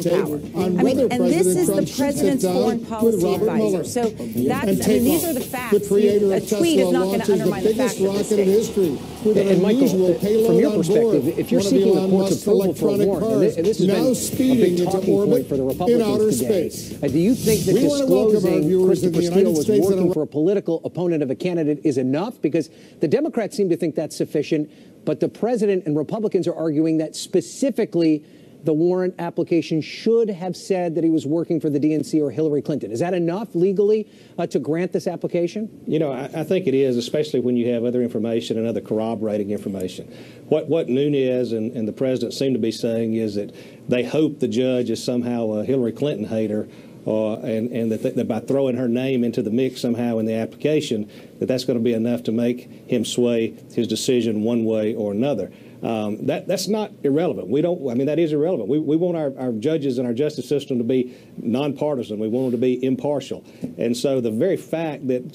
power. And this is the president's foreign policy advisor. So that's, these are the facts. A tweet is not going to undermine the facts of this state. And Michael, from your perspective, if you're seeking the court's approval for a warrant, and this has been a big talking point for the Republicans today, do you think that disclosing Christopher Steele was working for a political opponent of a candidate is enough? Because the Democrats seem to think that's sufficient, but the president and Republicans are arguing that specifically the warrant application should have said that he was working for the DNC or Hillary Clinton. Is that enough legally to grant this application? You know, I think it is, especially when you have other information and other corroborating information. What Nunes and the president seem to be saying is that they hope the judge is somehow a Hillary Clinton hater, and that by throwing her name into the mix somehow in the application, that's going to be enough to make him sway his decision one way or another. That's not irrelevant. We don't. I mean, that is irrelevant. We want our judges and our justice system to be nonpartisan. We want them to be impartial. And so the very fact that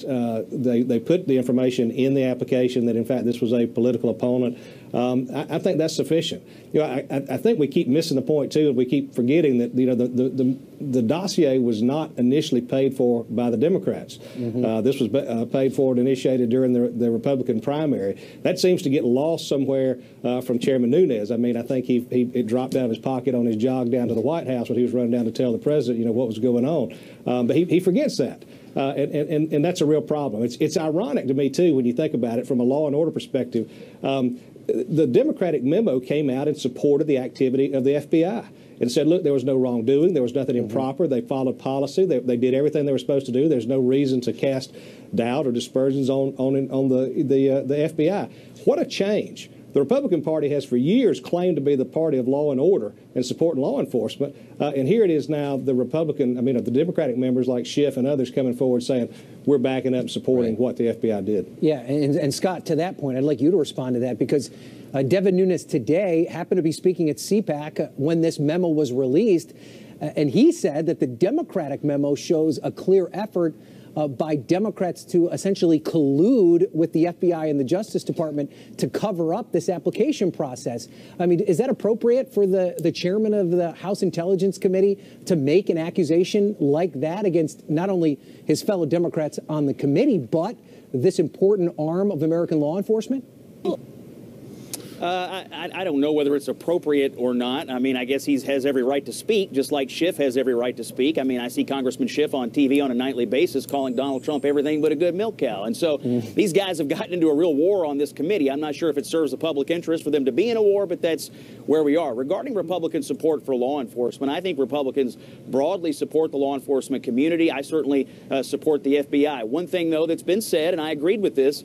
they put the information in the application that in fact this was a political opponent, I think that's sufficient. You know, I think we keep missing the point too, and we keep forgetting that the dossier was not initially paid for by the Democrats. This was paid for and initiated during the Republican primary. That seems to get lost somewhere from Chairman Nunes. I mean, I think it dropped out of his pocket on his jog down to the White House when he was running down to tell the president, you know, what was going on. But he forgets that. And that's a real problem. It's ironic to me, too, when you think about it from a law and order perspective. The Democratic memo came out in support of the activity of the FBI and said, look, there was no wrongdoing. There was nothing improper. They followed policy. They did everything they were supposed to do. There's no reason to cast doubt or dispersions on the FBI. What a change. The Republican Party has for years claimed to be the party of law and order and supporting law enforcement. And here it is now, the the Democratic members like Schiff and others coming forward saying, we're backing up and supporting what the FBI did. Yeah, and Scott, to that point, I'd like you to respond to that because Devin Nunes today happened to be speaking at CPAC when this memo was released. And he said that the Democratic memo shows a clear effort by Democrats to essentially collude with the FBI and the Justice Department to cover up this application process. I mean, is that appropriate for the chairman of the House Intelligence Committee to make an accusation like that against not only his fellow Democrats on the committee, but this important arm of American law enforcement? I don't know whether it's appropriate or not. I mean, I guess he has every right to speak, just like Schiff has every right to speak. I mean, I see Congressman Schiff on TV on a nightly basis calling Donald Trump everything but a good milk cow. And so these guys have gotten into a real war on this committee. I'm not sure if it serves the public interest for them to be in a war, but that's where we are. Regarding Republican support for law enforcement, I think Republicans broadly support the law enforcement community. I certainly support the FBI. One thing, though, that's been said, and I agreed with this,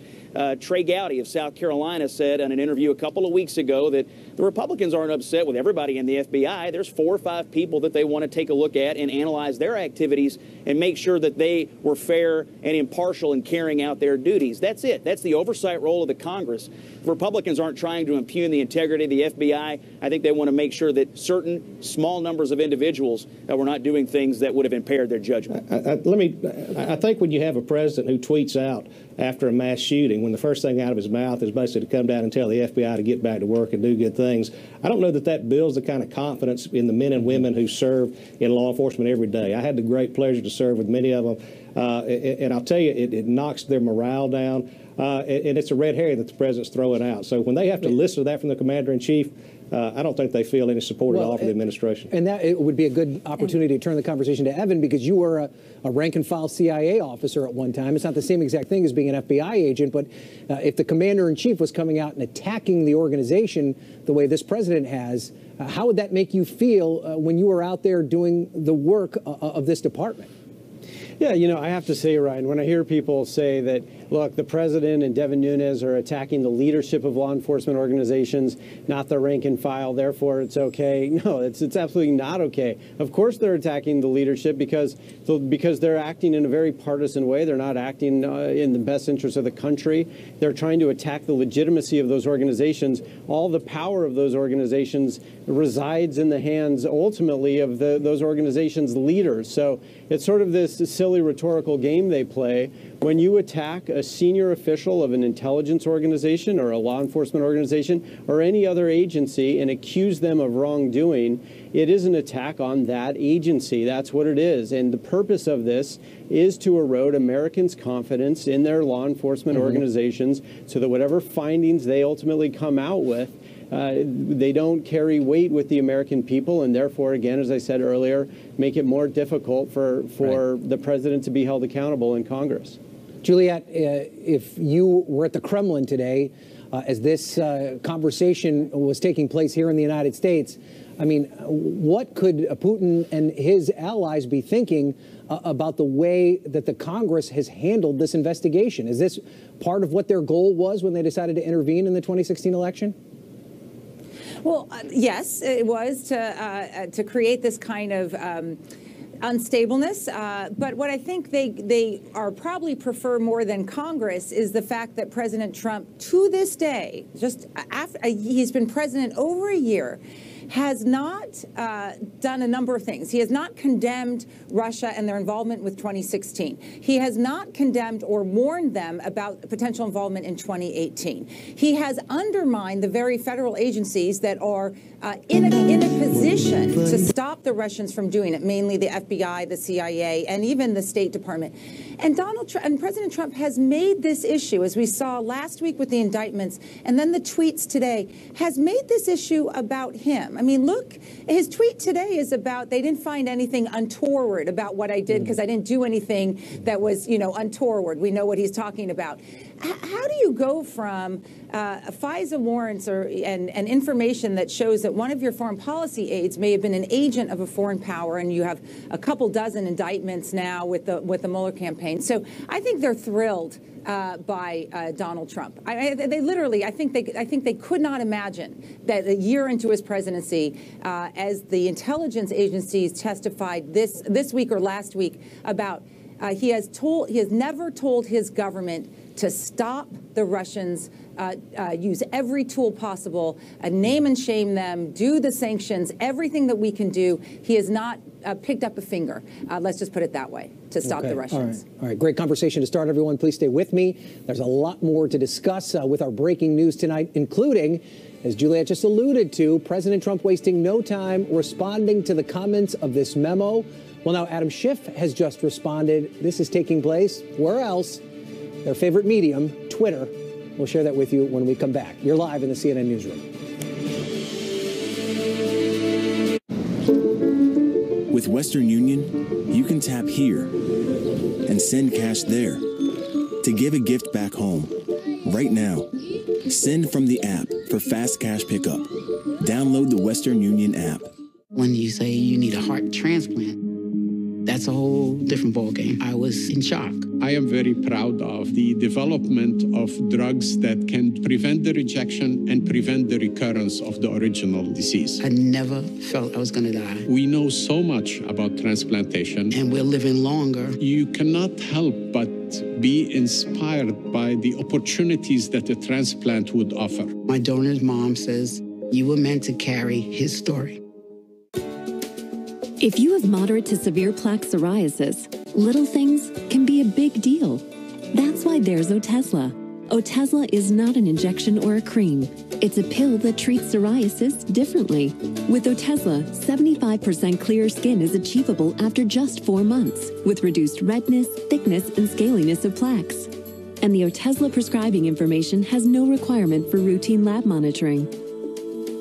Trey Gowdy of South Carolina said in an interview a couple of weeks ago that the Republicans aren't upset with everybody in the FBI. There's 4 or 5 people that they want to take a look at and analyze their activities and make sure that they were fair and impartial in carrying out their duties. That's it. That's the oversight role of the Congress. The Republicans aren't trying to impugn the integrity of the FBI. I think they want to make sure that certain small numbers of individuals were not doing things that would have impaired their judgment. I think when you have a president who tweets out after a mass shooting, when the first thing out of his mouth is basically to come down and tell the FBI to get back to work and do good things, I don't know that builds the kind of confidence in the men and women who serve in law enforcement every day. I had the great pleasure to serve with many of them, and I'll tell you, it knocks their morale down, and it's a red herring that the president's throwing out. So when they have to listen to that from the commander-in-chief, I don't think they feel any support at all for the administration. And that it would be a good opportunity to turn the conversation to Evan, because you were a rank-and-file CIA officer at one time. It's not the same exact thing as being an FBI agent, but if the commander-in-chief was coming out and attacking the organization the way this president has, how would that make you feel when you were out there doing the work of this department? Yeah, you know, I have to say, Ryan, when I hear people say that, look, the president and Devin Nunes are attacking the leadership of law enforcement organizations, not the rank and file, therefore it's okay. No, it's absolutely not okay. Of course they're attacking the leadership because they're acting in a very partisan way. They're not acting in the best interest of the country. They're trying to attack the legitimacy of those organizations, all the power of those organizations resides in the hands ultimately of those organizations' leaders. So it's sort of this silly rhetorical game they play. When you attack a senior official of an intelligence organization or a law enforcement organization or any other agency and accuse them of wrongdoing, it is an attack on that agency. That's what it is. And the purpose of this is to erode Americans' confidence in their law enforcement organizations so that whatever findings they ultimately come out with, they don't carry weight with the American people, and therefore, again, as I said earlier, make it more difficult for the president to be held accountable in Congress. Juliet, if you were at the Kremlin today, as this conversation was taking place here in the United States, I mean, what could Putin and his allies be thinking about the way that the Congress has handled this investigation? Is this part of what their goal was when they decided to intervene in the 2016 election? Well, yes, it was to create this kind of unstableness. But what I think they are probably prefer more than Congress is the fact that President Trump, to this day, just after he's been president over a year, has not done a number of things. He has not condemned Russia and their involvement with 2016. He has not condemned or warned them about potential involvement in 2018. He has undermined the very federal agencies that are in a position to stop the Russians from doing it, mainly the FBI, the CIA, and even the State Department. And President Trump has made this issue, as we saw last week with the indictments and then the tweets today, has made this issue about him. I mean, look, his tweet today is about, they didn't find anything untoward about what I did because I didn't do anything that was, untoward. We know what he's talking about. How do you go from FISA warrants and information that shows that one of your foreign policy aides may have been an agent of a foreign power, and you have a couple dozen indictments now with the Mueller campaign? So I think they're thrilled by Donald Trump. They literally, I think they could not imagine that a year into his presidency, as the intelligence agencies testified this week or last week about, he has never told his government to stop the Russians, use every tool possible, name and shame them, do the sanctions, everything that we can do. He has not picked up a finger, let's just put it that way, to stop the Russians. All right. Great conversation to start, everyone. Please stay with me. There's a lot more to discuss with our breaking news tonight, including, as Juliet just alluded to, President Trump wasting no time responding to the comments of this memo. Well, now Adam Schiff has just responded. This is taking place where else? Their favorite medium, Twitter. We'll share that with you when we come back. You're live in the CNN newsroom. With Western Union, you can tap here and send cash there to give a gift back home. Right now, send from the app for fast cash pickup. Download the Western Union app. When you say you need a heart transplant, that's a whole different ballgame. I was in shock. I am very proud of the development of drugs that can prevent the rejection and prevent the recurrence of the original disease. I never felt I was going to die. We know so much about transplantation. And we're living longer. You cannot help but be inspired by the opportunities that a transplant would offer. My donor's mom says, you were meant to carry his story. If you have moderate to severe plaque psoriasis, little things can be a big deal. That's why there's Otezla. Otezla is not an injection or a cream. It's a pill that treats psoriasis differently. With Otezla, 75% clearer skin is achievable after just 4 months, with reduced redness, thickness, and scaliness of plaques. And the Otezla prescribing information has no requirement for routine lab monitoring.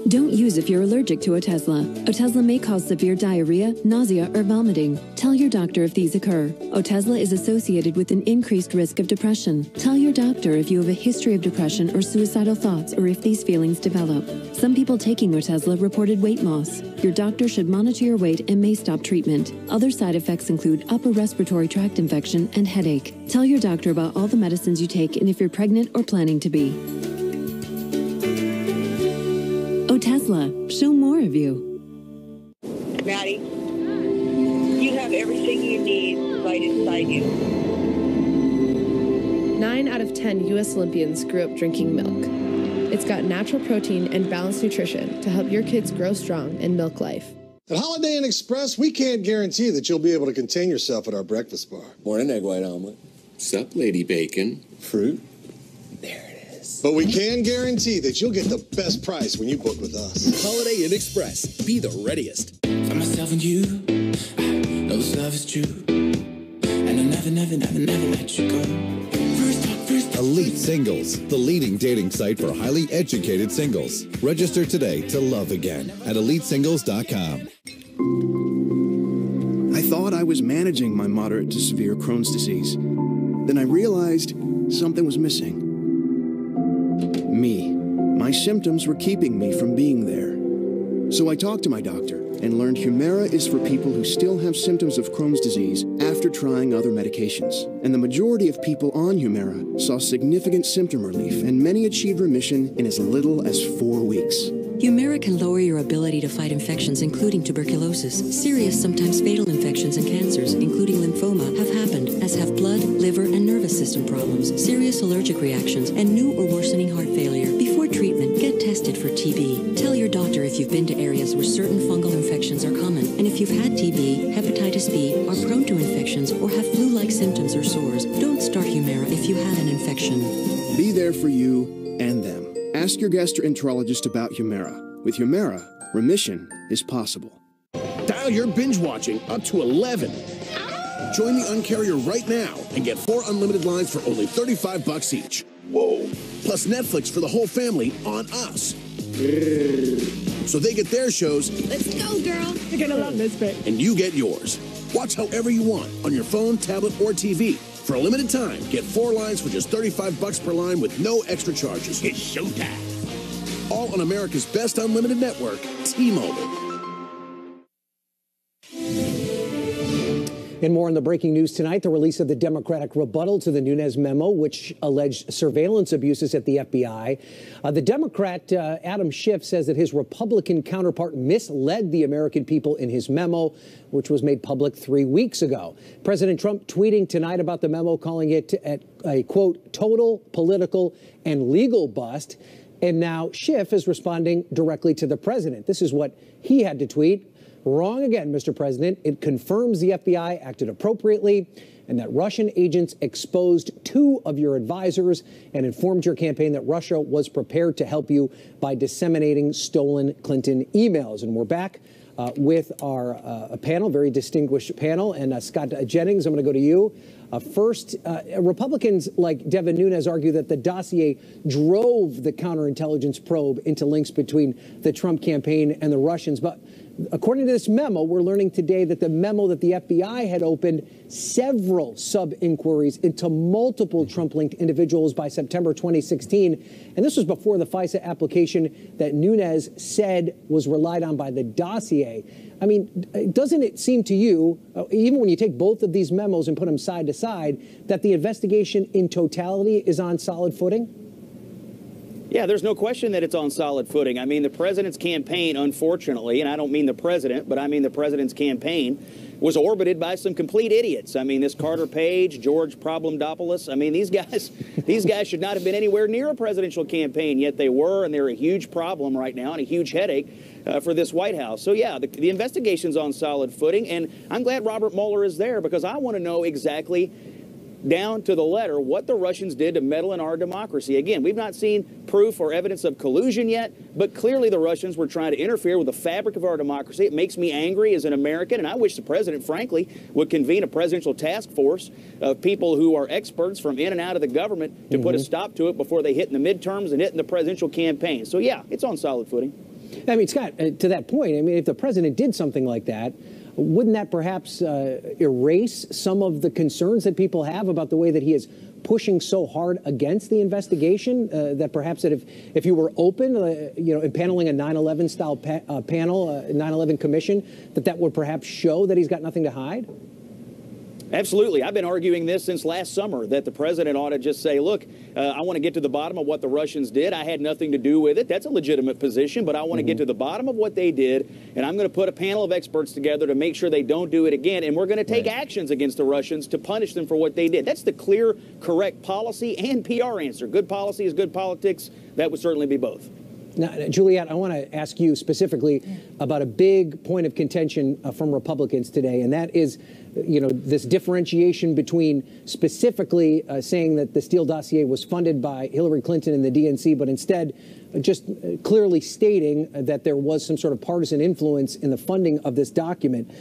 Don't use if you're allergic to Otezla. Otezla may cause severe diarrhea, nausea, or vomiting. Tell your doctor if these occur. Otezla is associated with an increased risk of depression. Tell your doctor if you have a history of depression or suicidal thoughts, or if these feelings develop. Some people taking Otezla reported weight loss. Your doctor should monitor your weight and may stop treatment. Other side effects include upper respiratory tract infection and headache. Tell your doctor about all the medicines you take and if you're pregnant or planning to be. Otezla, show more of you. Maddie, you have everything you need right inside you. 9 out of 10 U.S. Olympians grew up drinking milk. It's got natural protein and balanced nutrition to help your kids grow strong in milk life. At Holiday Inn Express, we can't guarantee that you'll be able to contain yourself at our breakfast bar. Morning, egg white omelet. Sup, Lady Bacon. Fruit. There it is. But we can guarantee that you'll get the best price when you book with us. Holiday Inn Express. Be the readiest. For myself and you, I know this love is true. And I'll never let you go. Elite Singles, the leading dating site for highly educated singles. Register today to love again at elitesingles.com. I thought I was managing my moderate to severe Crohn's disease. Then I realized something was missing. Me. My symptoms were keeping me from being there. So I talked to my doctor and learned Humira is for people who still have symptoms of Crohn's disease after trying other medications. And the majority of people on Humira saw significant symptom relief, and many achieved remission in as little as 4 weeks. Humira can lower your ability to fight infections, including tuberculosis. Serious, sometimes fatal infections and cancers, including lymphoma, have happened, as have blood, liver, and nervous system problems, serious allergic reactions, and new or worsening heart failure. Before treatment, get tested for TB. Tell your doctor if you've been to areas where certain fungal infections are common, and if you've had TB, hepatitis B, are prone to infections, or have flu-like symptoms or sores. Don't start Humira if you have an infection. Be there for you and them. Ask your gastroenterologist about Humira. With Humira, remission is possible. Dial your binge watching up to 11. Join the Uncarrier right now and get 4 unlimited lines for only $35 each. Whoa. Plus Netflix for the whole family on us. So they get their shows. Let's go, girl. You're gonna love this bit. And you get yours. Watch however you want on your phone, tablet, or TV. For a limited time, get 4 lines for just $35 per line with no extra charges. It's showtime. All on America's best unlimited network, T-Mobile. And more on the breaking news tonight, the release of the Democratic rebuttal to the Nunes memo, which alleged surveillance abuses at the FBI. The Democrat, Adam Schiff, says that his Republican counterpart misled the American people in his memo, which was made public 3 weeks ago. President Trump tweeting tonight about the memo, calling it a, quote, total political and legal bust. And now Schiff is responding directly to the president. This is what he had to tweet. Wrong again, Mr. President. It confirms the FBI acted appropriately and that Russian agents exposed 2 of your advisors and informed your campaign that Russia was prepared to help you by disseminating stolen Clinton emails. And we're back with our panel, very distinguished panel. And Scott Jennings, I'm going to go to you. First, Republicans like Devin Nunes argue that the dossier drove the counterintelligence probe into links between the Trump campaign and the Russians. But according to this memo, we're learning today that the memo that the FBI had opened several sub-inquiries into multiple Trump-linked individuals by September 2016. And this was before the FISA application that Nunes said was relied on by the dossier. I mean, doesn't it seem to you, even when you take both of these memos and put them side to side, that the investigation in totality is on solid footing? Yeah, there's no question that it's on solid footing. I mean, the president's campaign, unfortunately, and I don't mean the president, but I mean the president's campaign, was orbited by some complete idiots. I mean, this Carter Page, George Problemdopoulos, I mean, these guys should not have been anywhere near a presidential campaign, yet they were, and they're a huge problem right now and a huge headache for this White House. So, yeah, the investigation's on solid footing, and I'm glad Robert Mueller is there because I want to know exactly down to the letter what the Russians did to meddle in our democracy. Again, we've not seen proof or evidence of collusion yet, but clearly the Russians were trying to interfere with the fabric of our democracy. It makes me angry as an American, and I wish the president, frankly, would convene a presidential task force of people who are experts from in and out of the government to put a stop to it before they hit in the midterms and hit in the presidential campaign. So, yeah, it's on solid footing. I mean, Scott, to that point, I mean, if the president did something like that, wouldn't that perhaps erase some of the concerns that people have about the way that he is pushing so hard against the investigation? That perhaps that if you were open, impaneling a 9/11 style panel, 9/11 commission, that would perhaps show that he's got nothing to hide? Absolutely. I've been arguing this since last summer, that the president ought to just say, look, I want to get to the bottom of what the Russians did. I had nothing to do with it. That's a legitimate position, but I want to get to the bottom of what they did, and I'm going to put a panel of experts together to make sure they don't do it again, and we're going to take actions against the Russians to punish them for what they did. That's the clear, correct policy and PR answer. Good policy is good politics. That would certainly be both. Now, Juliette, I want to ask you specifically about a big point of contention from Republicans today, and that is, this differentiation between specifically saying that the Steele dossier was funded by Hillary Clinton and the DNC, but instead just clearly stating that there was some sort of partisan influence in the funding of this document.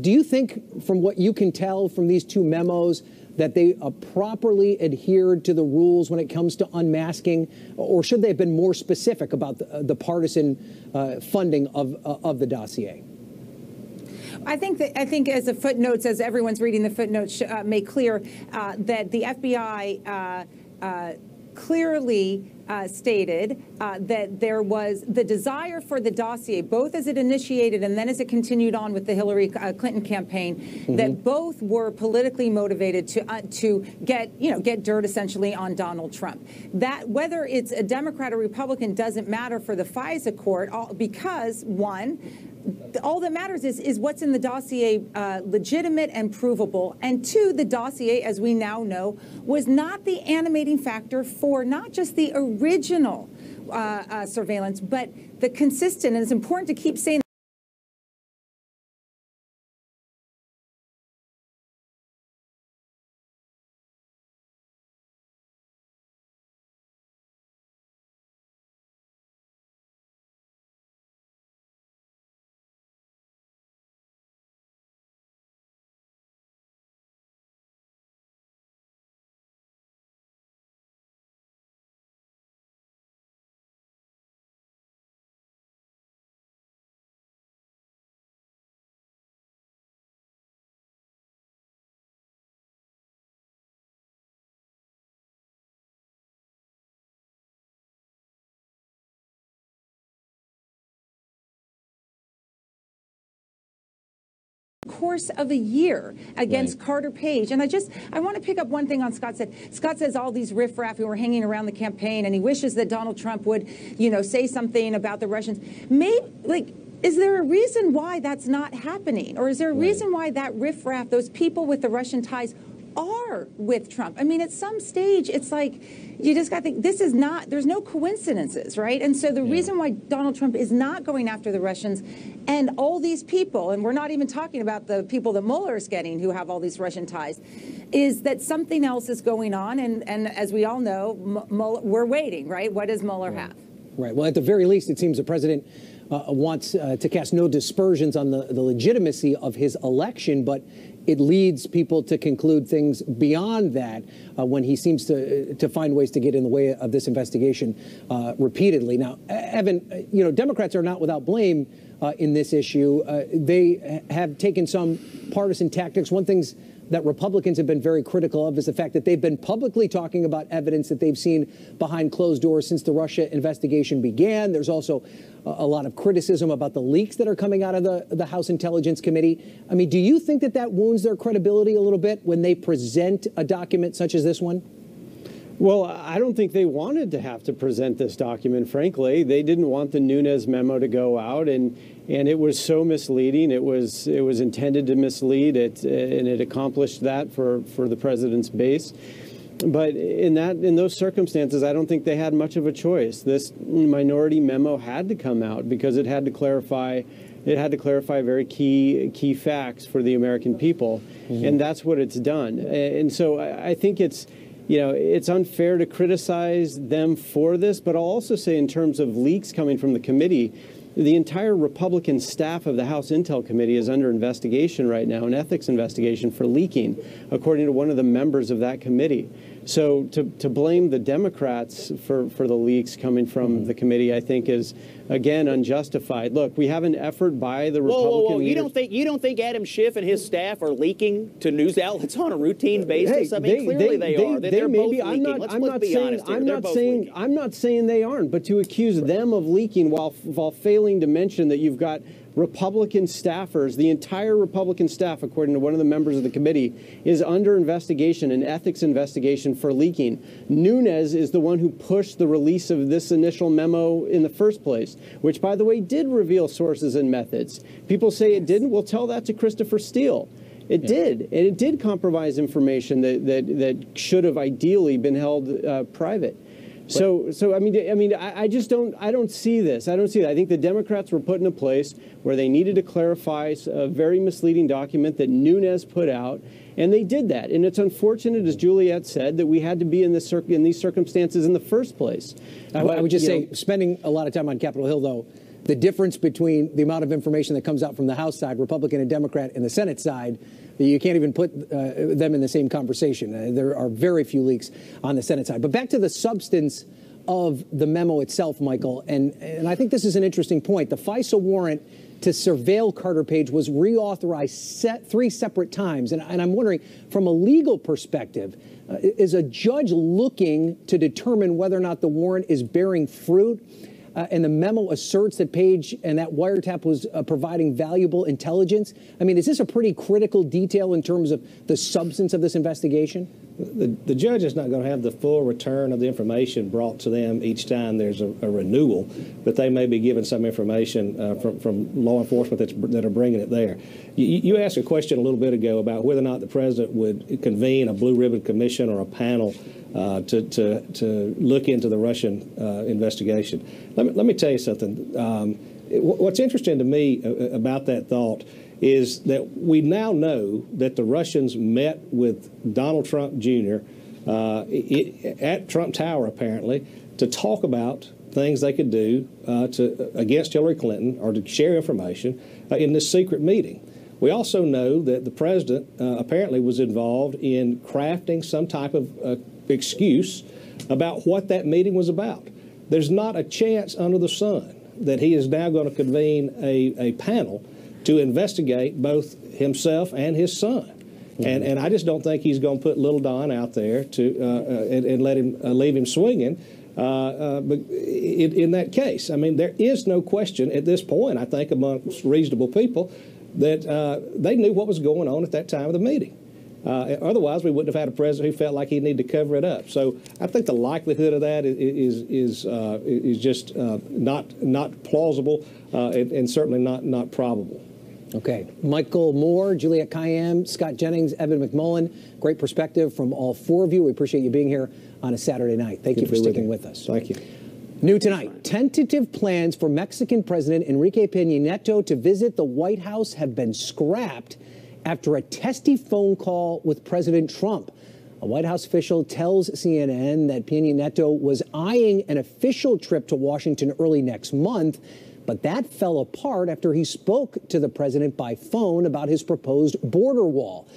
Do you think, from what you can tell from these two memos, that they properly adhered to the rules when it comes to unmasking, or should they have been more specific about the partisan funding of the dossier? I think as the footnotes, as everyone's reading the footnotes, make clear that the FBI clearly stated that there was the desire for the dossier, both as it initiated and then as it continued on with the Hillary Clinton campaign, that both were politically motivated to get dirt essentially on Donald Trump. That whether it's a Democrat or Republican doesn't matter for the FISA court, because one, all that matters is what's in the dossier legitimate and provable, and two, the dossier, as we now know, was not the animating factor for not just the original surveillance, but the consistent, and it's important to keep saying course of a year against Carter Page. And I want to pick up one thing on Scott said. Scott says all these riffraff who were hanging around the campaign, and he wishes that Donald Trump would, say something about the Russians. Is there a reason why that's not happening? Or is there a reason why that riffraff, those people with the Russian ties, are with Trump? I mean, at some stage, it's like, you just got to think, there's no coincidences, right? And so the reason why Donald Trump is not going after the Russians and all these people, and we're not even talking about the people that Mueller is getting who have all these Russian ties, is that something else is going on. And as we all know, we're waiting, right? What does Mueller have? Right. Well, at the very least, it seems the president wants to cast no dispersions on the legitimacy of his election, but it leads people to conclude things beyond that when he seems to find ways to get in the way of this investigation repeatedly. Now, Evan, Democrats are not without blame in this issue. They have taken some partisan tactics. One thing that Republicans have been very critical of is the fact that they've been publicly talking about evidence that they've seen behind closed doors since the Russia investigation began. There's also a lot of criticism about the leaks that are coming out of the House Intelligence Committee. I mean, do you think that wounds their credibility a little bit when they present a document such as this one? Well, I don't think they wanted to have to present this document, frankly. They didn't want the Nunes memo to go out, and it was so misleading. It was intended to mislead it, and it accomplished that for the president's base. But in those circumstances, I don't think they had much of a choice. This minority memo had to come out because it had to clarify very key facts for the American people, and that's what it's done. And so I think it's unfair to criticize them for this, but I'll also say in terms of leaks coming from the committee, the entire Republican staff of the House Intel Committee is under investigation right now, an ethics investigation for leaking, according to one of the members of that committee. So to blame the Democrats for the leaks coming from the committee, I think, is, again, unjustified. Look, we have an effort by the Republican leaders. You don't think Adam Schiff and his staff are leaking to news outlets on a routine basis? Hey, I mean, clearly they are. They're both leaking. I'm not saying they aren't, but to accuse them of leaking while failing to mention that you've got Republican staffers, the entire Republican staff, according to one of the members of the committee, is under investigation, an ethics investigation for leaking. Nunes is the one who pushed the release of this initial memo in the first place, which, by the way, did reveal sources and methods. People say it didn't. We'll tell that to Christopher Steele. It did, and it did compromise information that should have ideally been held private. So I mean, I just don't see this. I don't see that. I think the Democrats were put in a place where they needed to clarify a very misleading document that Nunes put out, and they did that. And it's unfortunate, as Juliet said, that we had to be in these circumstances in the first place. I would just say, spending a lot of time on Capitol Hill, though, the difference between the amount of information that comes out from the House side, Republican and Democrat, and the Senate side, you can't even put them in the same conversation. There are very few leaks on the Senate side. But back to the substance of the memo itself, Michael, and I think this is an interesting point. The FISA warrant to surveil Carter Page was reauthorized 3 separate times. And I'm wondering, from a legal perspective, is a judge looking to determine whether or not the warrant is bearing fruit? And the memo asserts that Page and that wiretap was providing valuable intelligence. I mean, is this a pretty critical detail in terms of the substance of this investigation? The judge is not going to have the full return of the information brought to them each time there's a renewal, but they may be given some information from law enforcement that are bringing it there. You asked a question a little bit ago about whether or not the president would convene a blue ribbon commission or a panel to look into the Russian investigation. Let me tell you something. What's interesting to me about that thought is that we now know that the Russians met with Donald Trump Jr. At Trump Tower, apparently, to talk about things they could do against Hillary Clinton or to share information in this secret meeting. We also know that the president apparently was involved in crafting some type of excuse about what that meeting was about. There's not a chance under the sun that he is now going to convene a panel to investigate both himself and his son. And I just don't think he's going to put little Don out there and let him leave him swinging in that case. I mean, there is no question at this point, I think, amongst reasonable people that they knew what was going on at that time of the meeting. Otherwise, we wouldn't have had a president who felt like he needed to cover it up. So I think the likelihood of that is just not plausible and certainly not probable. Okay. Michael Moore, Juliet Kayyem, Scott Jennings, Evan McMullen. Great perspective from all 4 of you. We appreciate you being here on a Saturday night. Thank you for sticking with us. Thank you. New tonight, tentative plans for Mexican President Enrique Peña Nieto to visit the White House have been scrapped after a testy phone call with President Trump. A White House official tells CNN that Peña Nieto was eyeing an official trip to Washington early next month, but that fell apart after he spoke to the president by phone about his proposed border wall.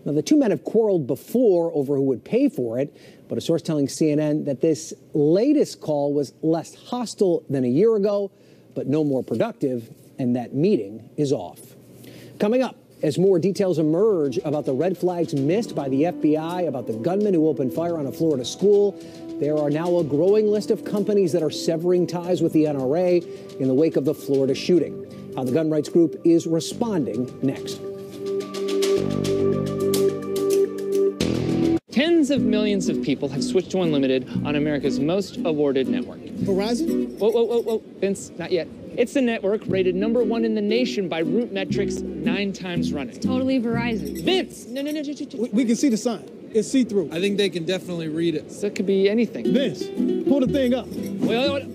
Now, the two men have quarreled before over who would pay for it, but a source telling CNN that this latest call was less hostile than a year ago, but no more productive, and that meeting is off. Coming up, as more details emerge about the red flags missed by the FBI about the gunman who opened fire on a Florida school, there are now a growing list of companies that are severing ties with the NRA in the wake of the Florida shooting. How the gun rights group is responding next. Tens of millions of people have switched to unlimited on America's most awarded network. Verizon? Whoa, Vince, not yet. It's the network rated #1 in the nation by Root Metrics 9 times running. Totally Verizon. Vince! No. We can see the sign. It's see-through. I think they can definitely read it. So it could be anything. Vince, pull the thing up. Wait.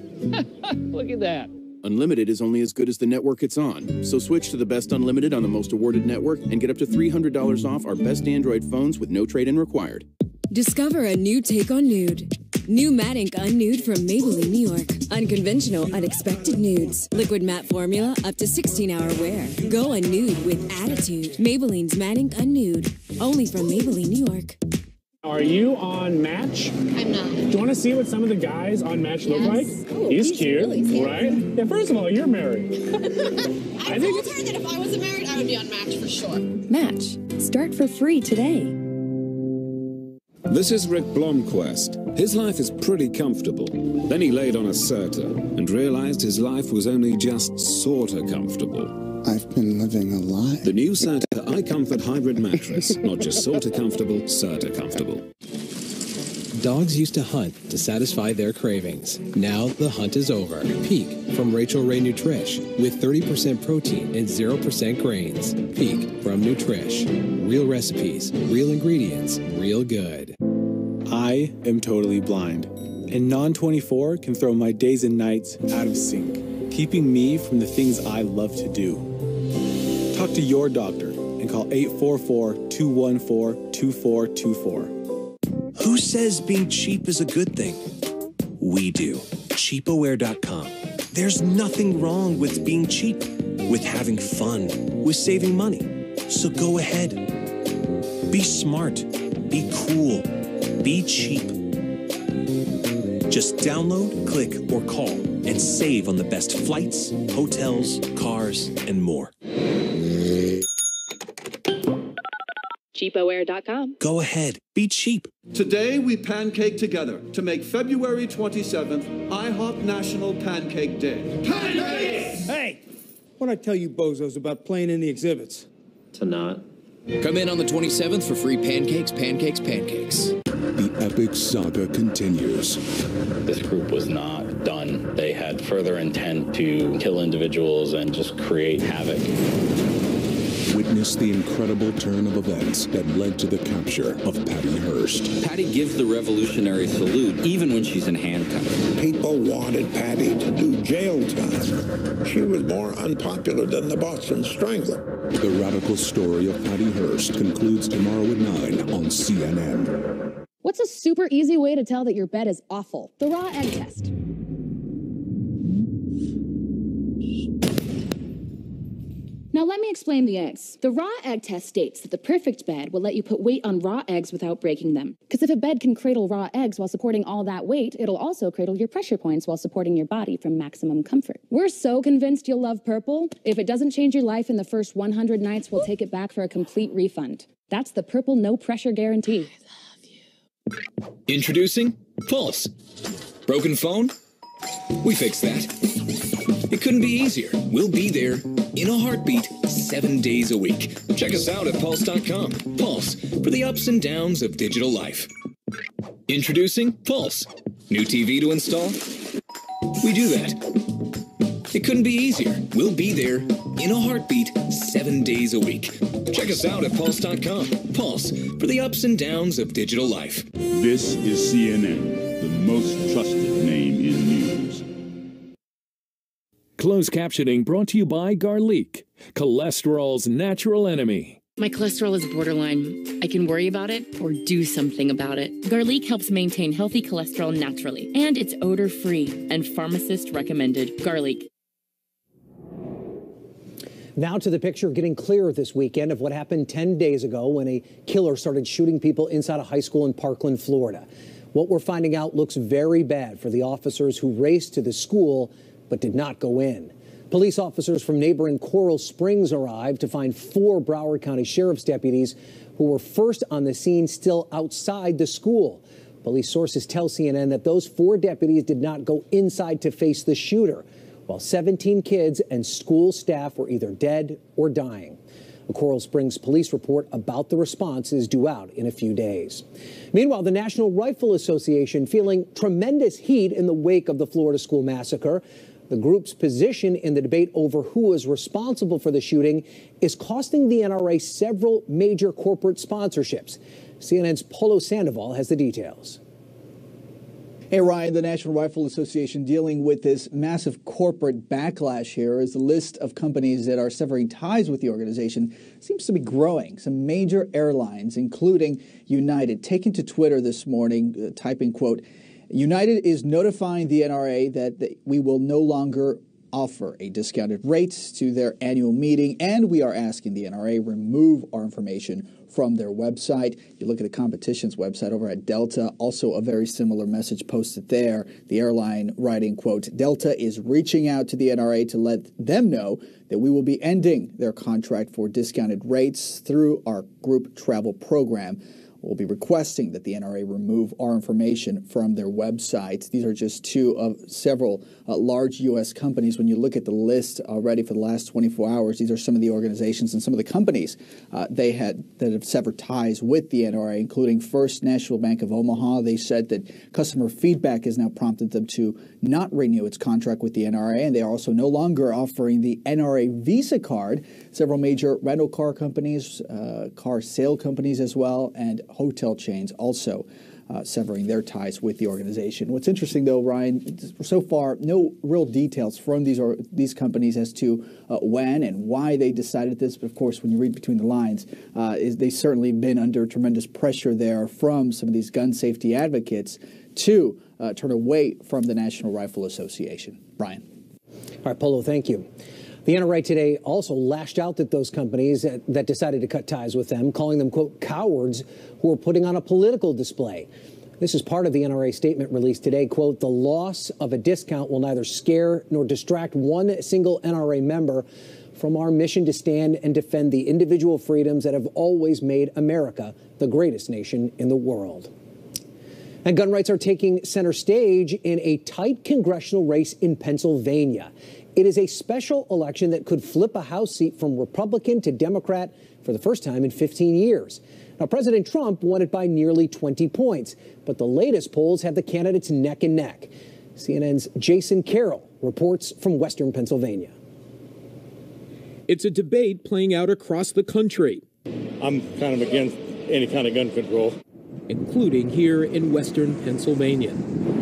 Look at that. Unlimited is only as good as the network it's on. So switch to the best Unlimited on the most awarded network and get up to $300 off our best Android phones with no trade-in required. Discover a new take on nude. New Matte Ink Unnude from Maybelline, New York. Unconventional, unexpected nudes. Liquid matte formula, up to 16-hour wear. Go unnude with attitude. Maybelline's Matte Ink Unnude. Only from Maybelline, New York. Are you on Match? I'm not. Do you want to see what some of the guys on Match look like? Oh, he's cute, really right? Yeah, first of all, you're married. I told her that if I wasn't married, I would be on Match for sure. Match. Start for free today. This is Rick Blomquist. His life is pretty comfortable. Then he laid on a Serta and realized his life was only just sorta comfortable. I've been living a lie. The new Serta iComfort Hybrid Mattress. Not just sorta comfortable, Serta comfortable. Dogs used to hunt to satisfy their cravings. Now the hunt is over. Peak from Rachel Ray Nutrish with 30% protein and 0% grains. Peak from Nutrish. Real recipes, real ingredients, real good. I am totally blind, and Non-24 can throw my days and nights out of sync, keeping me from the things I love to do. Talk to your doctor and call 844-214-2424. Who says being cheap is a good thing? We do. Cheapaware.com. There's nothing wrong with being cheap, with having fun, with saving money. So go ahead. Be smart. Be cool. Be cheap. Just download, click, or call and save on the best flights, hotels, cars, and more. Cheapaware.com. Go ahead. Be cheap. Today we pancake together to make February 27th IHOP National Pancake Day. Pancakes! Hey, what'd I tell you bozos about playing in the exhibits? To not. Come in on the 27th for free pancakes. The epic saga continues. This group was not done. They had further intent to kill individuals and just create havoc. Witness the incredible turn of events that led to the capture of Patty Hearst. Patty gives the revolutionary salute even when she's in handcuffs. People wanted Patty to do jail time. She was more unpopular than the Boston Strangler. The radical story of Patty Hearst concludes tomorrow at 9 on CNN. What's a super easy way to tell that your bed is awful? The raw egg test. Now let me explain the eggs. The raw egg test states that the perfect bed will let you put weight on raw eggs without breaking them. Because if a bed can cradle raw eggs while supporting all that weight, it'll also cradle your pressure points while supporting your body for maximum comfort. We're so convinced you'll love Purple. If it doesn't change your life in the first 100 nights, we'll take it back for a complete refund. That's the Purple no pressure guarantee. Introducing Pulse. Broken phone? We fixed that. It couldn't be easier. We'll be there in a heartbeat 7 days a week. Check us out at pulse.com. Pulse, for the ups and downs of digital life. Introducing Pulse. New TV to install? We do that. It couldn't be easier. We'll be there in a heartbeat 7 days a week. Check us out at pulse.com. Pulse, for the ups and downs of digital life. This is CNN, the most trusted name in news. Closed captioning brought to you by Garlic, cholesterol's natural enemy. My cholesterol is borderline. I can worry about it or do something about it. Garlic helps maintain healthy cholesterol naturally, and it's odor-free and pharmacist recommended. Garlic. Now to the picture getting clearer this weekend of what happened 10 days ago when a killer started shooting people inside a high school in Parkland, Florida. What we're finding out looks very bad for the officers who raced to the school but did not go in. Police officers from neighboring Coral Springs arrived to find 4 Broward County Sheriff's deputies who were first on the scene still outside the school. Police sources tell CNN that those 4 deputies did not go inside to face the shooter, while 17 kids and school staff were either dead or dying. A Coral Springs police report about the response is due out in a few days. Meanwhile, the National Rifle Association feeling tremendous heat in the wake of the Florida school massacre. The group's position in the debate over who is responsible for the shooting is costing the NRA several major corporate sponsorships. CNN's Polo Sandoval has the details. Hey, Ryan, the National Rifle Association dealing with this massive corporate backlash here as the list of companies that are severing ties with the organization seems to be growing. Some major airlines, including United, taking to Twitter this morning, typing, quote, United is notifying the NRA that we will no longer offer a discounted rate to their annual meeting, and we are asking the NRA remove our information from their website. You look at the competition's website over at Delta, also a very similar message posted there. The airline writing, quote, Delta is reaching out to the NRA to let them know that we will be ending their contract for discounted rates through our group travel program. will be requesting that the NRA remove our information from their websites. These are just two of several large U.S. companies. When you look at the list already for the last 24 hours, these are some of the organizations and some of the companies that have severed ties with the NRA, including First National Bank of Omaha. They said that customer feedback has now prompted them to not renew its contract with the NRA, and they are also no longer offering the NRA Visa card. Several major rental car companies, car sale companies as well, and hotel chains also severing their ties with the organization. What's interesting, though, Ryan, so far, no real details from these companies as to when and why they decided this. But, of course, when you read between the lines, they've certainly been under tremendous pressure there from some of these gun safety advocates to turn away from the National Rifle Association. Ryan. All right, Polo, thank you. The NRA today also lashed out at those companies that decided to cut ties with them, calling them, quote, cowards who are putting on a political display. This is part of the NRA statement released today, quote, the loss of a discount will neither scare nor distract one single NRA member from our mission to stand and defend the individual freedoms that have always made America the greatest nation in the world. And gun rights are taking center stage in a tight congressional race in Pennsylvania. It is a special election that could flip a House seat from Republican to Democrat for the first time in 15 years. Now, President Trump won it by nearly 20 points, but the latest polls have the candidates neck and neck. CNN's Jason Carroll reports from Western Pennsylvania. It's a debate playing out across the country. I'm kind of against any kind of gun control, including here in Western Pennsylvania.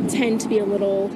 Tend to be a little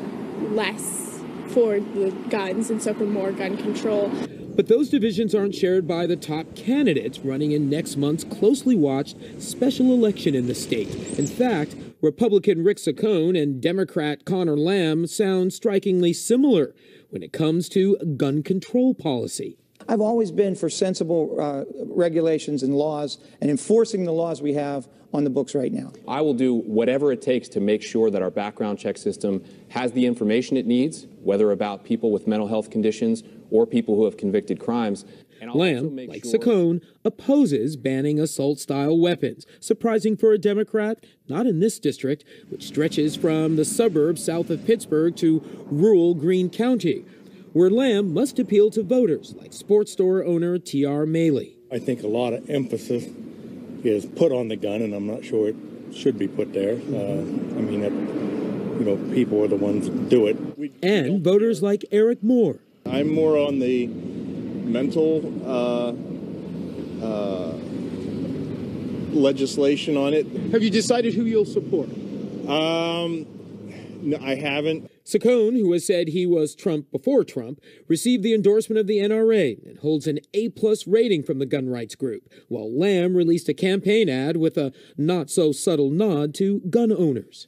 less for the guns and so for more gun control. But those divisions aren't shared by the top candidates running in next month's closely watched special election in the state. In fact, Republican Rick Saccone and Democrat Connor Lamb sound strikingly similar when it comes to gun control policy. I've always been for sensible regulations and laws and enforcing the laws we have on the books right now. I will do whatever it takes to make sure that our background check system has the information it needs, whether about people with mental health conditions or people who have convicted crimes. Lamb, like Saccone, opposes banning assault-style weapons. Surprising for a Democrat, not in this district, which stretches from the suburbs south of Pittsburgh to rural Greene County, where Lamb must appeal to voters like sports store owner T.R. Maley. I think a lot of emphasis is put on the gun, and I'm not sure it should be put there. People are the ones that do it. And voters like Eric Moore. I'm more on the mental legislation on it. Have you decided who you'll support? No, I haven't. Saccone, who has said he was Trump before Trump, received the endorsement of the NRA and holds an A+ rating from the gun rights group, while Lamb released a campaign ad with a not-so-subtle nod to gun owners.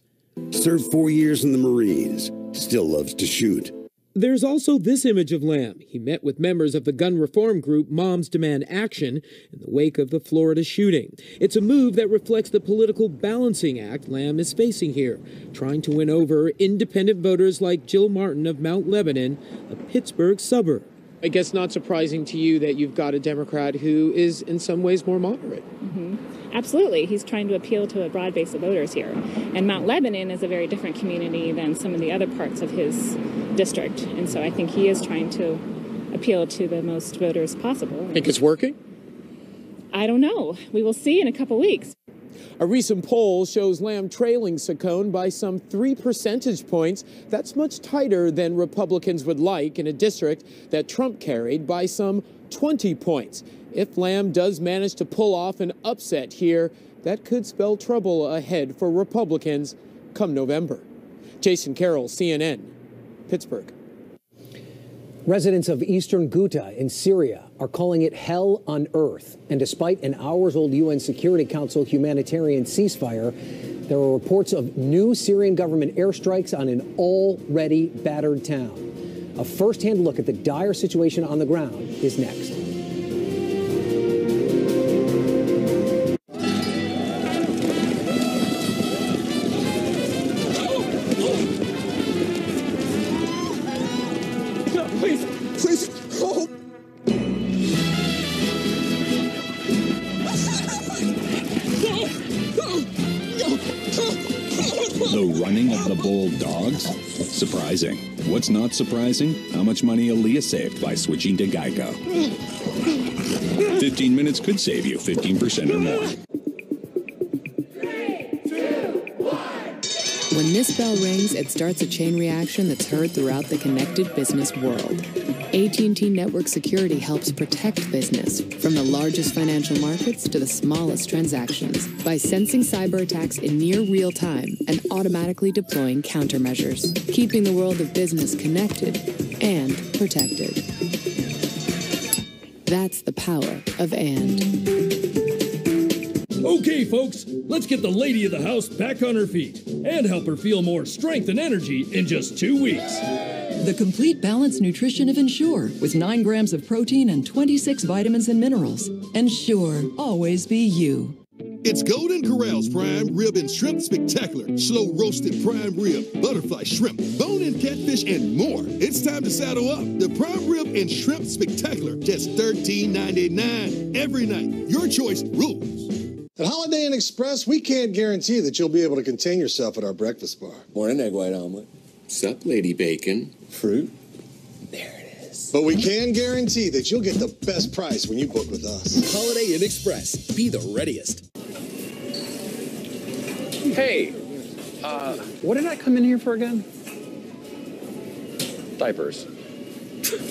Served 4 years in the Marines. Still loves to shoot. There's also this image of Lamb. He met with members of the gun reform group Moms Demand Action in the wake of the Florida shooting. It's a move that reflects the political balancing act Lamb is facing here, trying to win over independent voters like Jill Martin of Mount Lebanon, a Pittsburgh suburb. I guess not surprising to you that you've got a Democrat who is in some ways more moderate. Mm-hmm. Absolutely. He's trying to appeal to a broad base of voters here. And Mount Lebanon is a very different community than some of the other parts of his district. And so I think he is trying to appeal to the most voters possible. Think it's working? I don't know. We will see in a couple weeks. A recent poll shows Lamb trailing Saccone by some 3 percentage points. That's much tighter than Republicans would like in a district that Trump carried by some 20 points. If Lamb does manage to pull off an upset here, that could spell trouble ahead for Republicans come November. Jason Carroll, CNN, Pittsburgh. Residents of eastern Ghouta in Syria are calling it hell on earth. And despite an hours-old UN Security Council humanitarian ceasefire, there are reports of new Syrian government airstrikes on an already battered town. A first-hand look at the dire situation on the ground is next. The running of the bold dogs? Surprising. What's not surprising? How much money Aaliyah saved by switching to Geico. 15 minutes could save you 15% or more. When this bell rings, it starts a chain reaction that's heard throughout the connected business world. AT&T Network Security helps protect business from the largest financial markets to the smallest transactions by sensing cyber attacks in near real time and automatically deploying countermeasures, keeping the world of business connected and protected. That's the power of AND. Okay, folks, let's get the lady of the house back on her feet and help her feel more strength and energy in just 2 weeks. The complete balanced nutrition of Ensure with 9 grams of protein and 26 vitamins and minerals. Ensure, always be you. It's Golden Corral's Prime Rib and Shrimp Spectacular. Slow roasted prime rib, butterfly shrimp, bone-in catfish, and more. It's time to saddle up. The Prime Rib and Shrimp Spectacular, just $13.99 every night. Your choice rules. At Holiday Inn Express, we can't guarantee that you'll be able to contain yourself at our breakfast bar. Or an egg white omelet. Sup, Lady Bacon? Fruit. There it is. But we can guarantee that you'll get the best price when you book with us. Holiday Inn Express. Be the readiest. Hey, What did I come in here for again? diapers.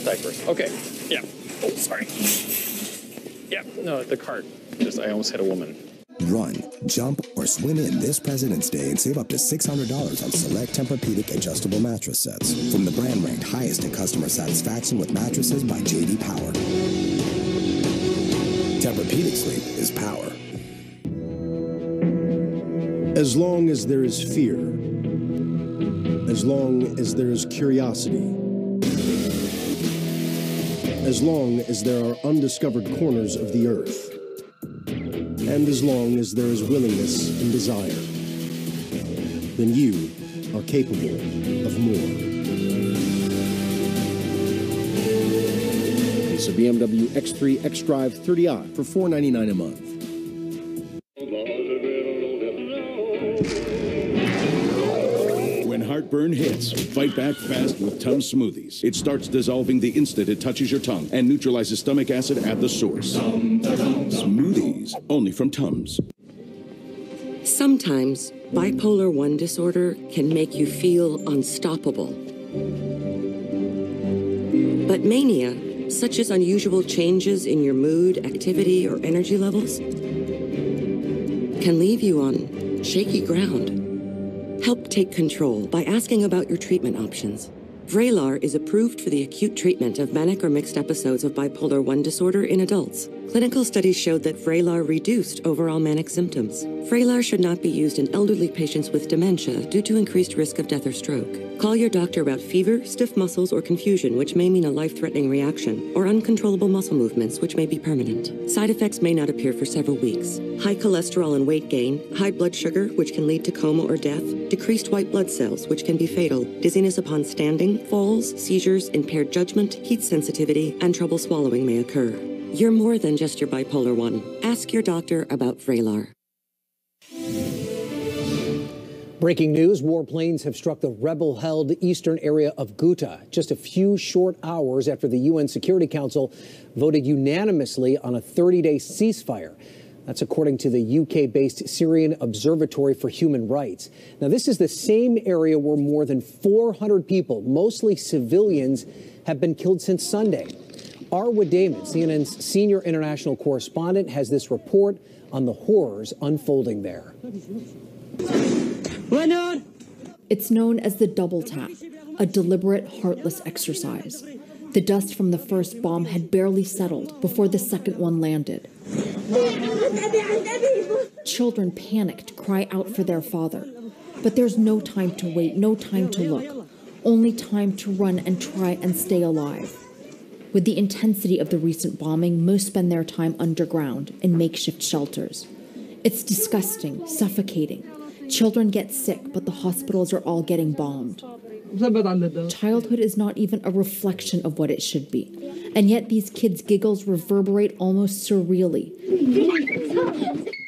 Diapers. Okay. Yeah. Oh, sorry. Yeah, no, the cart. I almost hit a woman. Run, jump, or swim in this President's Day and save up to $600 on select Tempur-Pedic adjustable mattress sets from the brand ranked highest in customer satisfaction with mattresses by J.D. Power. Tempur-Pedic sleep is power. As long as there is fear, as long as there is curiosity, as long as there are undiscovered corners of the earth, and as long as there is willingness and desire, then you are capable of more. It's a BMW X3 xDrive 30i for $499 a month. When heartburn hits, fight back fast with Tums Smoothies. It starts dissolving the instant it touches your tongue and neutralizes stomach acid at the source. Smoothies, only from Tums. Sometimes, bipolar 1 disorder can make you feel unstoppable. But mania, such as unusual changes in your mood, activity, or energy levels, can leave you on shaky ground. Help take control by asking about your treatment options. Vraylar is approved for the acute treatment of manic or mixed episodes of bipolar 1 disorder in adults. Clinical studies showed that Vraylar reduced overall manic symptoms. Vraylar should not be used in elderly patients with dementia due to increased risk of death or stroke. Call your doctor about fever, stiff muscles, or confusion, which may mean a life-threatening reaction, or uncontrollable muscle movements, which may be permanent. Side effects may not appear for several weeks. High cholesterol and weight gain, high blood sugar, which can lead to coma or death, decreased white blood cells, which can be fatal, dizziness upon standing, falls, seizures, impaired judgment, heat sensitivity, and trouble swallowing may occur. You're more than just your bipolar 1. Ask your doctor about Vraylar. Breaking news, more planes have struck the rebel-held eastern area of Ghouta just a few short hours after the UN Security Council voted unanimously on a 30-day ceasefire. That's according to the UK-based Syrian Observatory for Human Rights. Now, this is the same area where more than 400 people, mostly civilians, have been killed since Sunday. Arwa Damon, CNN's senior international correspondent, has this report on the horrors unfolding there. It's known as the double tap, a deliberate, heartless exercise. The dust from the first bomb had barely settled before the second one landed. Children panicked, cry out for their father. But there's no time to wait, no time to look, only time to run and try and stay alive. With the intensity of the recent bombing, most spend their time underground in makeshift shelters. It's disgusting, suffocating. Children get sick, but the hospitals are all getting bombed. Childhood is not even a reflection of what it should be. And yet these kids' giggles reverberate almost surreally.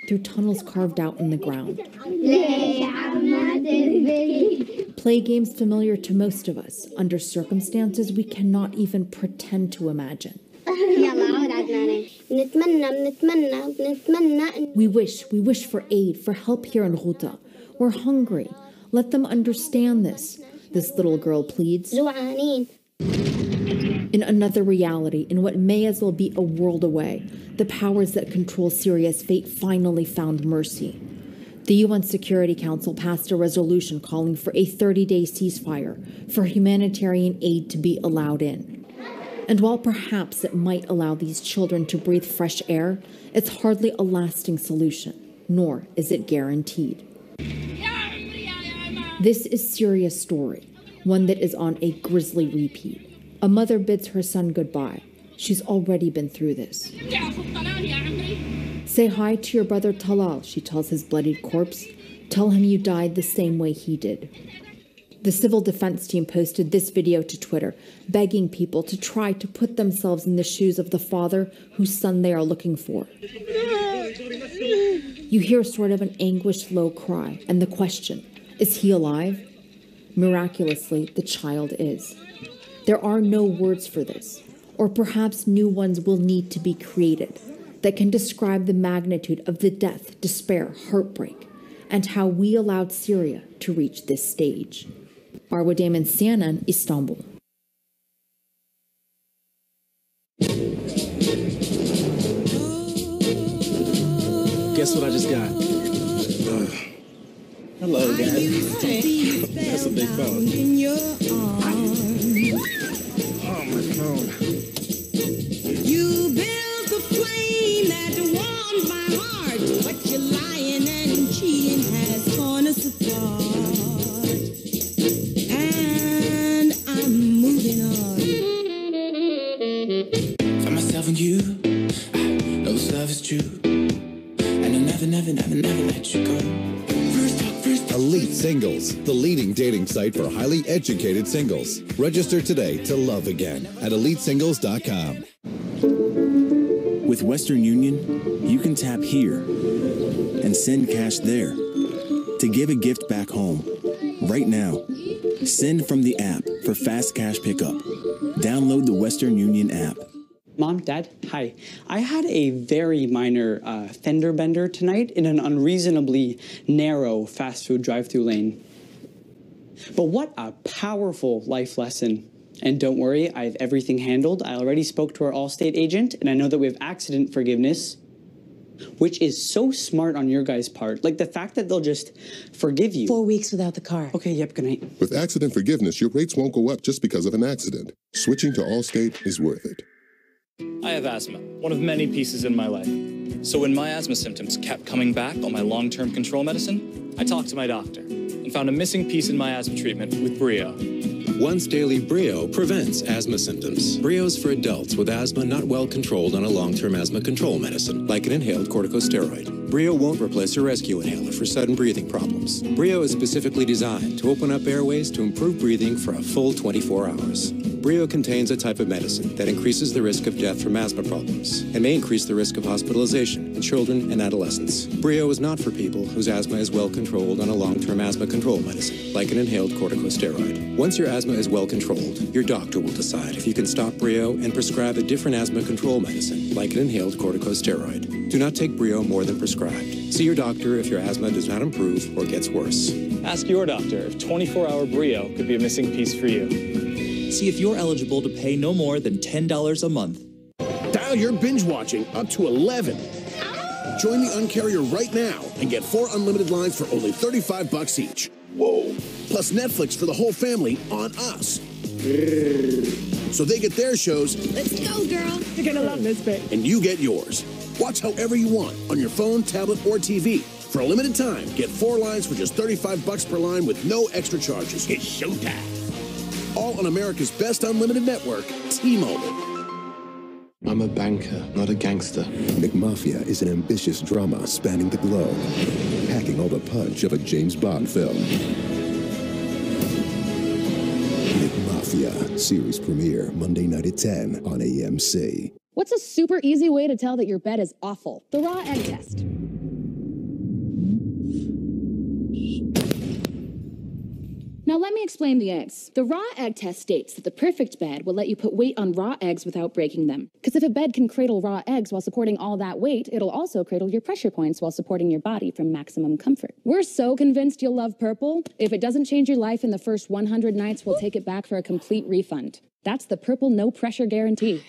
through tunnels carved out in the ground. Play games familiar to most of us, under circumstances we cannot even pretend to imagine. We wish for aid, for help here in Ghouta. We're hungry. Let them understand this little girl pleads. In another reality, in what may as well be a world away, the powers that control Syria's fate finally found mercy. The UN Security Council passed a resolution calling for a 30-day ceasefire for humanitarian aid to be allowed in. And while perhaps it might allow these children to breathe fresh air, it's hardly a lasting solution, nor is it guaranteed. This is Syria's story, one that is on a grisly repeat. A mother bids her son goodbye. She's already been through this. Say hi to your brother Talal, she tells his bloodied corpse. Tell him you died the same way he did. The civil defense team posted this video to Twitter, begging people to try to put themselves in the shoes of the father whose son they are looking for. You hear sort of an anguished low cry, and the question, is he alive? Miraculously, the child is. There are no words for this, or perhaps new ones will need to be created that can describe the magnitude of the death, despair, heartbreak, and how we allowed Syria to reach this stage. Arwa Damon, CNN, Istanbul. Guess what I just got? Hello, Daddy. That's a big phone. Oh, my phone. You built the flame that warms my heart, but your lying and cheating has torn us apart. And I'm moving on. For myself and you, I know this love is true. And I'll never, never, never, never let you go. Elite Singles, the leading dating site for highly educated singles. Register today to love again at elitesingles.com. With Western Union, you can tap here and send cash there to give a gift back home. Right now, send from the app for fast cash pickup. Download the Western Union app. Mom, Dad, hi. I had a very minor fender bender tonight in an unreasonably narrow fast food drive-thru lane. But what a powerful life lesson. And don't worry, I have everything handled. I already spoke to our Allstate agent, and I know that we have accident forgiveness, which is so smart on your guys' part. Like the fact that they'll just forgive you. 4 weeks without the car. Okay, yep, good night. With accident forgiveness, your rates won't go up just because of an accident. Switching to Allstate is worth it. I have asthma, one of many pieces in my life. So when my asthma symptoms kept coming back on my long-term control medicine, I talked to my doctor and found a missing piece in my asthma treatment with Brio. Once daily Brio prevents asthma symptoms. Brio's for adults with asthma not well controlled on a long-term asthma control medicine, like an inhaled corticosteroid. Brio won't replace a rescue inhaler for sudden breathing problems. Brio is specifically designed to open up airways to improve breathing for a full 24 hours. Brio contains a type of medicine that increases the risk of death from asthma problems and may increase the risk of hospitalization in children and adolescents. Brio is not for people whose asthma is well controlled on a long-term asthma control medicine, like an inhaled corticosteroid. Once your asthma is well controlled, your doctor will decide if you can stop Brio and prescribe a different asthma control medicine, like an inhaled corticosteroid. Do not take Brio more than prescribed. See your doctor if your asthma does not improve or gets worse. Ask your doctor if 24-hour Brio could be a missing piece for you. See if you're eligible to pay no more than $10 a month. Dial your binge watching up to 11. Join the Uncarrier right now and get 4 unlimited lines for only $35 each. Whoa. Plus Netflix for the whole family on us. So they get their shows. Let's go, girl. You're gonna love this bit. And you get yours. Watch however you want on your phone, tablet, or TV. For a limited time, get 4 lines for just $35 per line with no extra charges. It's showtime. All on America's best unlimited network, T-Mobile. I'm a banker, not a gangster. McMafia is an ambitious drama spanning the globe, packing all the punch of a James Bond film. McMafia, series premiere Monday night at 10 on AMC. What's a super easy way to tell that your bed is awful? The raw egg test. me explain the eggs. The raw egg test states that the perfect bed will let you put weight on raw eggs without breaking them. Because if a bed can cradle raw eggs while supporting all that weight, it'll also cradle your pressure points while supporting your body for maximum comfort. We're so convinced you'll love Purple. If it doesn't change your life in the first 100 nights, we'll take it back for a complete refund. That's the Purple no pressure guarantee.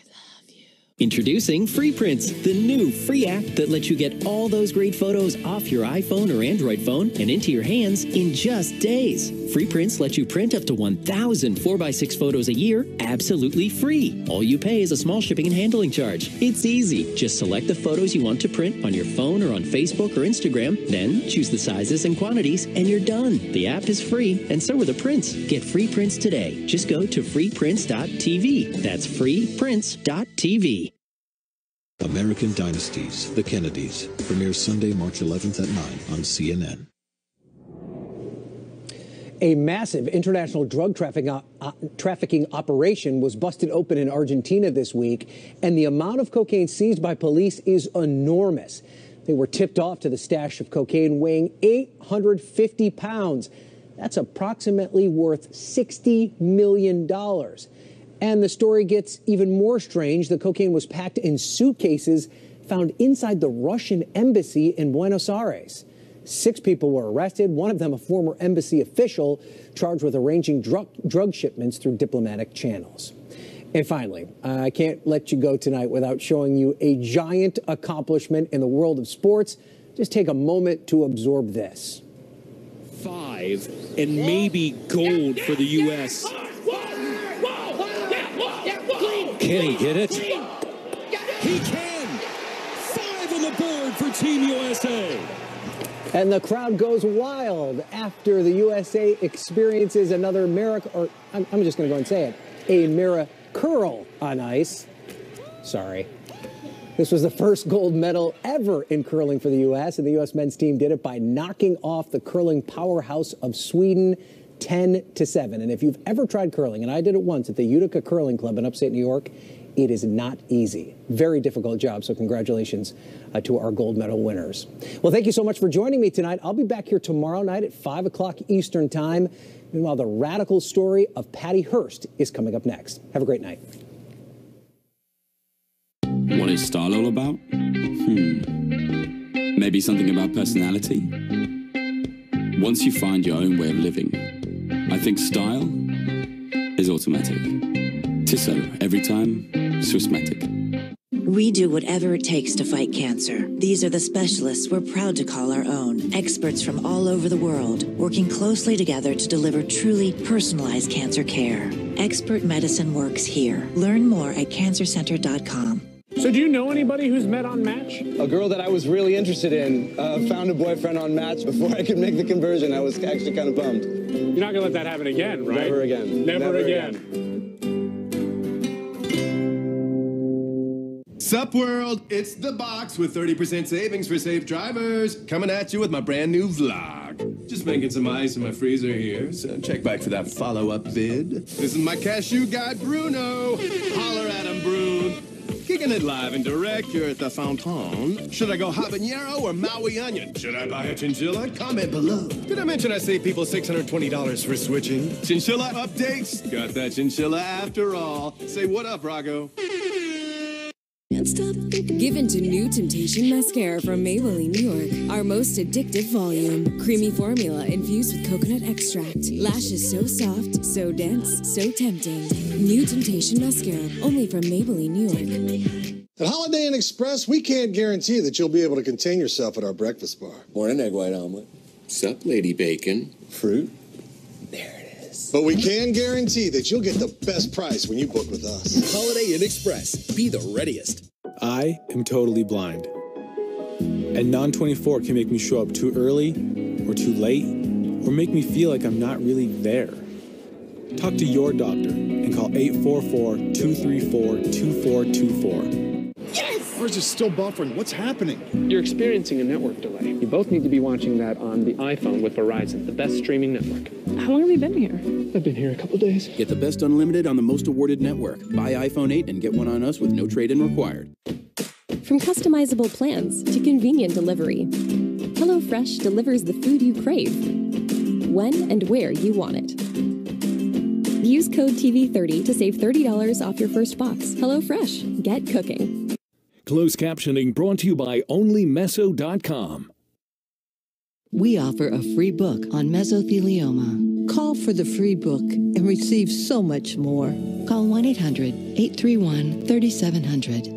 Introducing Free Prints, the new free app that lets you get all those great photos off your iPhone or Android phone and into your hands in just days. Free Prints lets you print up to 1,000 4x6 photos a year absolutely free. All you pay is a small shipping and handling charge. It's easy. Just select the photos you want to print on your phone or on Facebook or Instagram, then choose the sizes and quantities, and you're done. The app is free, and so are the prints. Get Free Prints today. Just go to freeprints.tv. That's freeprints.tv. American Dynasties, The Kennedys, premieres Sunday, March 11th at 9 on CNN. A massive international drug trafficking operation was busted open in Argentina this week, and the amount of cocaine seized by police is enormous. They were tipped off to the stash of cocaine weighing 850 pounds. That's approximately worth $60 million. And the story gets even more strange. The cocaine was packed in suitcases found inside the Russian embassy in Buenos Aires. 6 people were arrested, one of them a former embassy official charged with arranging drug shipments through diplomatic channels. And finally, I can't let you go tonight without showing you a giant accomplishment in the world of sports. Just take a moment to absorb this. 5 and maybe gold for the U.S. Can he get it? He can! 5 on the board for Team USA. And the crowd goes wild after the USA experiences another miracle, or I'm just going to go and say it, a miracle on ice. Sorry. This was the first gold medal ever in curling for the U.S., and the U.S. men's team did it by knocking off the curling powerhouse of Sweden 10-7. And if you've ever tried curling, and I did it once at the Utica Curling Club in upstate New York, it is not easy. Very difficult job, so congratulations to our gold medal winners. Well, thank you so much for joining me tonight. I'll be back here tomorrow night at 5 o'clock Eastern Time. Meanwhile, the radical story of Patty Hearst is coming up next. Have a great night. What is style all about? Maybe something about personality? Once you find your own way of living, I think style is automatic. Tissot, every time, Swissmatic. We do whatever it takes to fight cancer. These are the specialists we're proud to call our own. Experts from all over the world, working closely together to deliver truly personalized cancer care. Expert medicine works here. Learn more at cancercenter.com. So do you know anybody who's met on Match? A girl that I was really interested in found a boyfriend on Match before I could make the conversion. I was actually kind of bummed. You're not going to let that happen again, right? Never again. Never again. Sup world, it's The Box with 30% savings for safe drivers. Coming at you with my brand new vlog. Just making some ice in my freezer here, so check back for that follow-up vid. This is my cashew guy, Bruno. Holler at him, Brune. Kicking it live and direct here at the Fountain. Should I go habanero or Maui onion? Should I buy a chinchilla? Comment below. Did I mention I save people $620 for switching? Chinchilla updates? Got that chinchilla after all. Say what up, Rago. Give in to new Temptation Mascara from Maybelline, New York. Our most addictive volume. Creamy formula infused with coconut extract. Lashes so soft, so dense, so tempting. New Temptation Mascara, only from Maybelline, New York. At Holiday Inn Express, we can't guarantee that you'll be able to contain yourself at our breakfast bar. Morning, egg white omelet. Sup, Lady Bacon. Fruit. But we can guarantee that you'll get the best price when you book with us. Holiday Inn Express. Be the readiest. I am totally blind. And Non-24 can make me show up too early or too late or make me feel like I'm not really there. Talk to your doctor and call 844-234-2424. Yes! Ours is still buffering. What's happening? You're experiencing a network delay. You both need to be watching that on the iPhone with Verizon, the best streaming network. How long have you been here? I've been here a couple days. Get the best unlimited on the most awarded network. Buy iPhone 8 and get one on us with no trade-in required. From customizable plans to convenient delivery, HelloFresh delivers the food you crave, when and where you want it. Use code TV30 to save $30 off your first box. HelloFresh. Get cooking. Closed captioning brought to you by OnlyMeso.com. We offer a free book on mesothelioma. Call for the free book and receive so much more. Call 1-800-831-3700.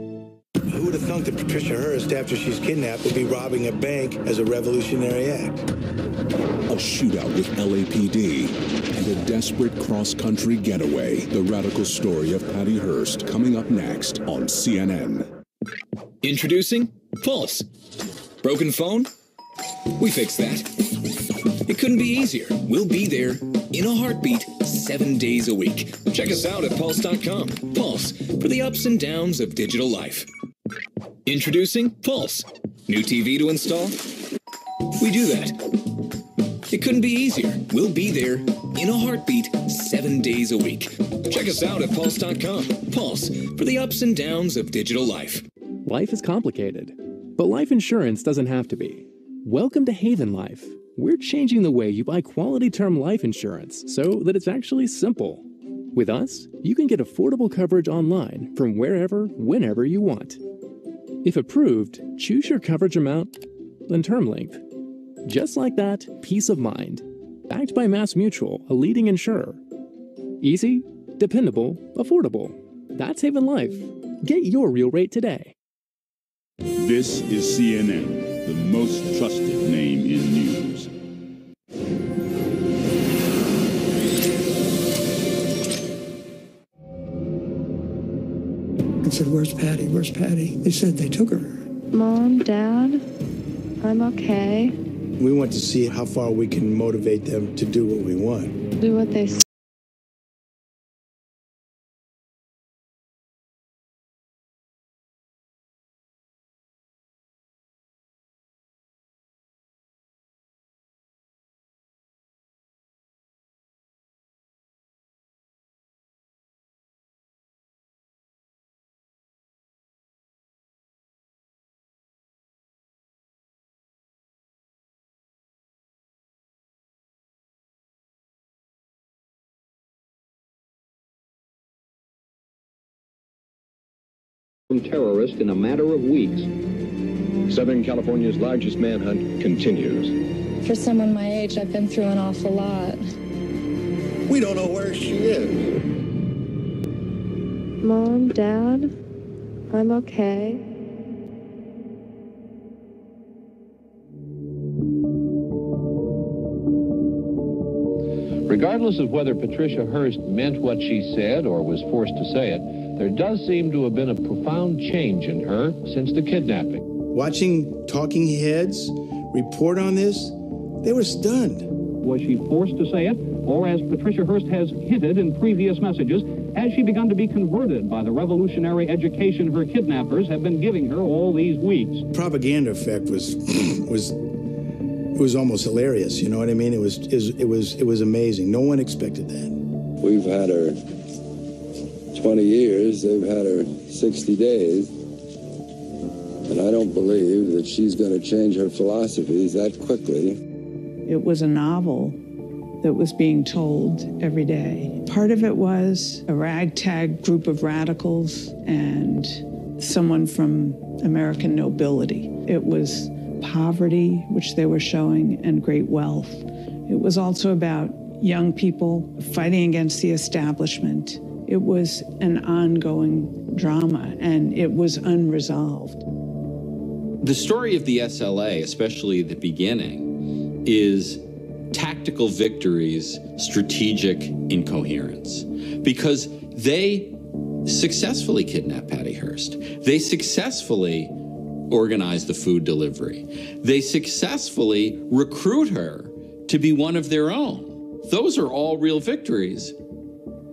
Who would have thunk that Patricia Hearst, after she's kidnapped, would be robbing a bank as a revolutionary act? A shootout with LAPD and a desperate cross-country getaway. The radical story of Patty Hearst coming up next on CNN. Introducing Pulse. Broken phone? We fixed that. It couldn't be easier. We'll be there in a heartbeat 7 days a week. Check us out at pulse.com. Pulse, for the ups and downs of digital life. Introducing Pulse. New TV to install? We do that. It couldn't be easier. We'll be there in a heartbeat 7 days a week. Check us out at pulse.com. Pulse, for the ups and downs of digital life. Life is complicated, but life insurance doesn't have to be. Welcome to Haven Life. We're changing the way you buy quality term life insurance so that it's actually simple. With us, you can get affordable coverage online from wherever, whenever you want. If approved, choose your coverage amount and term length. Just like that, peace of mind. Backed by MassMutual, a leading insurer. Easy, dependable, affordable. That's Haven Life. Get your real rate today. This is CNN, the most trusted name in news. I said, "Where's Patty? Where's Patty?" They said they took her. Mom, Dad, I'm okay. We want to see how far we can motivate them to do what we want. Do what they say. Terrorist in a matter of weeks. Southern California's largest manhunt continues. For someone my age, I've been through an awful lot. We don't know where she is. Mom, Dad, I'm okay. Regardless of whether Patricia Hearst meant what she said or was forced to say it, there does seem to have been a profound change in her since the kidnapping. Watching talking heads report on this, they were stunned. Was she forced to say it, or as Patricia Hearst has hinted in previous messages, has she begun to be converted by the revolutionary education her kidnappers have been giving her all these weeks? Propaganda effect was almost hilarious. You know what I mean? It was amazing. No one expected that. We've had her 20 years. They've had her 60 days. And I don't believe that she's going to change her philosophies that quickly. It was a novel that was being told every day. Part of it was a ragtag group of radicals and someone from American nobility. It was poverty, which they were showing, and great wealth. It was also about young people fighting against the establishment. It was an ongoing drama, and it was unresolved. The story of the SLA, especially the beginning, is tactical victories, strategic incoherence. Because they successfully kidnapped Patty Hearst. They successfully organized the food delivery. They successfully recruit her to be one of their own. Those are all real victories.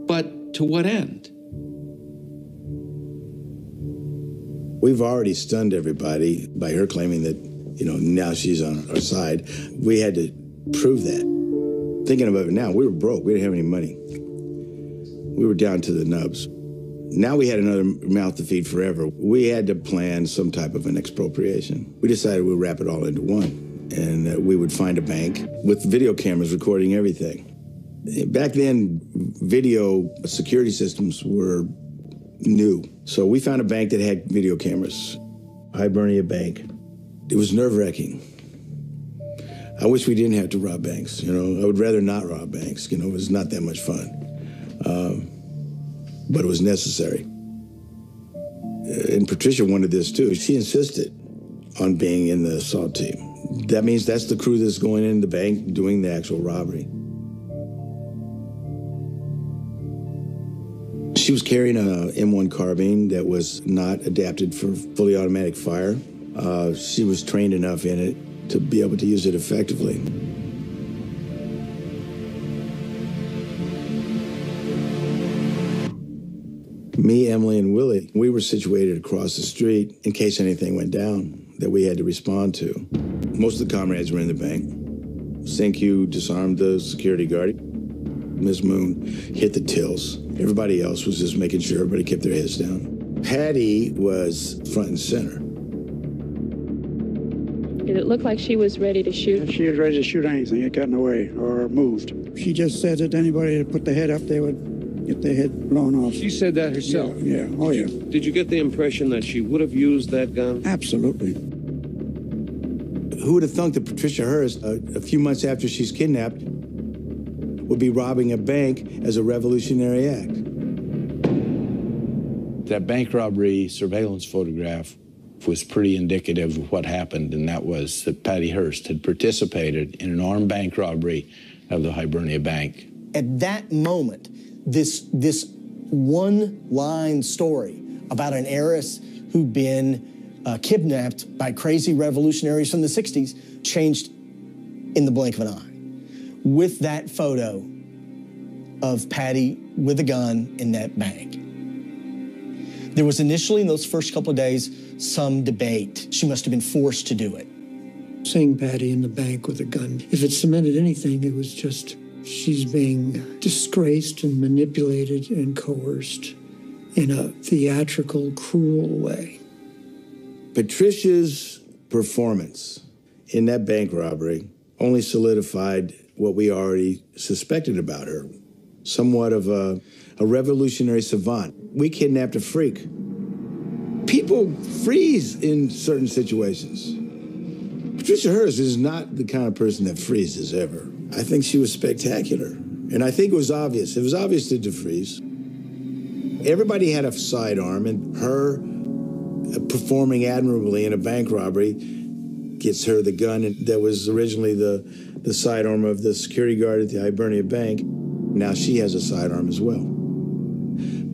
But to what end? We've already stunned everybody by her claiming that, now she's on our side. We had to prove that. Thinking about it now, we were broke. We didn't have any money. We were down to the nubs. Now we had another mouth to feed forever. We had to plan some type of an expropriation. We decided we'd wrap it all into one, and we would find a bank with video cameras recording everything. Back then, video security systems were new. So we found a bank that had video cameras, Hibernia Bank. It was nerve-wracking. I wish we didn't have to rob banks. I would rather not rob banks. It was not that much fun. But it was necessary. And Patricia wanted this too. She insisted on being in the assault team. That means that's the crew that's going in the bank doing the actual robbery. She was carrying a M1 carbine that was not adapted for fully automatic fire. She was trained enough in it to be able to use it effectively. Me, Emily, and Willie, we were situated across the street in case anything went down that we had to respond to. Most of the comrades were in the bank. Q disarmed the security guard. Ms. Moon hit the tills. Everybody else was just making sure everybody kept their heads down. Patty was front and center. Did it look like she was ready to shoot? She was ready to shoot anything that got in the way or moved. She just said that anybody that put their head up, they would get their head blown off. She said that herself? Yeah. Oh, yeah. Did you get the impression that she would have used that gun? Absolutely. Who would have thunk that Patricia Hearst, a few months after she's kidnapped, would be robbing a bank as a revolutionary act? That bank robbery surveillance photograph was pretty indicative of what happened, and that was that Patty Hearst had participated in an armed bank robbery of the Hibernia Bank. At that moment, this one-line story about an heiress who'd been kidnapped by crazy revolutionaries from the 60s changed in the blink of an eye. With that photo of Patty with a gun in that bank. There was initially, in those first couple of days, some debate. She must have been forced to do it. Seeing Patty in the bank with a gun, if it cemented anything, it was just she's being disgraced and manipulated and coerced in a theatrical, cruel way. Patricia's performance in that bank robbery only solidified what we already suspected about her. Somewhat of a revolutionary savant. We kidnapped a freak. People freeze in certain situations. Patricia Hearst is not the kind of person that freezes ever. I think she was spectacular. And I think it was obvious. It was obvious to defreeze. Everybody had a sidearm, and her performing admirably in a bank robbery gets her the gun that was originally the sidearm of the security guard at the Hibernia Bank. Now she has a sidearm as well.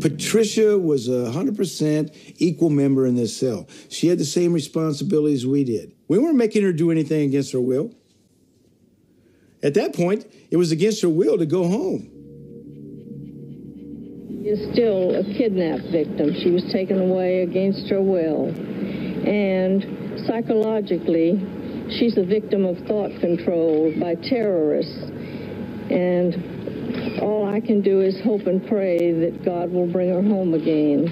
Patricia was 100% equal member in this cell. She had the same responsibilities we did. We weren't making her do anything against her will. At that point, it was against her will to go home. Is still a kidnapped victim. She was taken away against her will. And psychologically, she's a victim of thought control by terrorists. And all I can do is hope and pray that God will bring her home again.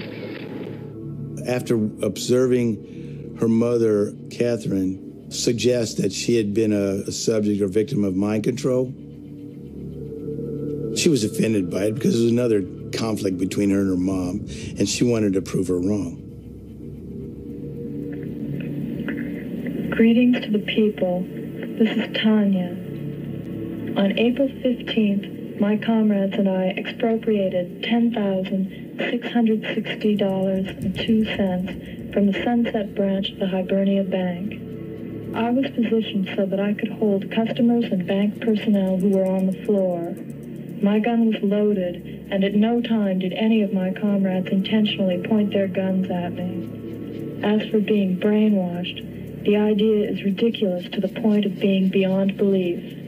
After observing her mother, Catherine, suggest that she had been a subject or victim of mind control, she was offended by it because there was another conflict between her and her mom, and she wanted to prove her wrong. Greetings to the people. This is Tanya. On April 15th, my comrades and I expropriated $10,660.02 from the Sunset branch of the Hibernia Bank. I was positioned so that I could hold customers and bank personnel who were on the floor. My gun was loaded, and at no time did any of my comrades intentionally point their guns at me. As for being brainwashed, the idea is ridiculous to the point of being beyond belief.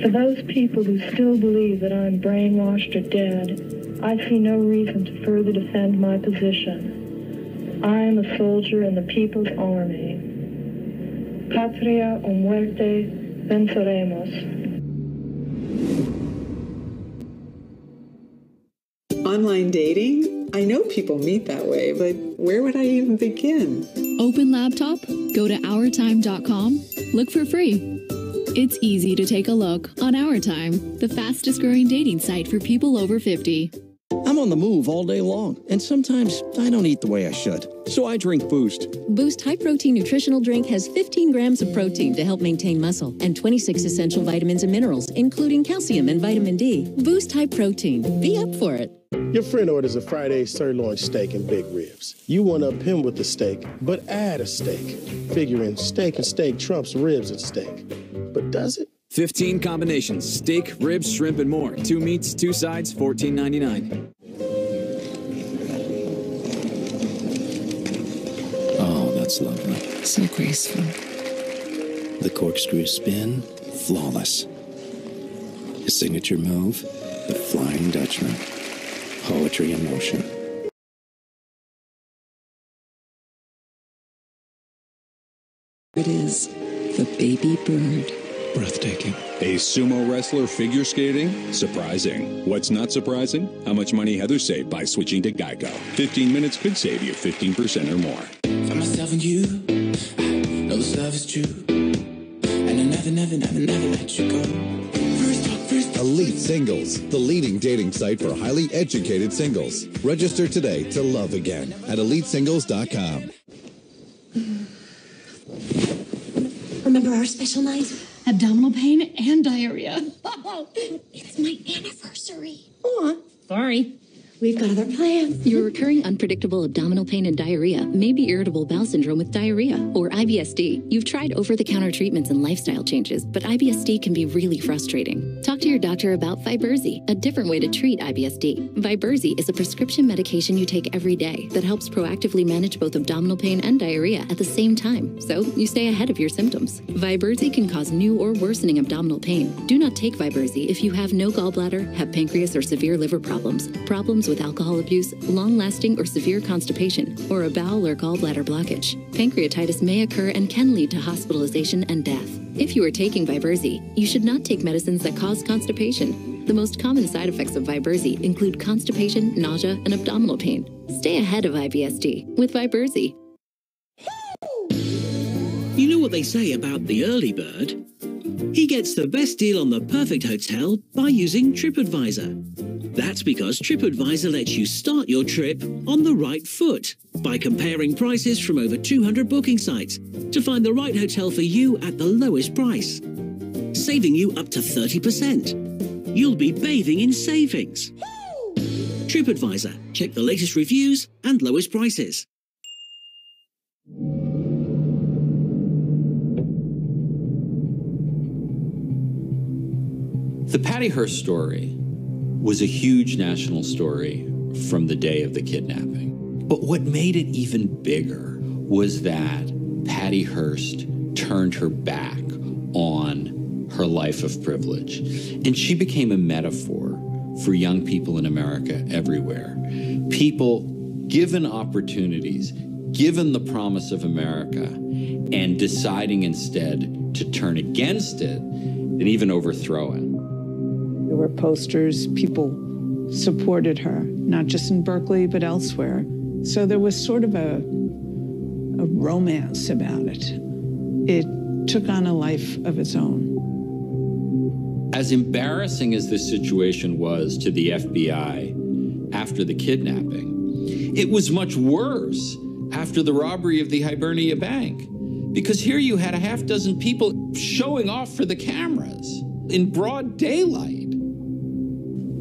For those people who still believe that I'm brainwashed or dead, I see no reason to further defend my position. I am a soldier in the People's Army. Patria o muerte, venceremos. Online dating? I know people meet that way, but where would I even begin? Open laptop, go to ourtime.com, look for free. It's easy to take a look on Our Time, the fastest growing dating site for people over 50. I'm on the move all day long, and sometimes I don't eat the way I should. So I drink Boost. Boost High Protein Nutritional Drink has 15 grams of protein to help maintain muscle and 26 essential vitamins and minerals, including calcium and vitamin D. Boost High Protein. Be up for it. Your friend orders a Friday sirloin steak and big ribs. You one-up him with the steak, but add a steak. Figuring steak and steak trumps ribs and steak. But does it? 15 combinations. Steak, ribs, shrimp, and more. 2 meats, 2 sides, $14.99. Oh, that's lovely. So graceful. The corkscrew spin, flawless. His signature move, the Flying Dutchman. Poetry in motion. It is the baby bird. Breathtaking. A sumo wrestler figure skating? Surprising. What's not surprising? How much money Heather saved by switching to Geico. 15 minutes could save you 15% or more. Find myself in you. I know this love is true. And I never let you go. Elite Singles, the leading dating site for highly educated singles. Register today to love again at elitesingles.com. Remember our special night? Abdominal pain and diarrhea. It's my anniversary. Aw, sorry. We've got other plans. Your recurring unpredictable abdominal pain and diarrhea may be irritable bowel syndrome with diarrhea, or IBS-D. You've tried over-the-counter treatments and lifestyle changes, but IBS-D can be really frustrating. Talk to your doctor about Viberzi, a different way to treat IBS-D. Viberzi is a prescription medication you take every day that helps proactively manage both abdominal pain and diarrhea at the same time, so you stay ahead of your symptoms. Viberzi can cause new or worsening abdominal pain. Do not take Viberzi if you have no gallbladder, have pancreas or severe liver problems with alcohol abuse, long-lasting or severe constipation, or a bowel or gallbladder blockage. Pancreatitis may occur and can lead to hospitalization and death. If you are taking Viberzi, you should not take medicines that cause constipation. The most common side effects of Viberzi include constipation, nausea, and abdominal pain. Stay ahead of IBS-D with Viberzi. You know what they say about the early bird? He gets the best deal on the perfect hotel by using TripAdvisor. That's because TripAdvisor lets you start your trip on the right foot by comparing prices from over 200 booking sites to find the right hotel for you at the lowest price, saving you up to 30%. You'll be bathing in savings. TripAdvisor. Check the latest reviews and lowest prices. The Patty Hearst story was a huge national story from the day of the kidnapping. But what made it even bigger was that Patty Hearst turned her back on her life of privilege. And she became a metaphor for young people in America everywhere. People given opportunities, given the promise of America, and deciding instead to turn against it and even overthrow it. There were posters, people supported her, not just in Berkeley, but elsewhere. So there was sort of a romance about it. It took on a life of its own. As embarrassing as this situation was to the FBI after the kidnapping, it was much worse after the robbery of the Hibernia Bank. Because here you had a half dozen people showing off for the cameras in broad daylight.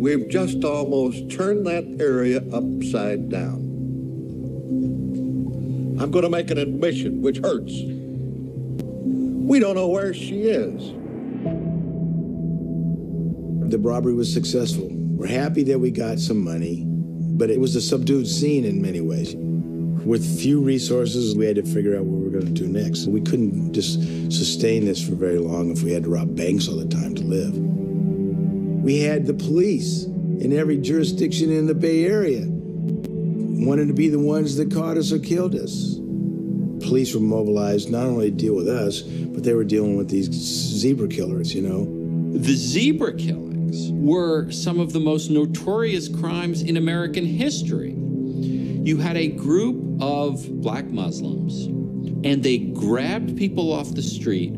We've just almost turned that area upside down. I'm going to make an admission, which hurts. We don't know where she is. The robbery was successful. We're happy that we got some money, but it was a subdued scene in many ways. With few resources, we had to figure out what we were going to do next. We couldn't just sustain this for very long if we had to rob banks all the time to live. We had the police in every jurisdiction in the Bay Area wanted to be the ones that caught us or killed us. Police were mobilized not only to deal with us, but they were dealing with these zebra killers, you know. The zebra killings were some of the most notorious crimes in American history. You had a group of black Muslims, and they grabbed people off the street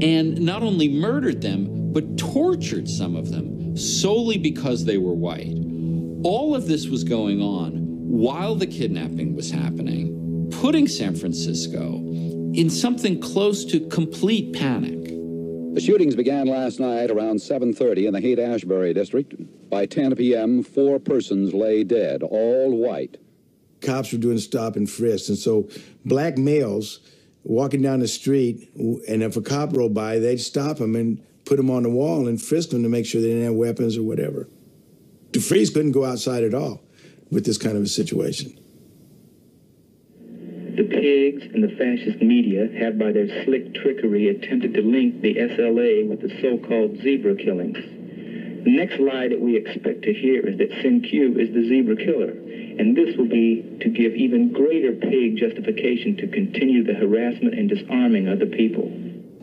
and not only murdered them, but tortured some of them solely because they were white. All of this was going on while the kidnapping was happening, putting San Francisco in something close to complete panic. The shootings began last night around 7:30 in the Haight-Ashbury district. By 10 p.m., 4 persons lay dead, all white. Cops were doing stop and frisk, and so black males walking down the street, and if a cop rolled by, they'd stop them and put them on the wall and frisk them to make sure they didn't have weapons or whatever. DeFreeze couldn't go outside at all with this kind of a situation. The pigs and the fascist media have, by their slick trickery, attempted to link the SLA with the so-called zebra killings. The next lie that we expect to hear is that Sin-Q is the zebra killer, and this will be to give even greater pig justification to continue the harassment and disarming of the people.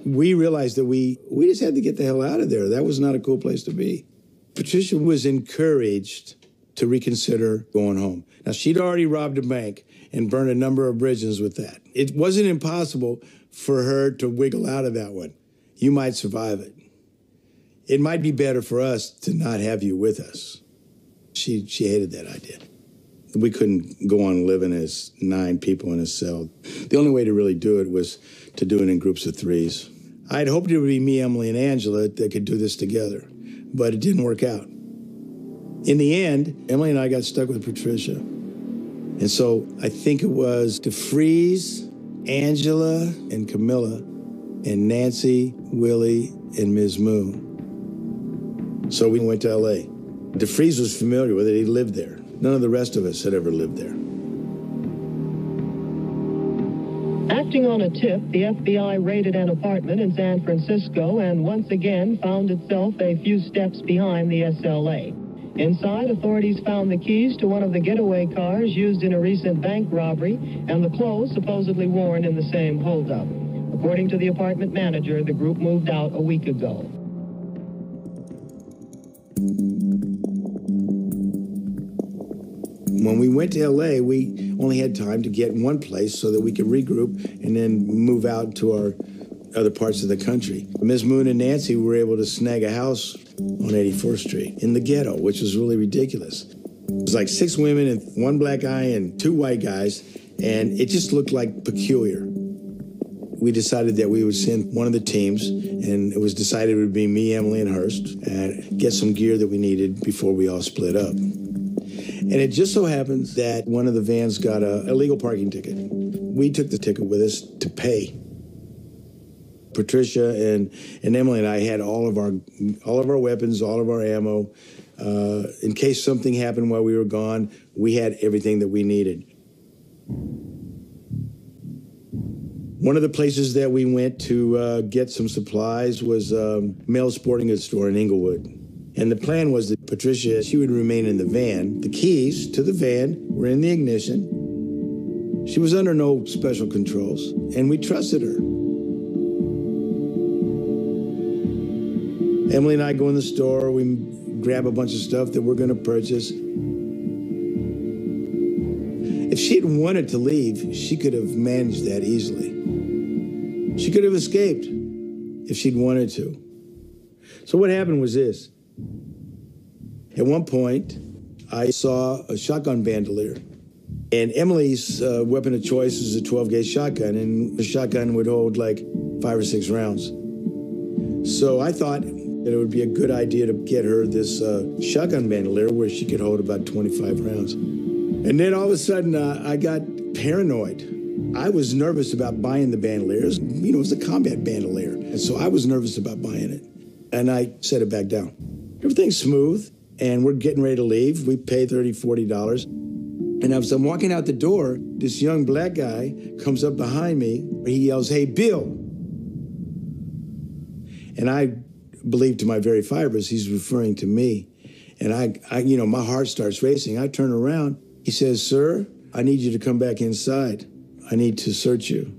We realized that we just had to get the hell out of there. That was not a cool place to be. Patricia was encouraged to reconsider going home. Now, she'd already robbed a bank and burned a number of bridges with that. It wasn't impossible for her to wiggle out of that one. You might survive it. It might be better for us to not have you with us. She hated that idea. We couldn't go on living as 9 people in a cell. The only way to really do it was to do it in groups of 3s. I'd hoped it would be me, Emily, and Angela that could do this together, but it didn't work out. In the end, Emily and I got stuck with Patricia. And so I think it was DeFreeze, Angela, and Camilla, and Nancy, Willie, and Ms. Moon. So we went to L.A. DeFreeze was familiar with it. He lived there. None of the rest of us had ever lived there. Acting on a tip, the FBI raided an apartment in San Francisco and once again found itself a few steps behind the SLA. Inside, authorities found the keys to one of the getaway cars used in a recent bank robbery and the clothes supposedly worn in the same holdup. According to the apartment manager, the group moved out a week ago. When we went to L.A., we only had time to get in one place so that we could regroup and then move out to our other parts of the country. Ms. Moon and Nancy were able to snag a house on 84th Street in the ghetto, which was really ridiculous. It was like 6 women and 1 black guy and 2 white guys, and it just looked like peculiar. We decided that we would send one of the teams, and it was decided it would be me, Emily, and Hurst, and get some gear that we needed before we all split up. And it just so happens that one of the vans got a illegal parking ticket. We took the ticket with us to pay. Patricia and Emily and I had all of our weapons, all of our ammo. In case something happened while we were gone, we had everything that we needed. One of the places that we went to get some supplies was Mel's Sporting Goods store in Inglewood. And the plan was that Patricia, she would remain in the van. The keys to the van were in the ignition. She was under no special controls, and we trusted her. Emily and I go in the store, we grab a bunch of stuff that we're going to purchase. If she had wanted to leave, she could have managed that easily. She could have escaped if she'd wanted to. So what happened was this. At one point, I saw a shotgun bandolier. And Emily's weapon of choice is a 12-gauge shotgun, and the shotgun would hold like 5 or 6 rounds. So I thought that it would be a good idea to get her this shotgun bandolier where she could hold about 25 rounds. And then all of a sudden, I got paranoid. I was nervous about buying the bandoliers. You know, it was a combat bandolier. And so I was nervous about buying it. And I set it back down. Everything's smooth, and we're getting ready to leave. We pay $30, $40. And as I'm walking out the door, this young black guy comes up behind me. He yells, "Hey, Bill." And I believe to my very fibers he's referring to me. And I you know, my heart starts racing. I turn around. He says, "Sir, I need you to come back inside. I need to search you."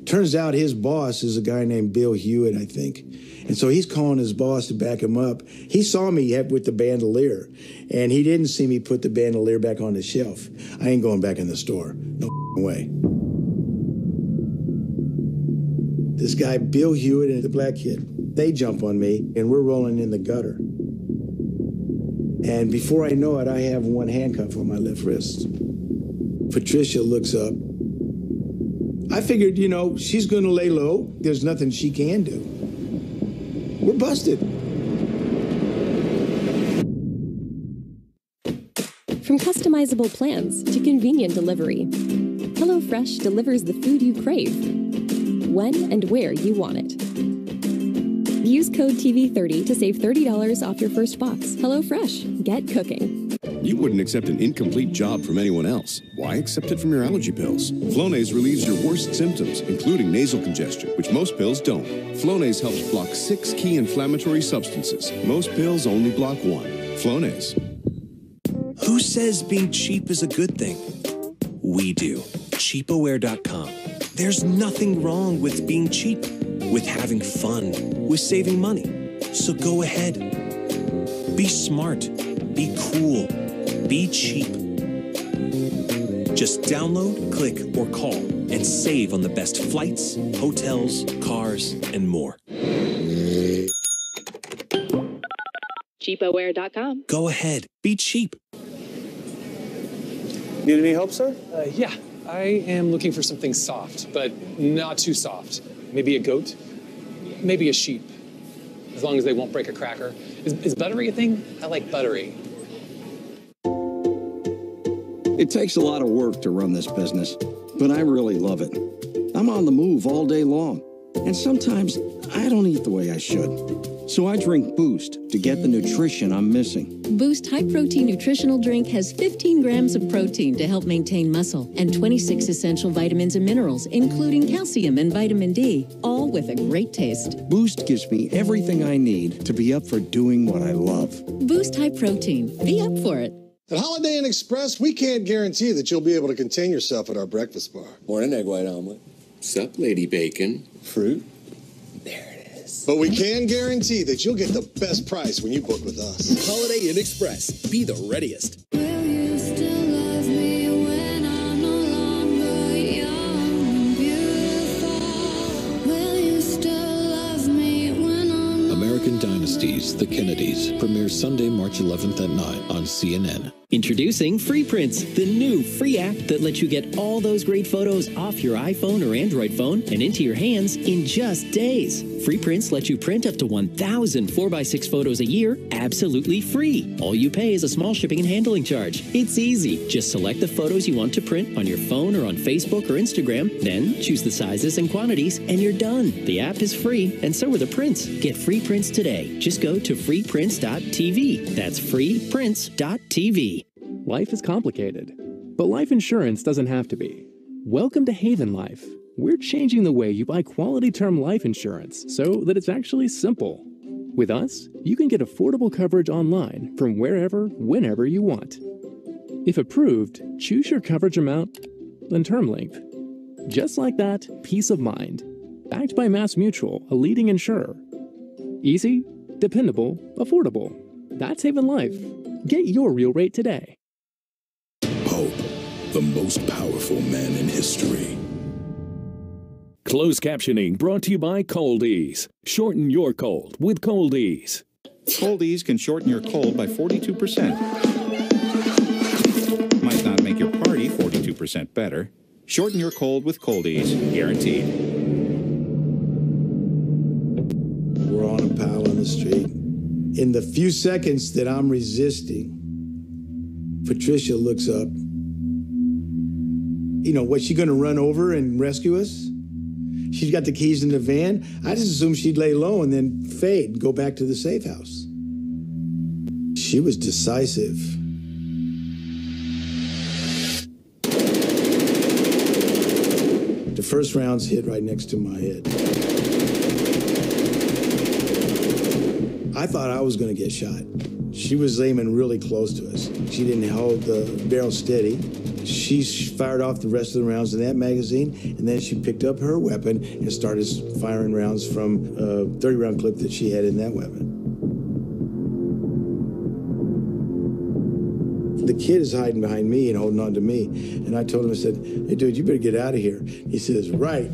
Turns out his boss is a guy named Bill Hewitt, I think. And so he's calling his boss to back him up. He saw me with the bandolier, and he didn't see me put the bandolier back on the shelf. I ain't going back in the store. No way. This guy, Bill Hewitt, and the black kid, they jump on me, and we're rolling in the gutter. And before I know it, I have one handcuff on my left wrist. Patricia looks up. I figured, you know, she's going to lay low. There's nothing she can do. We're busted. From customizable plans to convenient delivery, HelloFresh delivers the food you crave, when and where you want it. Use code TV30 to save $30 off your first box. HelloFresh, get cooking. You wouldn't accept an incomplete job from anyone else. Why accept it from your allergy pills? Flonase relieves your worst symptoms, including nasal congestion, which most pills don't. Flonase helps block 6 key inflammatory substances. Most pills only block 1. Flonase. Who says being cheap is a good thing? We do. Cheapaware.com. There's nothing wrong with being cheap, with having fun, with saving money. So go ahead. Be smart. Be cool. Be cheap. Just download, click, or call and save on the best flights, hotels, cars, and more. Cheapaware.com. Go ahead. Be cheap. Need any help, sir? Yeah, I am looking for something soft, but not too soft. Maybe a goat, maybe a sheep, as long as they won't break a cracker. Is buttery a thing? I like buttery. It takes a lot of work to run this business, but I really love it. I'm on the move all day long, and sometimes I don't eat the way I should. So I drink Boost to get the nutrition I'm missing. Boost High Protein Nutritional Drink has 15 grams of protein to help maintain muscle and 26 essential vitamins and minerals, including calcium and vitamin D, all with a great taste. Boost gives me everything I need to be up for doing what I love. Boost High Protein. Be up for it. At Holiday Inn Express, we can't guarantee that you'll be able to contain yourself at our breakfast bar. Or an egg white omelet. Sup, Lady Bacon? Fruit. But we can guarantee that you'll get the best price when you book with us. Holiday Inn Express. Be the readiest. American Dynasties, The Kennedys, premieres Sunday, March 11th at 9 on CNN. Introducing Free Prints, the new free app that lets you get all those great photos off your iPhone or Android phone and into your hands in just days. Free Prints lets you print up to 1,000 4x6 photos a year absolutely free. All you pay is a small shipping and handling charge. It's easy. Just select the photos you want to print on your phone or on Facebook or Instagram, then choose the sizes and quantities, and you're done. The app is free, and so are the prints. Get Free Prints today. Just go to freeprints.tv. That's freeprints.tv. Life is complicated, but life insurance doesn't have to be. Welcome to Haven Life. We're changing the way you buy quality term life insurance so that it's actually simple. With us, you can get affordable coverage online from wherever, whenever you want. If approved, choose your coverage amount and term length. Just like that, peace of mind. Backed by MassMutual, a leading insurer. Easy, dependable, affordable. That's Haven Life. Get your real rate today. Pope, the most powerful man in history. Closed captioning brought to you by Cold Ease. Shorten your cold with Cold Ease. Cold Ease can shorten your cold by 42%. Might not make your party 42% better. Shorten your cold with Cold Ease, guaranteed. We're on a pile on the street. In the few seconds that I'm resisting, Patricia looks up. You know, was she going to run over and rescue us? She's got the keys in the van. I just assumed she'd lay low and then fade and go back to the safe house. She was decisive. The first rounds hit right next to my head. I thought I was going to get shot. She was aiming really close to us. She didn't hold the barrel steady. She fired off the rest of the rounds in that magazine, and then she picked up her weapon and started firing rounds from a 30-round clip that she had in that weapon. The kid is hiding behind me and holding on to me, and I told him, I said, "Hey, dude, you better get out of here." He says, "Right."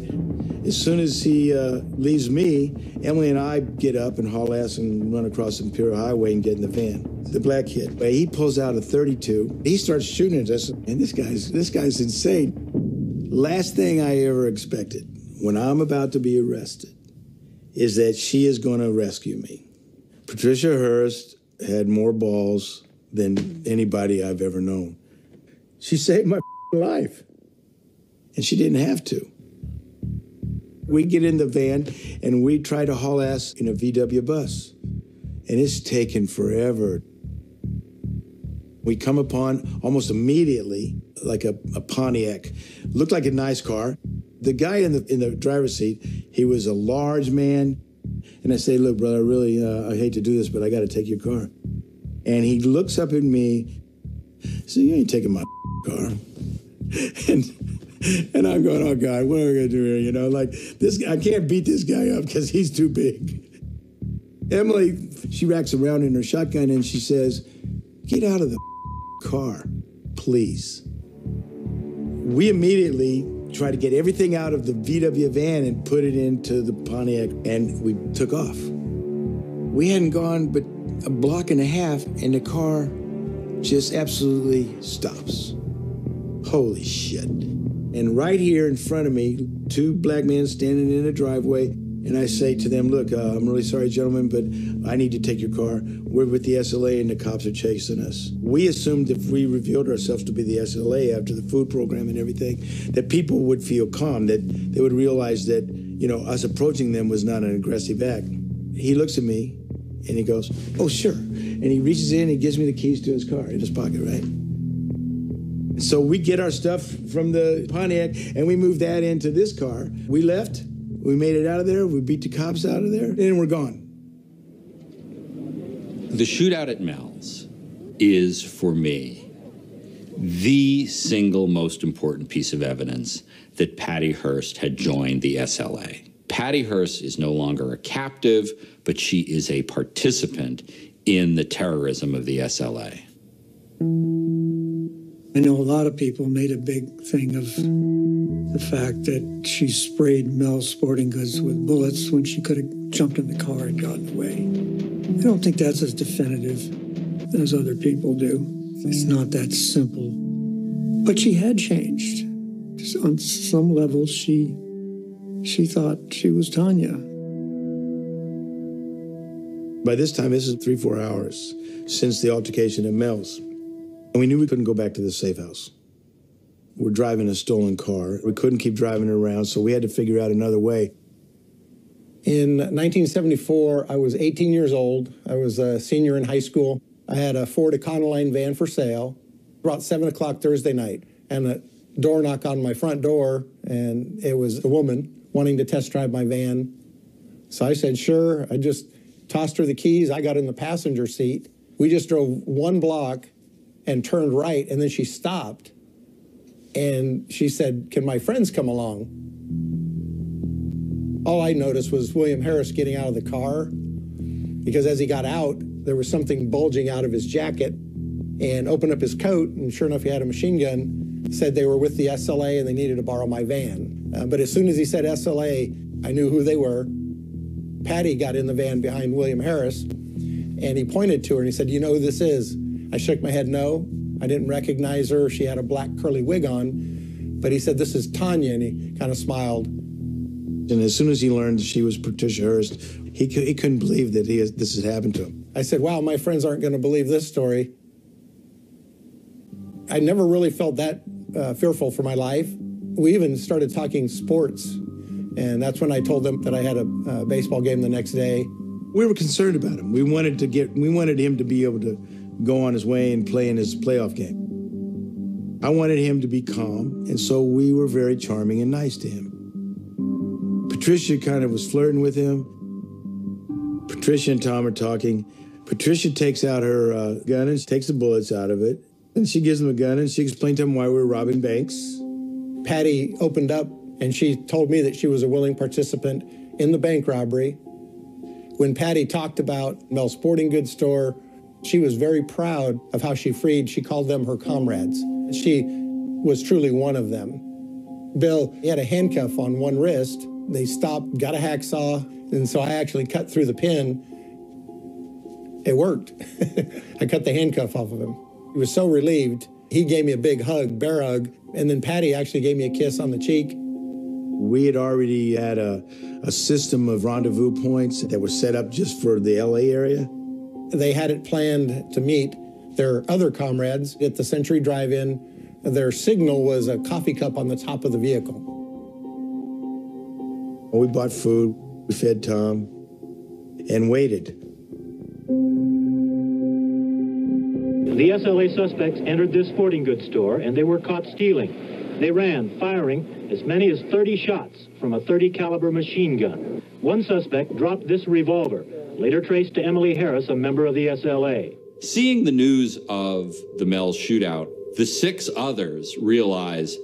As soon as he leaves me, Emily and I get up and haul ass and run across the Imperial Highway and get in the van. The black kid, he pulls out a .32. He starts shooting at us, and this guy's insane. Last thing I ever expected when I'm about to be arrested is that she is going to rescue me. Patricia Hearst had more balls than anybody I've ever known. She saved my life, and she didn't have to. We get in the van, and we try to haul ass in a VW bus, and it's taken forever. We come upon almost immediately like a Pontiac. Looked like a nice car. The guy in the driver's seat, he was a large man. And I say, look, brother, really, I hate to do this, but I got to take your car. And he looks up at me, so you ain't taking my car. And I'm going, oh, God, what are we going to do here? You know, like, this, I can't beat this guy up because he's too big. Emily, she racks around in her shotgun and she says, get out of the car, please. We immediately tried to get everything out of the VW van and put it into the Pontiac, and we took off. We hadn't gone but a block and a half, and the car just absolutely stops. Holy shit. And right here in front of me, two black men standing in a driveway, and I say to them, look, I'm really sorry, gentlemen, but I need to take your car. We're with the SLA and the cops are chasing us. We assumed if we revealed ourselves to be the SLA after the food program and everything, that people would feel calm, that they would realize that, you know, us approaching them was not an aggressive act. He looks at me and he goes, oh, sure. And he reaches in and he gives me the keys to his car in his pocket, right? So we get our stuff from the Pontiac and we move that into this car. We left. We made it out of there. We beat the cops out of there, and we're gone. The shootout at Mel's is, for me, the single most important piece of evidence that Patty Hearst had joined the SLA. Patty Hearst is no longer a captive, but she is a participant in the terrorism of the SLA. I know a lot of people made a big thing of the fact that she sprayed Mel's Sporting Goods with bullets when she could have jumped in the car and gotten away. I don't think that's as definitive as other people do. It's not that simple. But she had changed. Just on some level, she thought she was Tanya. By this time, this is 3-4 hours since the altercation at Mel's. And we knew we couldn't go back to the safe house. We're driving a stolen car. We couldn't keep driving it around, so we had to figure out another way. In 1974, I was 18 years old. I was a senior in high school. I had a Ford Econoline van for sale. About 7 o'clock Thursday night, and a door knock on my front door, and it was a woman wanting to test drive my van. So I said, sure. I just tossed her the keys. I got in the passenger seat. We just drove 1 block and turned right, and then she stopped. And she said, can my friends come along? All I noticed was William Harris getting out of the car, because as he got out, there was something bulging out of his jacket, and opened up his coat, and sure enough, he had a machine gun, said they were with the SLA and they needed to borrow my van. But as soon as he said SLA, I knew who they were. Patty got in the van behind William Harris, and he pointed to her and he said, you know who this is? I shook my head no. I didn't recognize her. She had a black curly wig on. But he said, this is Tanya, and he kind of smiled. And as soon as he learned she was Patricia Hearst, he couldn't believe that this had happened to him. I said, wow, my friends aren't going to believe this story. I never really felt that fearful for my life. We even started talking sports, and that's when I told them that I had a baseball game the next day. We were concerned about him. We wanted him to be able to go on his way and play in his playoff game. I wanted him to be calm, and so we were very charming and nice to him. Patricia kind of was flirting with him. Patricia and Tom are talking. Patricia takes out her gun and takes the bullets out of it. And she gives him a gun and she explained to him why we were robbing banks. Patty opened up and she told me that she was a willing participant in the bank robbery. When Patty talked about Mel's Sporting Goods store, she was very proud of how she freed. She called them her comrades. She was truly one of them. Bill, he had a handcuff on one wrist, They stopped, got a hacksaw, and so I actually cut through the pin. It worked. I cut the handcuff off of him. He was so relieved. He gave me a big hug, bear hug, and then Patty actually gave me a kiss on the cheek. We had already had a system of rendezvous points that were set up just for the LA area. They had it planned to meet their other comrades at the Century Drive-In. Their signal was a coffee cup on the top of the vehicle. We bought food, we fed Tom, and waited. The SLA suspects entered this sporting goods store and they were caught stealing. They ran, firing as many as 30 shots from a .30 caliber machine gun. One suspect dropped this revolver, later traced to Emily Harris, a member of the SLA. Seeing the news of the Mel shootout, the 6 others realize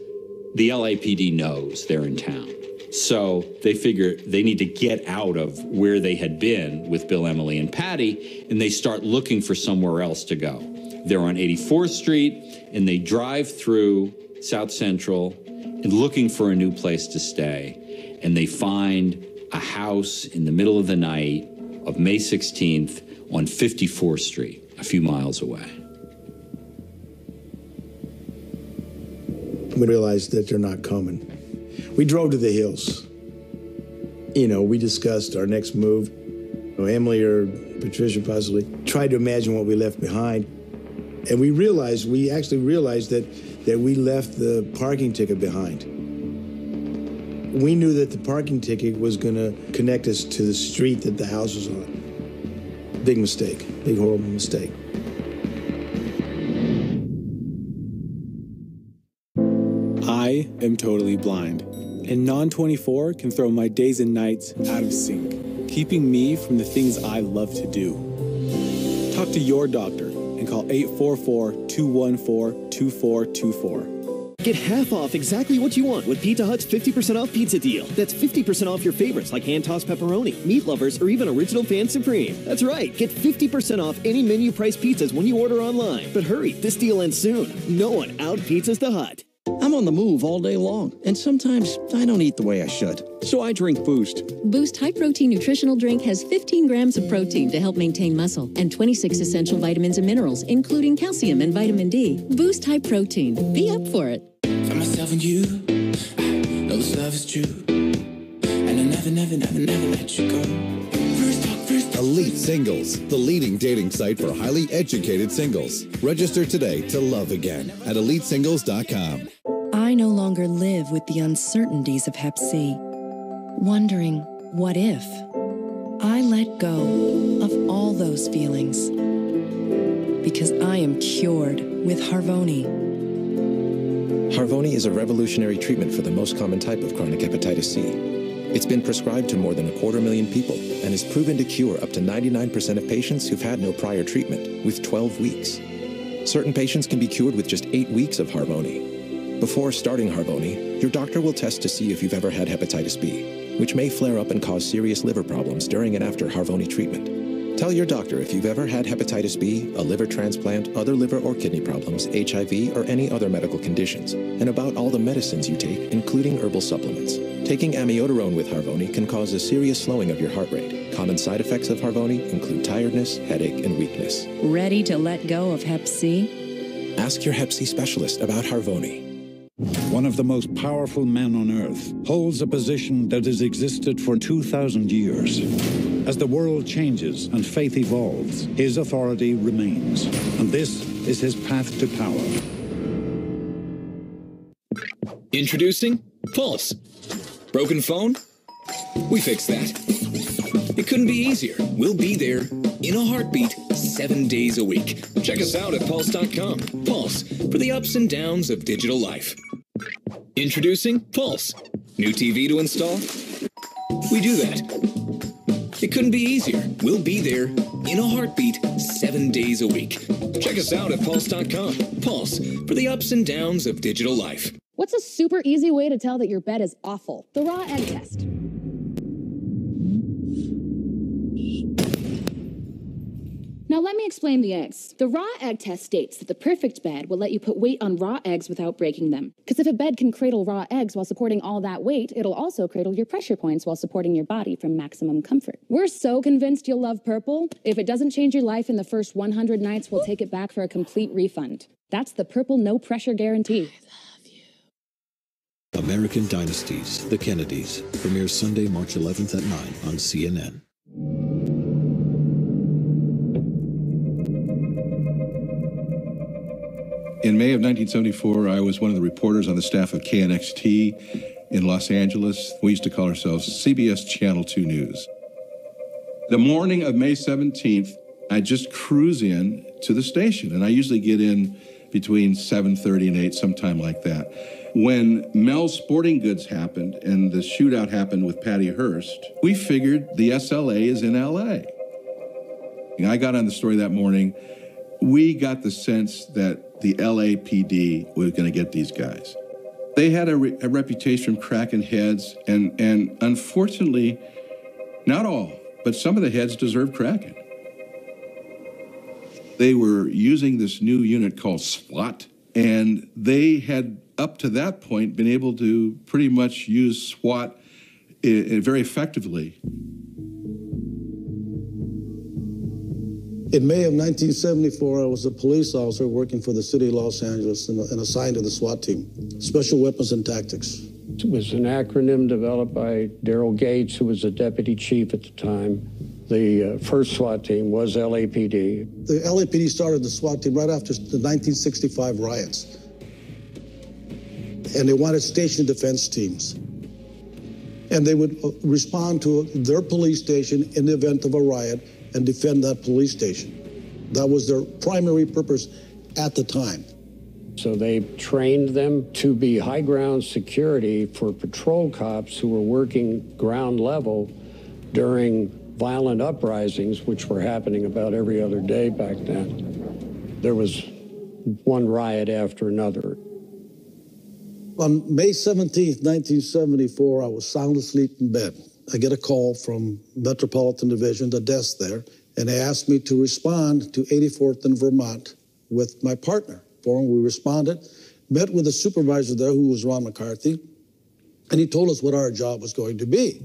the LAPD knows they're in town. So they figure they need to get out of where they had been with Bill, Emily, and Patty, and they start looking for somewhere else to go. They're on 84th Street, and they drive through South Central and looking for a new place to stay. And they find a house in the middle of the night of May 16th on 54th Street, a few miles away. We realized that they're not coming. We drove to the hills. You know, we discussed our next move. You know, Emily or Patricia possibly tried to imagine what we left behind. And we actually realized that we left the parking ticket behind. We knew that the parking ticket was going to connect us to the street that the house was on. Big mistake, big horrible mistake. I am totally blind, and Non-24 can throw my days and nights out of sync, keeping me from the things I love to do. Talk to your doctor and call 844-214-2424. Get half off exactly what you want with Pizza Hut's 50% off pizza deal. That's 50% off your favorites like hand-tossed pepperoni, meat lovers, or even Original Fan Supreme. That's right, get 50% off any menu price pizzas when you order online. But hurry, this deal ends soon. No one out-pizzas the Hut. I'm on the move all day long, and sometimes I don't eat the way I should. So I drink Boost. Boost High Protein Nutritional Drink has 15 grams of protein to help maintain muscle and 26 essential vitamins and minerals, including calcium and vitamin D. Boost High Protein. Be up for it. For myself and you, I know this love is true. And I never let you go. Elite Singles, the leading dating site for highly educated singles. Register today to love again at elitesingles.com. I no longer live with the uncertainties of Hep C, wondering, what if? I let go of all those feelings because I am cured with Harvoni. Harvoni is a revolutionary treatment for the most common type of chronic hepatitis C. It's been prescribed to more than 250,000 people and is proven to cure up to 99% of patients who've had no prior treatment with 12 weeks. Certain patients can be cured with just 8 weeks of Harvoni. Before starting Harvoni, your doctor will test to see if you've ever had hepatitis B, which may flare up and cause serious liver problems during and after Harvoni treatment. Tell your doctor if you've ever had hepatitis B, a liver transplant, other liver or kidney problems, HIV, or any other medical conditions, and about all the medicines you take, including herbal supplements. Taking amiodarone with Harvoni can cause a serious slowing of your heart rate. Common side effects of Harvoni include tiredness, headache, and weakness. Ready to let go of Hep C? Ask your Hep C specialist about Harvoni. One of the most powerful men on earth holds a position that has existed for 2,000 years. As the world changes and faith evolves, his authority remains. And this is his path to power. Introducing Pulse. Broken phone? We fixed that. It couldn't be easier. We'll be there in a heartbeat 7 days a week. Check us out at pulse.com. Pulse, for the ups and downs of digital life. Introducing Pulse. New TV to install? We do that. It couldn't be easier. We'll be there in a heartbeat 7 days a week. Check us out at pulse.com. Pulse, for the ups and downs of digital life. What's a super easy way to tell that your bed is awful? The raw egg test. Now Now let me explain the eggs. The raw egg test states that the perfect bed will let you put weight on raw eggs without breaking them. Because if a bed can cradle raw eggs while supporting all that weight, it'll also cradle your pressure points while supporting your body for maximum comfort. We're so convinced you'll love Purple. If it doesn't change your life in the first 100 nights, we'll take it back for a complete refund. That's the Purple no pressure guarantee. American Dynasties, The Kennedys, premieres Sunday, March 11th at 9 on CNN. In May of 1974, I was one of the reporters on the staff of KNXT in Los Angeles. We used to call ourselves CBS Channel 2 News. The morning of May 17th, I just cruise in to the station, and I usually get in between 7:30 and 8, sometime like that. When Mel's Sporting Goods happened and the shootout happened with Patty Hearst, we figured the SLA is in LA. I got on the story that morning. We got the sense that the LAPD was going to get these guys. They had a reputation for cracking heads, and unfortunately, not all, but some of the heads deserved cracking. They were using this new unit called SWAT, and they had, up to that point, been able to pretty much use SWAT very effectively. In May of 1974, I was a police officer working for the city of Los Angeles and assigned to the SWAT team, Special Weapons and Tactics. It was an acronym developed by Daryl Gates, who was the deputy chief at the time. The first SWAT team was LAPD. The LAPD started the SWAT team right after the 1965 riots. And they wanted station defense teams. And they would respond to their police station in the event of a riot and defend that police station. That was their primary purpose at the time. So they trained them to be high ground security for patrol cops who were working ground level during violent uprisings, which were happening about every other day back then. There was one riot after another. On May 17th, 1974, I was sound asleep in bed. I get a call from Metropolitan Division, the desk there, and they asked me to respond to 84th and Vermont with my partner. For him, we responded, met with the supervisor there, who was Ron McCarthy, and he told us what our job was going to be.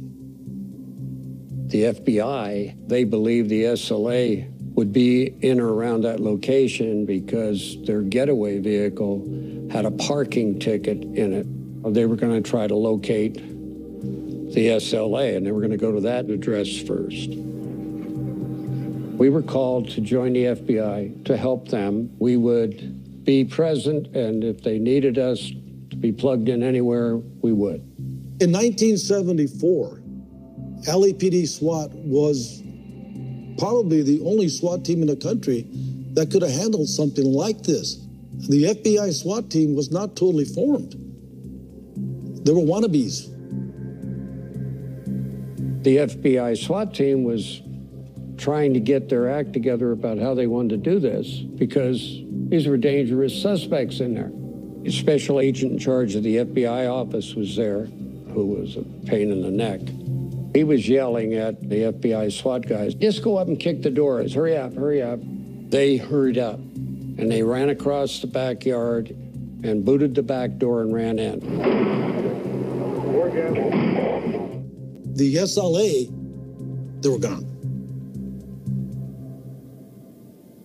The FBI, they believed the SLA would be in or around that location because their getaway vehicle had a parking ticket in it. They were going to try to locate the SLA, and they were going to go to that address first. We were called to join the FBI to help them. We would be present, and if they needed us to be plugged in anywhere, we would. In 1974, LAPD SWAT was probably the only SWAT team in the country that could have handled something like this. The FBI SWAT team was not totally formed. They were wannabes. The FBI SWAT team was trying to get their act together about how they wanted to do this because these were dangerous suspects in there. A special agent in charge of the FBI office was there, who was a pain in the neck. He was yelling at the FBI SWAT guys, just go up and kick the doors, hurry up, hurry up. They hurried up, and they ran across the backyard and booted the back door and ran in. The SLA, they were gone.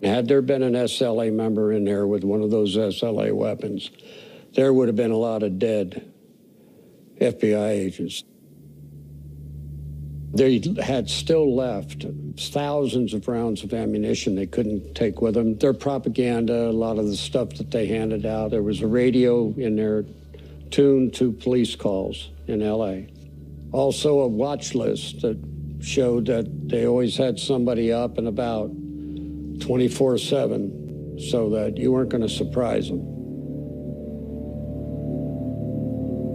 Had there been an SLA member in there with one of those SLA weapons, there would have been a lot of dead FBI agents. They had still left thousands of rounds of ammunition they couldn't take with them. Their propaganda, a lot of the stuff that they handed out, there was a radio in there tuned to police calls in LA. Also a watch list that showed that they always had somebody up and about 24/7 so that you weren't going to surprise them.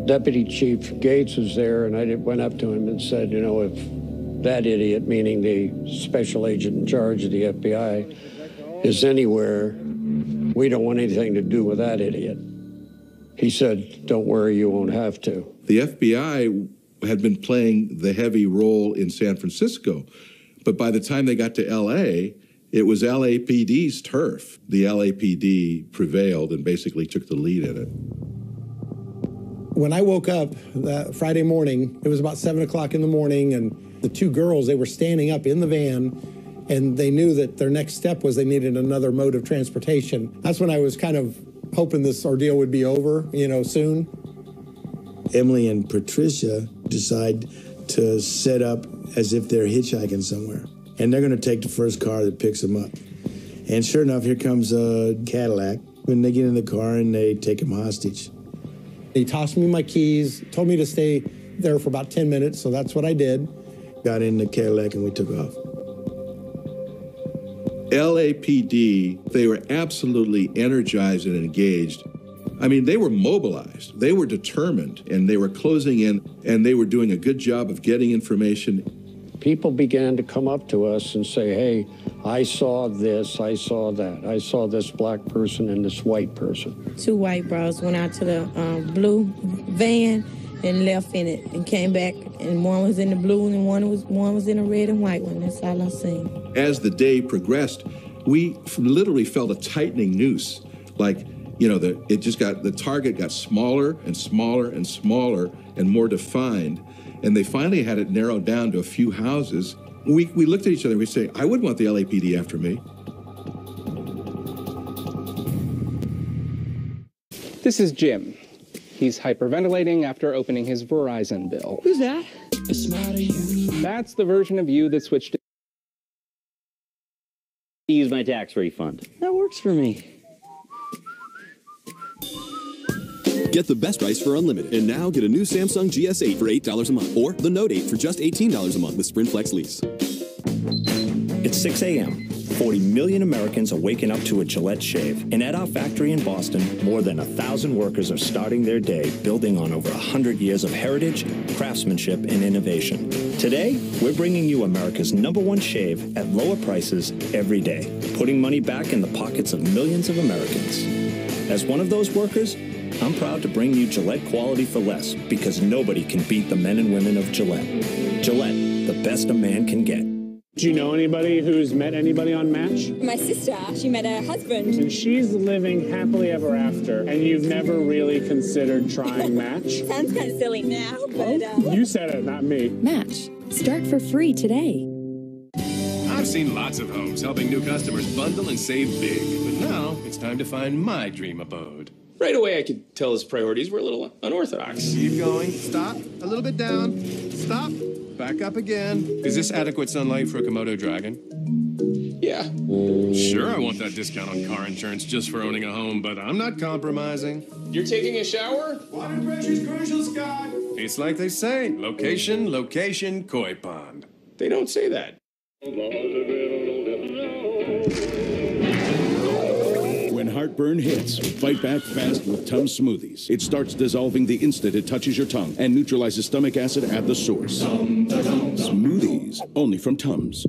Deputy Chief Gates was there, and I went up to him and said, you know, if that idiot, meaning the special agent in charge of the FBI, is anywhere, we don't want anything to do with that idiot. He said, don't worry, you won't have to. The FBI had been playing the heavy role in San Francisco, but by the time they got to LA, It was LAPD's turf. The LAPD prevailed and basically took the lead in it. When I woke up that Friday morning, it was about 7 o'clock in the morning, and the two girls, they were standing up in the van, and they knew that their next step was they needed another mode of transportation. That's when I was kind of hoping this ordeal would be over, soon. Emily and Patricia decide to set up as if they're hitchhiking somewhere. And they're going to take the first car that picks them up. And sure enough, here comes a Cadillac. And they get in the car and they take him hostage. He tossed me my keys, told me to stay there for about 10 minutes, so that's what I did. Got in the Cadillac and we took off. LAPD, they were absolutely energized and engaged. I mean, they were mobilized, they were determined, and they were closing in, and they were doing a good job of getting information. People began to come up to us and say, hey, I saw this, I saw that. I saw this black person and this white person. Two white bros went out to the blue van and left in it and came back, and one was in the blue and one was in a red and white one. That's all I seen. As the day progressed, we literally felt a tightening noose. Like, the target got smaller and smaller and smaller and more defined. And they finally had it narrowed down to a few houses. We looked at each other and we say, I wouldn't want the LAPD after me. This is Jim. He's hyperventilating after opening his Verizon bill. Who's that? That's the version of you that switched to... Use my tax refund. That works for me. Get the best price for unlimited. And now get a new Samsung GS8 for $8 a month. Or the Note 8 for just $18 a month with Sprint Flex Lease. It's 6 a.m. 40 million Americans are waking up to a Gillette shave. And at our factory in Boston, more than 1,000 workers are starting their day building on over 100 years of heritage, craftsmanship, and innovation. Today, we're bringing you America's #1 shave at lower prices every day, putting money back in the pockets of millions of Americans. As one of those workers, I'm proud to bring you Gillette quality for less, because nobody can beat the men and women of Gillette. Gillette, the best a man can get. Do you know anybody who's met anybody on Match? My sister, she met her husband. And she's living happily ever after, and you've never really considered trying Match? Sounds kind of silly now, but... You said it, not me. Match. Start for free today. I've seen lots of homes helping new customers bundle and save big, but now it's time to find my dream abode. Right away, I could tell his priorities were a little unorthodox. Keep going. Stop. A little bit down. Stop. Back up again. Is this adequate sunlight for a Komodo dragon? Yeah. Sure, I want that discount on car insurance just for owning a home, but I'm not compromising. You're taking a shower? Water pressure's crucial, Scott. It's like they say, location, location, koi pond. They don't say that. When heartburn hits, fight back fast with Tums Smoothies. It starts dissolving the instant it touches your tongue and neutralizes stomach acid at the source. Smoothies, only from Tums.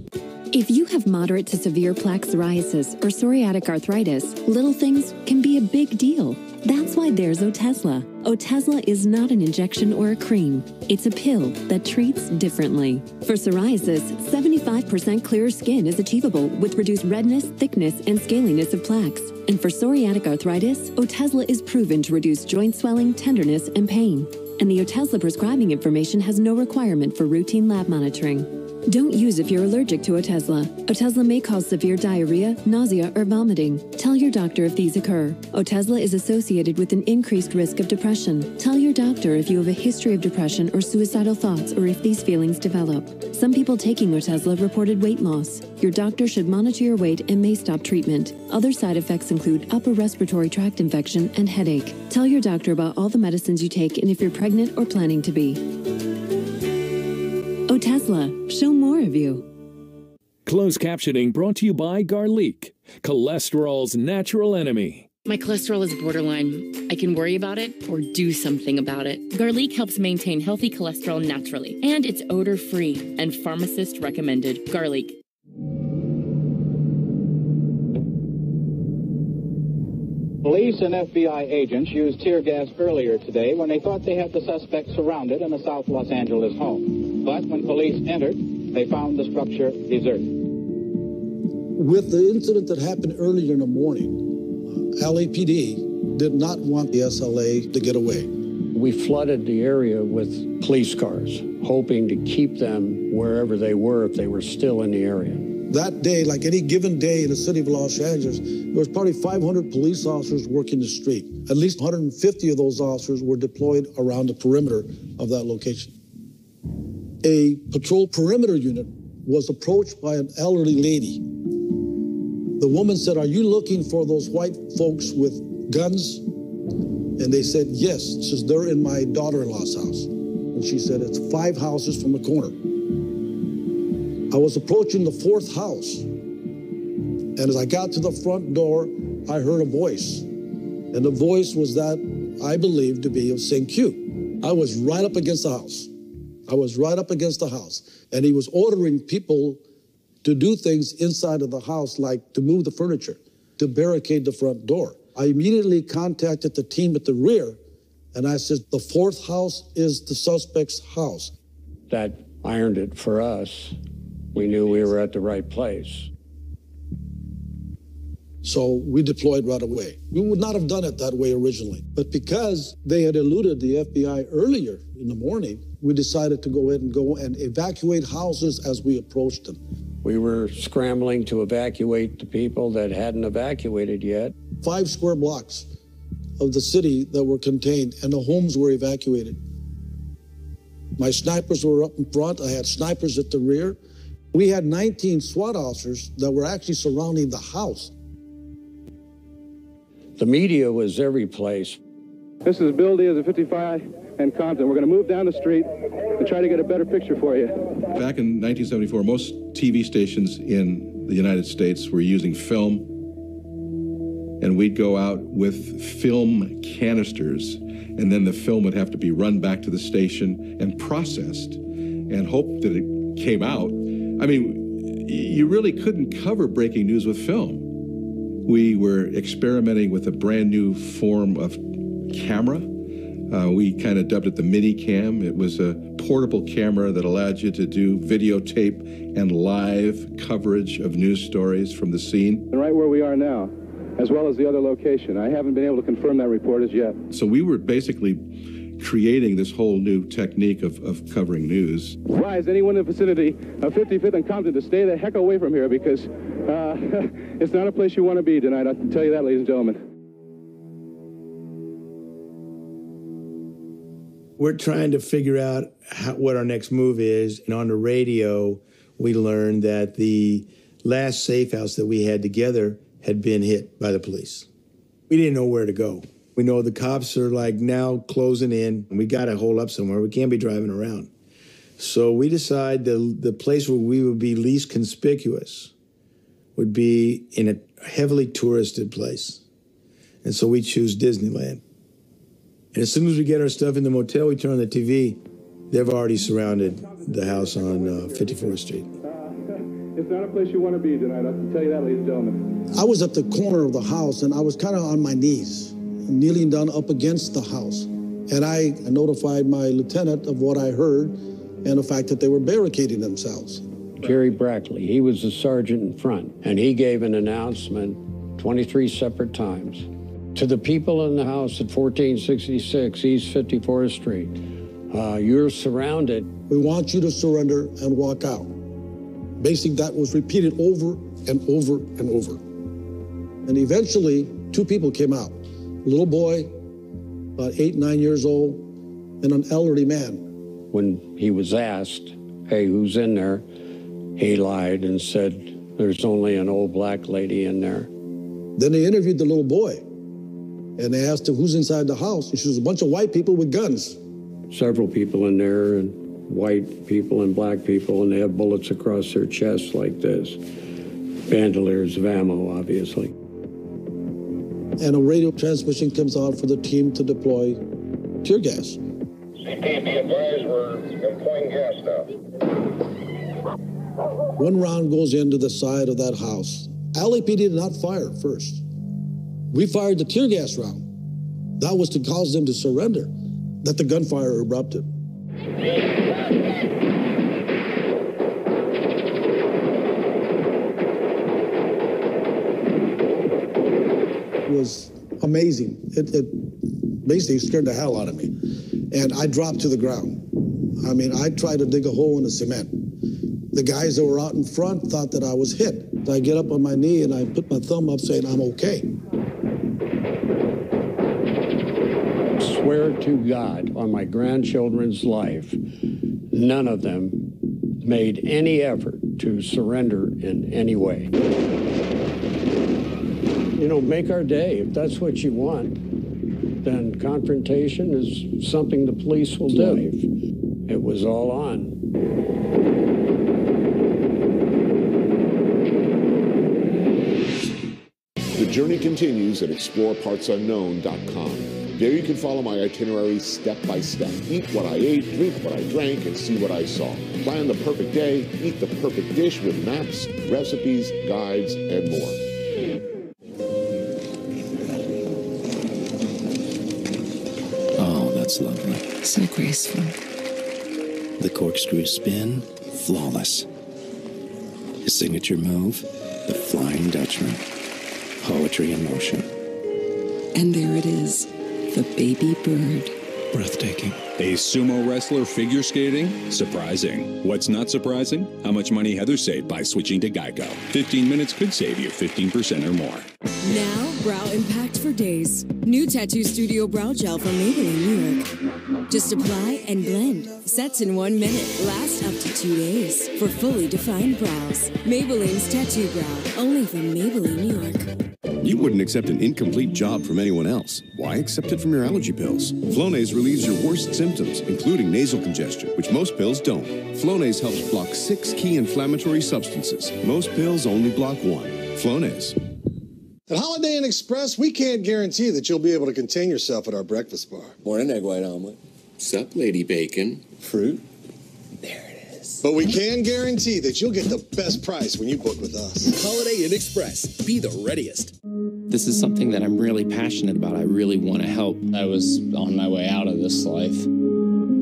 If you have moderate to severe plaque psoriasis or psoriatic arthritis, little things can be a big deal. That's why there's Otezla. Otezla is not an injection or a cream. It's a pill that treats differently. For psoriasis, 75% clearer skin is achievable with reduced redness, thickness, and scaliness of plaques. And for psoriatic arthritis, Otezla is proven to reduce joint swelling, tenderness, and pain. And the Otezla prescribing information has no requirement for routine lab monitoring. Don't use if you're allergic to Otezla. Otezla may cause severe diarrhea, nausea, or vomiting. Tell your doctor if these occur. Otezla is associated with an increased risk of depression. Tell your doctor if you have a history of depression or suicidal thoughts, or if these feelings develop. Some people taking Otezla reported weight loss. Your doctor should monitor your weight and may stop treatment. Other side effects include upper respiratory tract infection and headache. Tell your doctor about all the medicines you take and if you're pregnant or planning to be. Otezla, show more of you. Closed captioning brought to you by Garlic, cholesterol's natural enemy. My cholesterol is borderline. I can worry about it or do something about it. Garlic helps maintain healthy cholesterol naturally, and it's odor-free and pharmacist recommended. Garlic. Police and FBI agents used tear gas earlier today when they thought they had the suspect surrounded in a South Los Angeles home. But when police entered, they found the structure deserted. With the incident that happened earlier in the morning, LAPD did not want the SLA to get away. We flooded the area with police cars, hoping to keep them wherever they were if they were still in the area. That day, like any given day in the city of Los Angeles, there was probably 500 police officers working the street. At least 150 of those officers were deployed around the perimeter of that location. A patrol perimeter unit was approached by an elderly lady. The woman said, "Are you looking for those white folks with guns?" And they said, "Yes." She says, "They're in my daughter-in-law's house." And she said, "It's 5 houses from the corner." I was approaching the 4th house. And as I got to the front door, I heard a voice. And the voice was that I believed to be of St. Q. I was right up against the house. And he was ordering people to do things inside of the house, like to move the furniture, to barricade the front door. I immediately contacted the team at the rear, and I said, "The 4th house is the suspect's house." That ironed it for us. We knew we were at the right place. So we deployed right away. We would not have done it that way originally. But because they had eluded the FBI earlier in the morning, we decided to go ahead and go and evacuate houses as we approached them. We were scrambling to evacuate the people that hadn't evacuated yet. 5 square blocks of the city that were contained, and the homes were evacuated. My snipers were up in front. I had snipers at the rear. We had 19 SWAT officers that were actually surrounding the house. The media was every place. This is Bill Diaz of 55 and Compton. We're going to move down the street and try to get a better picture for you. Back in 1974, most TV stations in the United States were using film, and we'd go out with film canisters, and then the film would have to be run back to the station and processed and hope that it came out. I mean, you really couldn't cover breaking news with film. We were experimenting with a brand new form of camera. We kind of dubbed it the mini cam. It was a portable camera that allowed you to do videotape and live coverage of news stories from the scene. Right where we are now, as well as the other location. I haven't been able to confirm that report as yet. So we were basically creating this whole new technique of covering news. Advise anyone in the vicinity of 55th and Compton to stay the heck away from here, because it's not a place you want to be tonight. I can tell you that, ladies and gentlemen. We're trying to figure out what our next move is. And on the radio, we learned that the last safe house that we had together had been hit by the police. We didn't know where to go. We know the cops are like now closing in, and we got to hole up somewhere. We can't be driving around. So we decide the place where we would be least conspicuous would be in a heavily touristed place. And so we choose Disneyland. And as soon as we get our stuff in the motel, we turn on the TV. They've already surrounded the house on 54th Street. It's not a place you want to be tonight. I can tell you that, ladies and gentlemen. I was at the corner of the house, and I was kind of on my knees, kneeling down up against the house. And I notified my lieutenant of what I heard and the fact that they were barricading themselves. Jerry Brackley, he was the sergeant in front, and he gave an announcement 23 separate times. To the people in the house at 1466 East 54th Street, you're surrounded. We want you to surrender and walk out. Basically, that was repeated over and over and over. And eventually, 2 people came out. A little boy, about 8, 9 years old, and an elderly man. When he was asked, "Hey, who's in there?" he lied and said, "There's only an old black lady in there." Then they interviewed the little boy, and they asked him, "Who's inside the house?" And she was a bunch of white people with guns. Several people in there, and white people and black people, and they have bullets across their chests like this. Bandoliers of ammo, obviously. And a radio transmission comes out for the team to deploy tear gas. CP, be advised, we're employing gas now. One round goes into the side of that house. LAPD did not fire first. We fired the tear gas round. That was to cause them to surrender, that the gunfire erupted. was amazing. It basically scared the hell out of me. And I dropped to the ground. I mean, I tried to dig a hole in the cement. The guys that were out in front thought that I was hit. I get up on my knee and I put my thumb up saying, I'm okay. Swear to God on my grandchildren's life, none of them made any effort to surrender in any way. You know, make our day. If that's what you want, then confrontation is something the police will do. It was all on. The journey continues at explorepartsunknown.com. There you can follow my itinerary step by step. Eat what I ate, drink what I drank, and see what I saw. Plan the perfect day, eat the perfect dish with maps, recipes, guides, and more. Oh, that's lovely. So graceful. The corkscrew spin, flawless. His signature move, the Flying Dutchman. Poetry in motion. And there it is, the baby bird. Breathtaking. A sumo wrestler figure skating? Surprising. What's not surprising? How much money Heather saved by switching to Geico. 15 minutes could save you 15% or more. Now, brow impact for days. New Tattoo Studio Brow Gel from Maybelline, New York. Just apply and blend. Sets in 1 minute. Last up to 2 days. For fully defined brows. Maybelline's Tattoo Brow. Only from Maybelline, New York. You wouldn't accept an incomplete job from anyone else. Why accept it from your allergy pills? Flonase relieves your worst symptoms, including nasal congestion, which most pills don't. Flonase helps block 6 key inflammatory substances. Most pills only block 1. Flonase. At Holiday Inn Express, we can't guarantee that you'll be able to contain yourself at our breakfast bar. Morning, egg white omelet. Sup, Lady Bacon. Fruit. But we can guarantee that you'll get the best price when you book with us. Holiday Inn Express. Be the readiest. This is something that I'm really passionate about. I really want to help. I was on my way out of this life.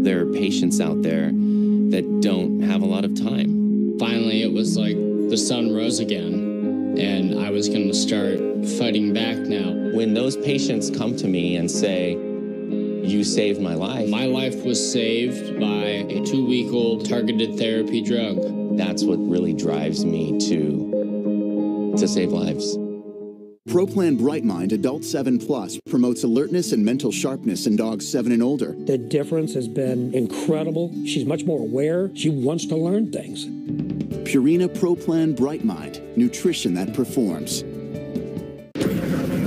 There are patients out there that don't have a lot of time. Finally, it was like the sun rose again, and I was going to start fighting back now. When those patients come to me and say, "You saved my life." My life was saved by a 2-week-old targeted therapy drug. That's what really drives me to save lives. ProPlan BrightMind Adult 7+ promotes alertness and mental sharpness in dogs 7 and older. The difference has been incredible. She's much more aware. She wants to learn things. Purina ProPlan BrightMind, nutrition that performs.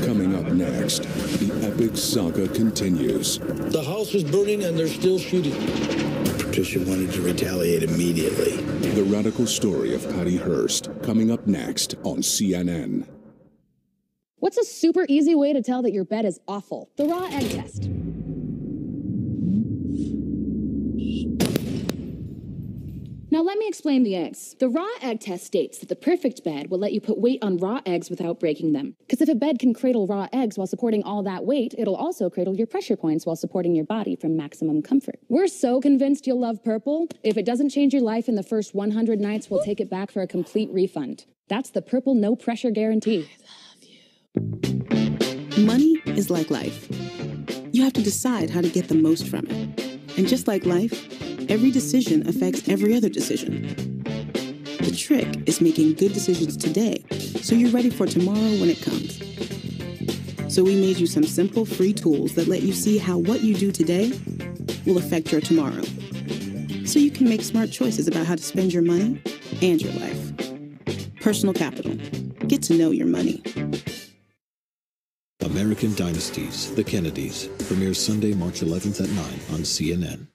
Coming up next, the epic saga continues. The house was burning and they're still shooting. Patricia wanted to retaliate immediately. The radical story of Patty Hearst, coming up next on CNN. What's a super easy way to tell that your bed is awful? The raw egg test. Now let me explain the eggs. The raw egg test states that the perfect bed will let you put weight on raw eggs without breaking them. Because if a bed can cradle raw eggs while supporting all that weight, it'll also cradle your pressure points while supporting your body for maximum comfort. We're so convinced you'll love Purple. If it doesn't change your life in the first 100 nights, we'll take it back for a complete refund. That's the Purple no pressure guarantee. Money is like life. You have to decide how to get the most from it. And just like life, every decision affects every other decision. The trick is making good decisions today, so you're ready for tomorrow when it comes. So we made you some simple free tools that let you see how what you do today will affect your tomorrow. So you can make smart choices about how to spend your money and your life. Personal Capital. Get to know your money. American Dynasties, The Kennedys, premieres Sunday, March 11th at 9 on CNN.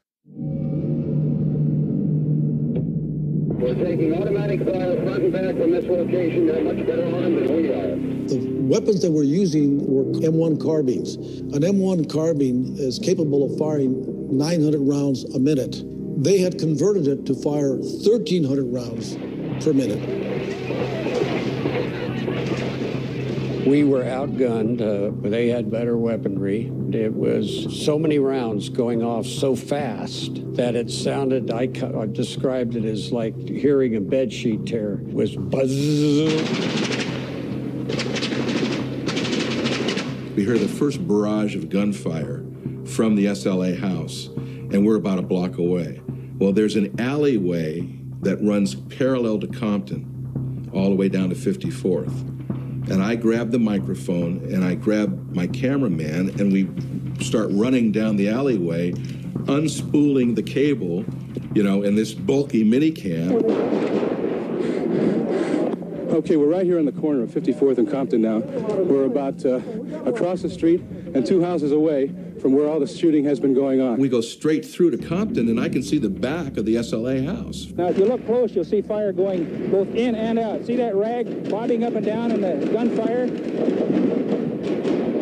We're taking automatic fire front and back from this location. They're much better armed than we are. The weapons that we're using were M1 carbines. An M1 carbine is capable of firing 900 rounds a minute. They had converted it to fire 1,300 rounds per minute. We were outgunned, but they had better weaponry. It was so many rounds going off so fast that it sounded, I described it as like hearing a bedsheet tear. It was buzz. we hear the first barrage of gunfire from the SLA house, and we're about a block away. Well, there's an alleyway that runs parallel to Compton, all the way down to 54th. And I grab the microphone, and I grab my cameraman, and we start running down the alleyway, unspooling the cable, you know, in this bulky minicam. Okay, we're right here on the corner of 54th and Compton now. We're about across the street and 2 houses away from where all the shooting has been going on. We go straight through to Compton, and I can see the back of the SLA house. Now, if you look close, you'll see fire going both in and out. See that rag bobbing up and down in the gunfire?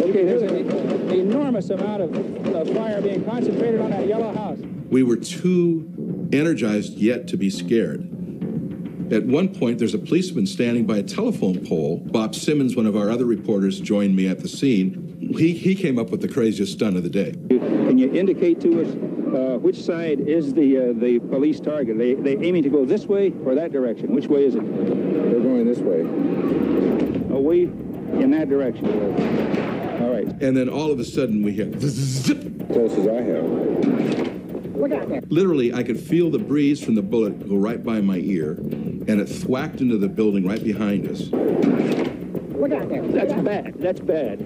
Okay, there's an enormous amount of fire being concentrated on that yellow house. We were too energized yet to be scared. At one point, there's a policeman standing by a telephone pole. Bob Simmons, one of our other reporters, joined me at the scene. He came up with the craziest stunt of the day. Can you indicate to us which side is the police target? They aiming to go this way or that direction? Which way is it? They're going this way. Away in that direction. All right. And then all of a sudden we hear zip. Close as I have. Look out there. Literally, I could feel the breeze from the bullet go right by my ear, and it thwacked into the building right behind us. Look out there. That's bad. That's bad.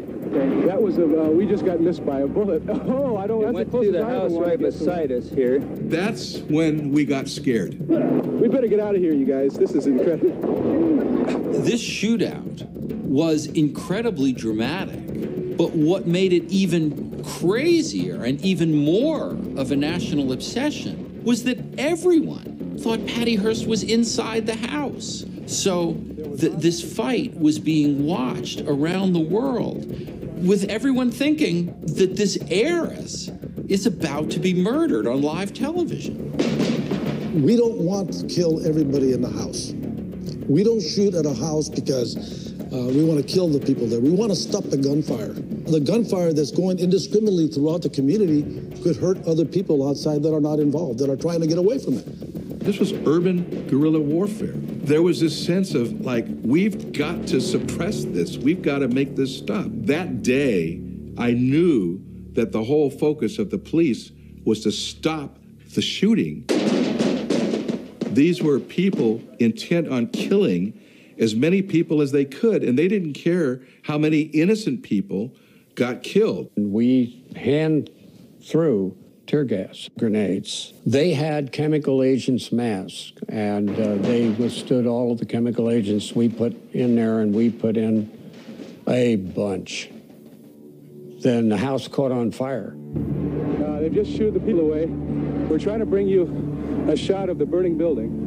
That was we just got missed by a bullet. Oh, I don't. It went through the house right beside us here. That's when we got scared. We better get out of here, you guys. This is incredible. This shootout was incredibly dramatic, but what made it even crazier and even more of a national obsession was that everyone thought Patty Hearst was inside the house. So this fight was being watched around the world, with everyone thinking that this heiress is about to be murdered on live television. We don't want to kill everybody in the house. We don't shoot at a house because we want to kill the people there. We want to stop the gunfire. The gunfire that's going indiscriminately throughout the community could hurt other people outside that are not involved, that are trying to get away from it. This was urban guerrilla warfare. There was this sense of, like, we've got to suppress this. We've got to make this stop. That day, I knew that the whole focus of the police was to stop the shooting. These were people intent on killing as many people as they could, and they didn't care how many innocent people got killed. We hand through tear gas grenades. They had chemical agents masks, and they withstood all of the chemical agents we put in there, and we put in a bunch. Then the house caught on fire. They just shooed the people away. We're trying to bring you a shot of the burning building.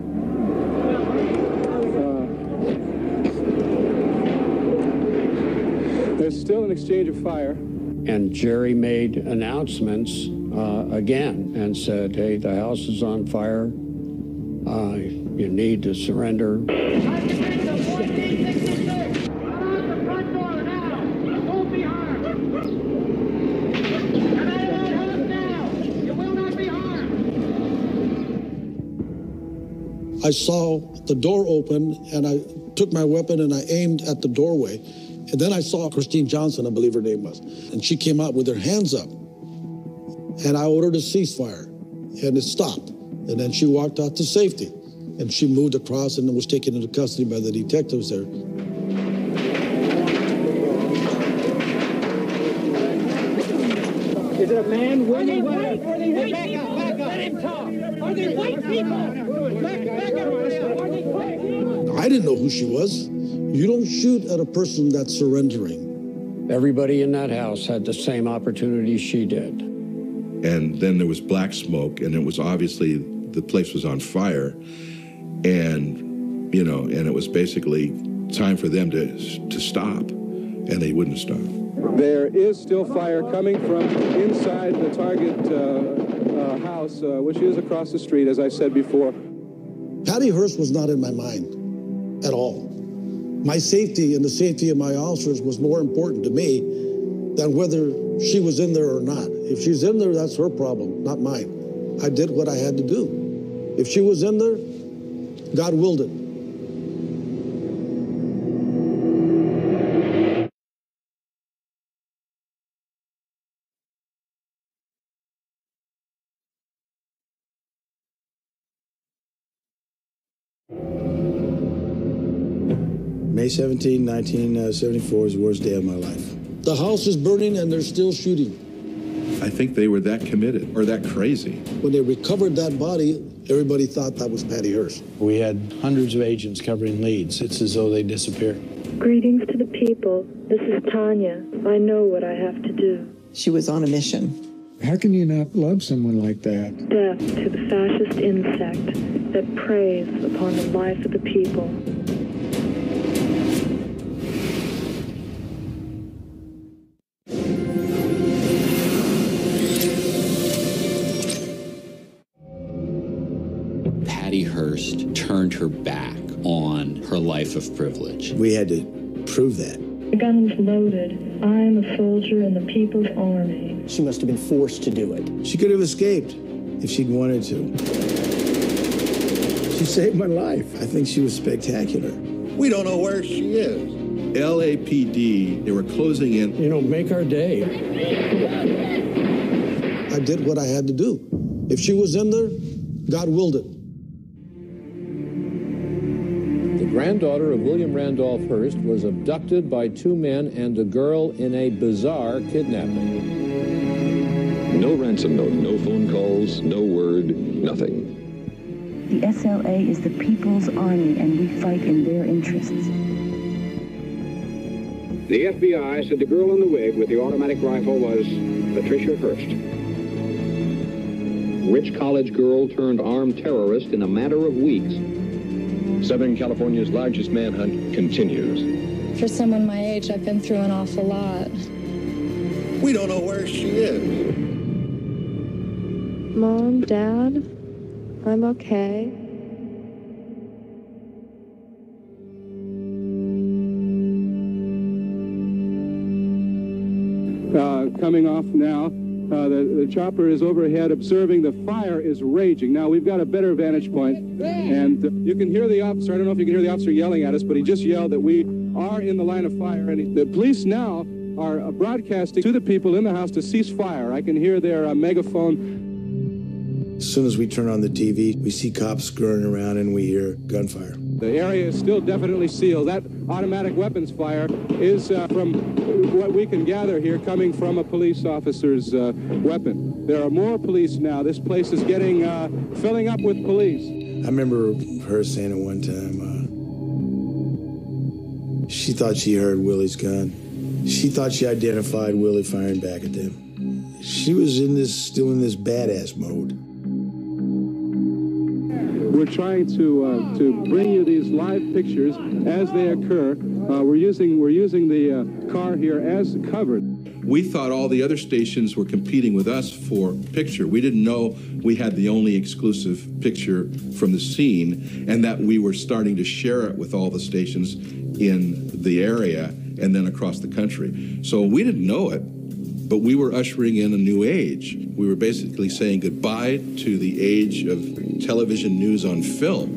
There's still an exchange of fire. And Jerry made announcements again and said, hey, the house is on fire. You need to surrender. I saw the door open, and I took my weapon and I aimed at the doorway. And then I saw Christine Johnson, I believe her name was, and she came out with her hands up. And I ordered a ceasefire, and it stopped. And then she walked out to safety, and she moved across and was taken into custody by the detectives there. Is it a man? Are they white? Are they white people? Let him talk. Are they white people? Back up. Are they white people? I didn't know who she was. You don't shoot at a person that's surrendering. Everybody in that house had the same opportunity she did. And then there was black smoke, and it was obviously the place was on fire. And, you know, and it was basically time for them to stop, and they wouldn't stop. There is still fire coming from inside the target house, which is across the street, as I said before. Patty Hearst was not in my mind at all. My safety and the safety of my officers was more important to me than whether she was in there or not. If she's in there, that's her problem, not mine. I did what I had to do. If she was in there, God willed it. May 17, 1974 is the worst day of my life. The house is burning and they're still shooting. I think they were that committed or that crazy. When they recovered that body, everybody thought that was Patty Hearst. We had hundreds of agents covering leads. It's as though they disappeared. Greetings to the people. This is Tanya. I know what I have to do. She was on a mission. How can you not love someone like that? Death to the fascist insect that preys upon the life of the people. Patty Hearst turned her back on her life of privilege. We had to prove that. The gun was loaded. I'm a soldier in the People's Army. She must have been forced to do it. She could have escaped if she'd wanted to. She saved my life. I think she was spectacular. We don't know where she is. LAPD, they were closing in. You know, make our day. I did what I had to do. If she was in there, God willed it. The granddaughter of William Randolph Hearst was abducted by two men and a girl in a bizarre kidnapping. No ransom note, no phone calls, no word, nothing. The SLA is the People's Army, and we fight in their interests. The FBI said the girl in the wig with the automatic rifle was Patricia Hearst. Rich college girl turned armed terrorist in a matter of weeks. Southern California's largest manhunt continues. For someone my age, I've been through an awful lot. We don't know where she is. Mom, Dad, I'm okay. Coming off now. The chopper is overhead observing the fire is raging. Now we've got a better vantage point, and you can hear the officer. I don't know if you can hear the officer yelling at us, but he just yelled that we are in the line of fire. And the police now are broadcasting to the people in the house to cease fire. I can hear their megaphone. As soon as we turn on the TV, we see cops scurrying around and we hear gunfire. The area is still definitely sealed. That automatic weapons fire is, from what we can gather here, coming from a police officer's weapon. There are more police now. This place is getting, filling up with police. I remember her saying at one time, she thought she heard Willie's gun. She thought she identified Willie firing back at them. She was still in this badass mode. We're trying to bring you these live pictures as they occur. We're using the car here as covered. We thought all the other stations were competing with us for picture. We didn't know we had the only exclusive picture from the scene, and that we were starting to share it with all the stations in the area and then across the country. So we didn't know it, but we were ushering in a new age. We were basically saying goodbye to the age of television news on film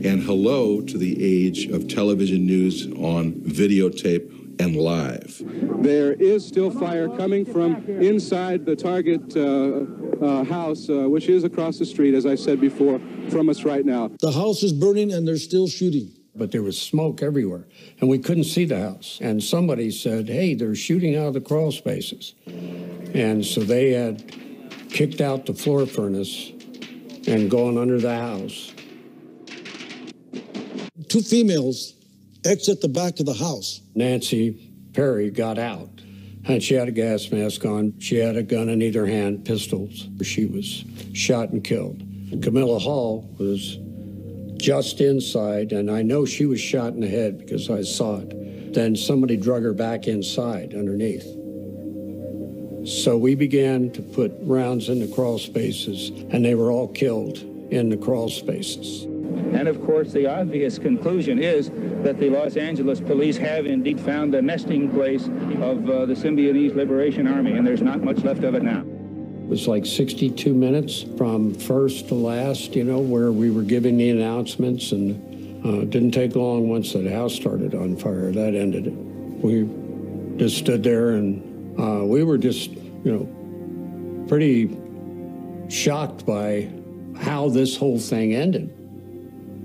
and hello to the age of television news on videotape and live. There is still fire coming from inside the target house, which is across the street, as I said before, from us right now. The house is burning and they're still shooting. But there was smoke everywhere, and we couldn't see the house. And somebody said, hey, they're shooting out of the crawl spaces. And so they had kicked out the floor furnace and gone under the house. Two females exit the back of the house. Nancy Perry got out, and she had a gas mask on. She had a gun in either hand, pistols. She was shot and killed. Camilla Hall was just inside, and I know she was shot in the head because I saw it. Then somebody drug her back inside underneath. So we began to put rounds in the crawl spaces, and they were all killed in the crawl spaces. And of course, the obvious conclusion is that the Los Angeles police have indeed found the nesting place of the Symbionese Liberation Army, and there's not much left of it now. It was like 62 minutes from first to last, you know, where we were giving the announcements, and it didn't take long once the house started on fire. That ended it. We just stood there, and we were just, you know, pretty shocked by how this whole thing ended.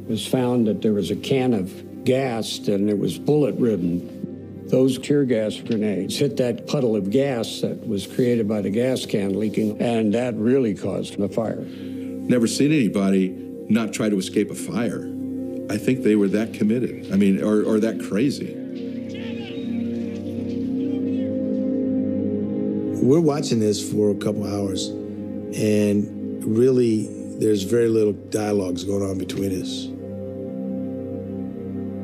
It was found that there was a can of gassed and it was bullet-ridden. Those tear gas grenades hit that puddle of gas that was created by the gas can leaking, and that really caused the fire. Never seen anybody not try to escape a fire. I think they were that committed. I mean, or that crazy. We're watching this for a couple hours, and really, there's very little dialogues going on between us.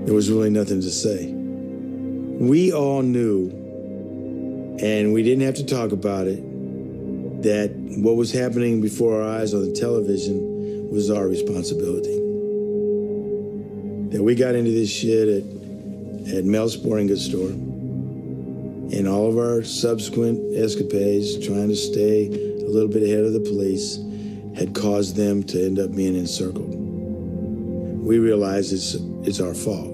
There was really nothing to say. We all knew, and we didn't have to talk about it, that what was happening before our eyes on the television was our responsibility. That we got into this shit at Mel's Sporting Goods store, and all of our subsequent escapades, trying to stay a little bit ahead of the police, had caused them to end up being encircled. We realized it's our fault.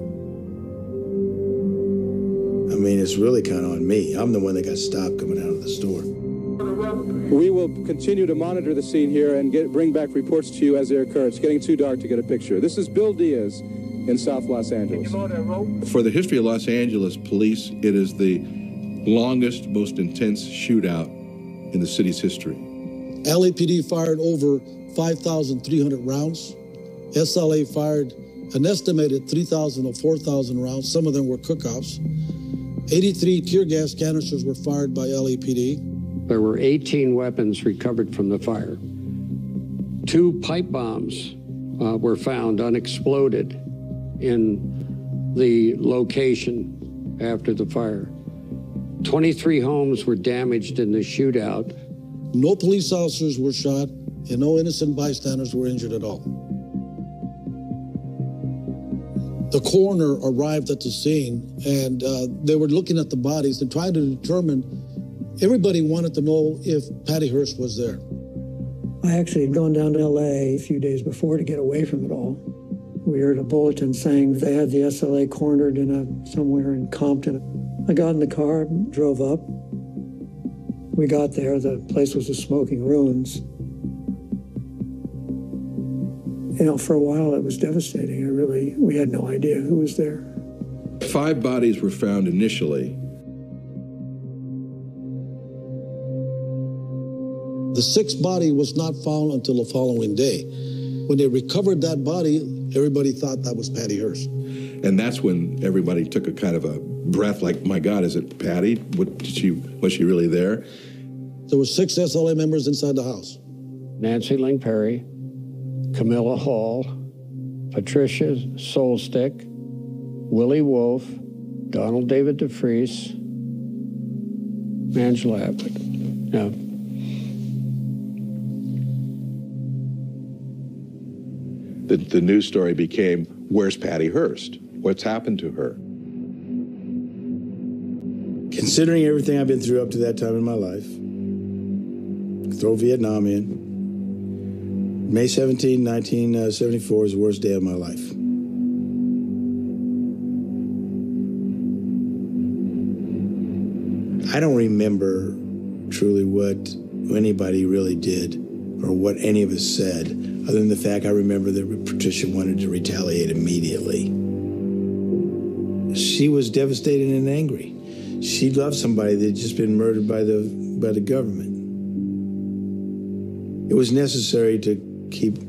I mean, it's really kind of on me. I'm the one that got stopped coming out of the store. We will continue to monitor the scene here and bring back reports to you as they occur. It's getting too dark to get a picture. This is Bill Diaz in South Los Angeles. For the history of Los Angeles police, it is the longest, most intense shootout in the city's history. LAPD fired over 5,300 rounds. SLA fired an estimated 3,000 or 4,000 rounds. Some of them were cook-offs. 83 tear gas canisters were fired by LAPD. There were 18 weapons recovered from the fire. 2 pipe bombs were found unexploded in the location after the fire. 23 homes were damaged in the shootout. No police officers were shot, and no innocent bystanders were injured at all. The coroner arrived at the scene, and they were looking at the bodies and trying to determine. Everybody wanted to know if Patty Hearst was there. I actually had gone down to L.A. a few days before to get away from it all. We heard a bulletin saying they had the SLA cornered in somewhere in Compton. I got in the car, drove up. We got there, the place was a smoking ruins. You know, for a while it was devastating. We had no idea who was there. 5 bodies were found initially. The 6th body was not found until the following day. When they recovered that body, everybody thought that was Patty Hearst. And that's when everybody took a kind of a breath like, my God, is it Patty? Was she really there? There were 6 SLA members inside the house. Nancy Ling Perry, Camilla Hall, Patricia Solstick, Willie Wolf, Donald David DeFries, Angela Abbott. Yeah. The news story became, where's Patty Hearst? What's happened to her? Considering everything I've been through up to that time in my life, throw Vietnam in, May 17, 1974 is the worst day of my life. I don't remember truly what anybody really did or what any of us said, other than the fact I remember that Patricia wanted to retaliate immediately. She was devastated and angry. She loved somebody that had just been murdered by the government. It was necessary to keep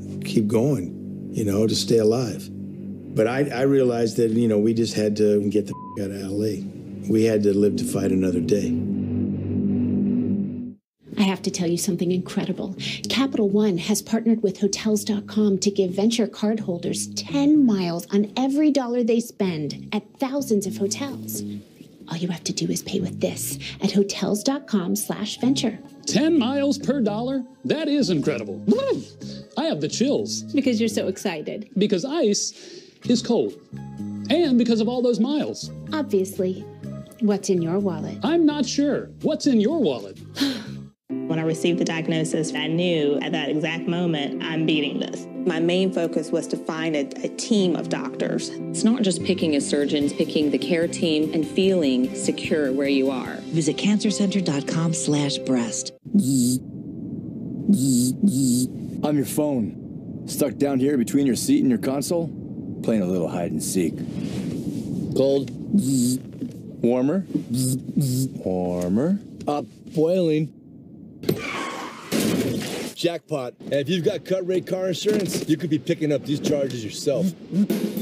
going, to stay alive. But I realized that, we just had to get the out of L.A. We had to live to fight another day. I have to tell you something incredible. Capital One has partnered with Hotels.com to give venture cardholders 10 miles on every dollar they spend at thousands of hotels. All you have to do is pay with this at Hotels.com/venture. 10 miles per dollar? That is incredible. I have the chills. Because you're so excited. Because ice is cold. And because of all those miles. Obviously. What's in your wallet? I'm not sure. What's in your wallet? When I received the diagnosis, I knew at that exact moment, I'm beating this. My main focus was to find a team of doctors. It's not just picking a surgeon, it's picking the care team and feeling secure where you are. Visit cancercenter.com/breast. I'm your phone. Stuck down here between your seat and your console, playing a little hide and seek. Cold. Warmer. Warmer. Up. Boiling. Jackpot. And if you've got cut rate car insurance, you could be picking up these charges yourself.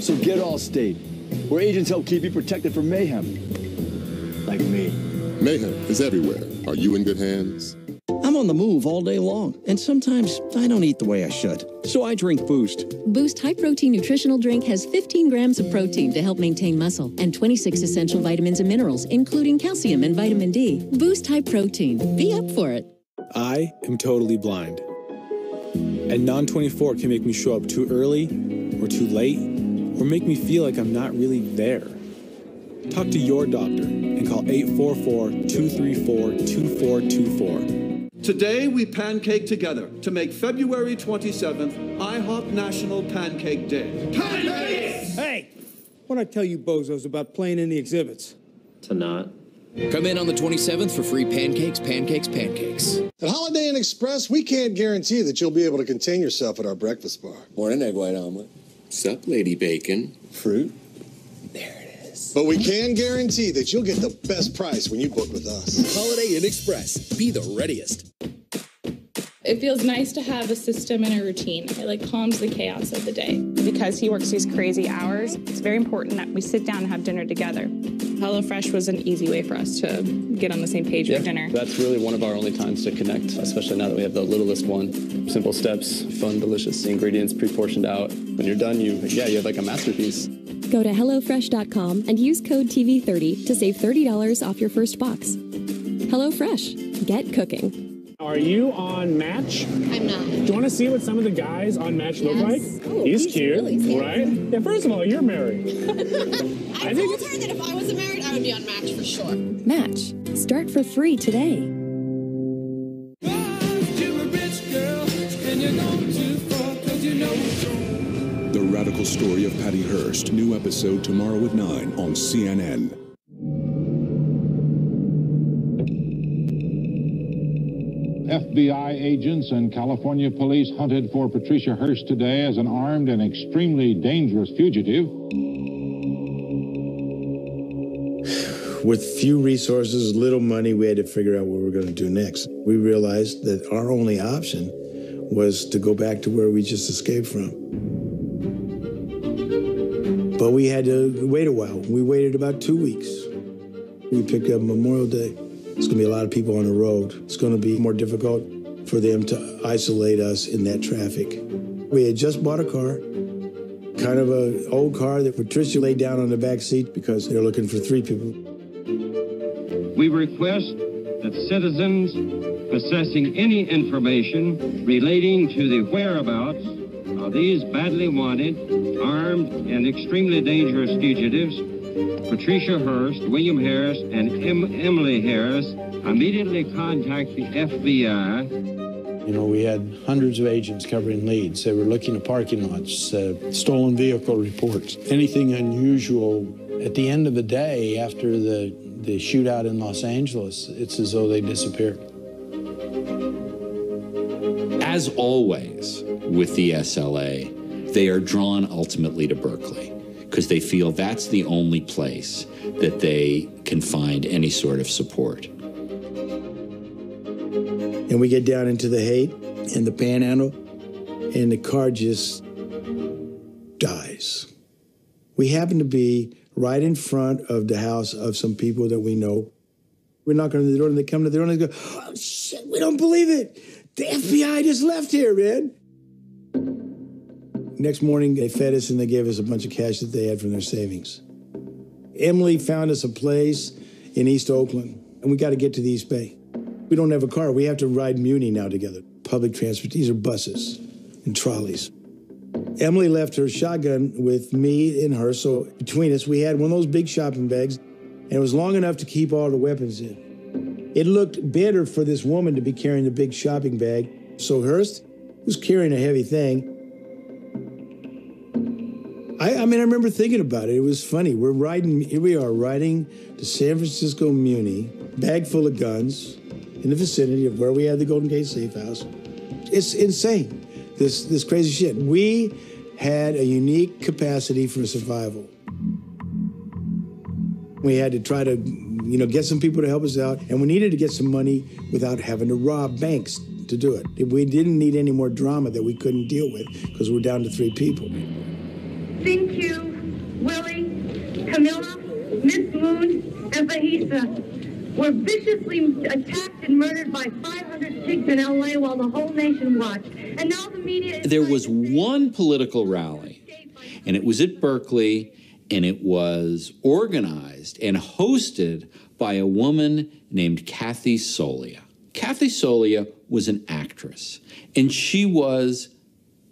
So get Allstate, where agents help keep you protected from mayhem. Like me. Mayhem is everywhere. Are you in good hands? I'm on the move all day long, and sometimes I don't eat the way I should. So I drink Boost. Boost High Protein Nutritional Drink has 15 grams of protein to help maintain muscle and 26 essential vitamins and minerals, including calcium and vitamin D. Boost High Protein. Be up for it. I am totally blind. And Non-24 can make me show up too early or too late or make me feel like I'm not really there. Talk to your doctor and call 844-234-2424. Today, we pancake together to make February 27th IHOP National Pancake Day. Pancakes! Hey! What'd I tell you bozos about playing in the exhibits? To not. Come in on the 27th for free pancakes, pancakes, pancakes. At Holiday Inn Express, we can't guarantee that you'll be able to contain yourself at our breakfast bar. Morning, egg white omelet. Sup, Lady Bacon? Fruit. But we can guarantee that you'll get the best price when you book with us. Holiday Inn Express. Be the readiest. It feels nice to have a system and a routine. It calms the chaos of the day. Because he works these crazy hours, it's very important that we sit down and have dinner together. HelloFresh was an easy way for us to get on the same page for dinner. That's really one of our only times to connect, especially now that we have the littlest one. Simple steps, fun, delicious ingredients pre-portioned out. When you're done, you have like a masterpiece. Go to HelloFresh.com and use code TV30 to save $30 off your first box. HelloFresh. Get cooking. Are you on Match? I'm not. Do you want to see what some of the guys on Match look like? Oh, he's cute, really right? Yeah, first of all, you're married. I told her that if I wasn't married, I would be on Match for sure. Match. Start for free today. The Radical Story of Patty Hearst. New episode tomorrow at 9 on CNN. FBI agents and California police hunted for Patricia Hearst today as an armed and extremely dangerous fugitive. With few resources, little money, we had to figure out what we were going to do next. We realized that our only option was to go back to where we just escaped from. But we had to wait a while. We waited about 2 weeks. We picked up Memorial Day. There's going to be a lot of people on the road. It's going to be more difficult for them to isolate us in that traffic. We had just bought a car, kind of an old car that Patricia laid down on the back seat because they're looking for 3 people. We request that citizens possessing any information relating to the whereabouts of these badly wanted, armed, and extremely dangerous fugitives, Patricia Hearst, William Harris, and Emily Harris, immediately contact the FBI. You know, we had hundreds of agents covering leads. They were looking at parking lots, stolen vehicle reports, anything unusual. At the end of the day, after the shootout in Los Angeles, it's as though they disappeared. As always with the SLA, they are drawn ultimately to Berkeley because they feel that's the only place that they can find any sort of support. And we get down into the Haight and the Panhandle, and the car just dies. We happen to be right in front of the house of some people that we know. We knock on the door, and they come to the door, and they go, "Oh, shit, we don't believe it. The FBI just left here, man." Next morning, they fed us, and they gave us a bunch of cash that they had from their savings. Emily found us a place in East Oakland, and we got to get to the East Bay. We don't have a car. We have to ride Muni now together. Public transport. These are buses and trolleys. Emily left her shotgun with me and her, so between us, we had one of those big shopping bags, and it was long enough to keep all the weapons in. It looked better for this woman to be carrying the big shopping bag, so Hearst was carrying a heavy thing. I mean, I remember thinking about it. It was funny. Here we are riding to San Francisco Muni, bag full of guns, in the vicinity of where we had the Golden Gate Safe House. It's insane, this crazy shit. We had a unique capacity for survival. We had to try to, get some people to help us out, and we needed to get some money without having to rob banks to do it. We didn't need any more drama that we couldn't deal with because we're down to 3 people. Thank you, Willie, Camilla, Miss Moon, and Vahisa were viciously attacked and murdered by 500 pigs in L.A. while the whole nation watched. And now the media is... There was one political rally, and it was at Berkeley, and it was organized and hosted by a woman named Kathy Solia. Kathy Solia was an actress, and she was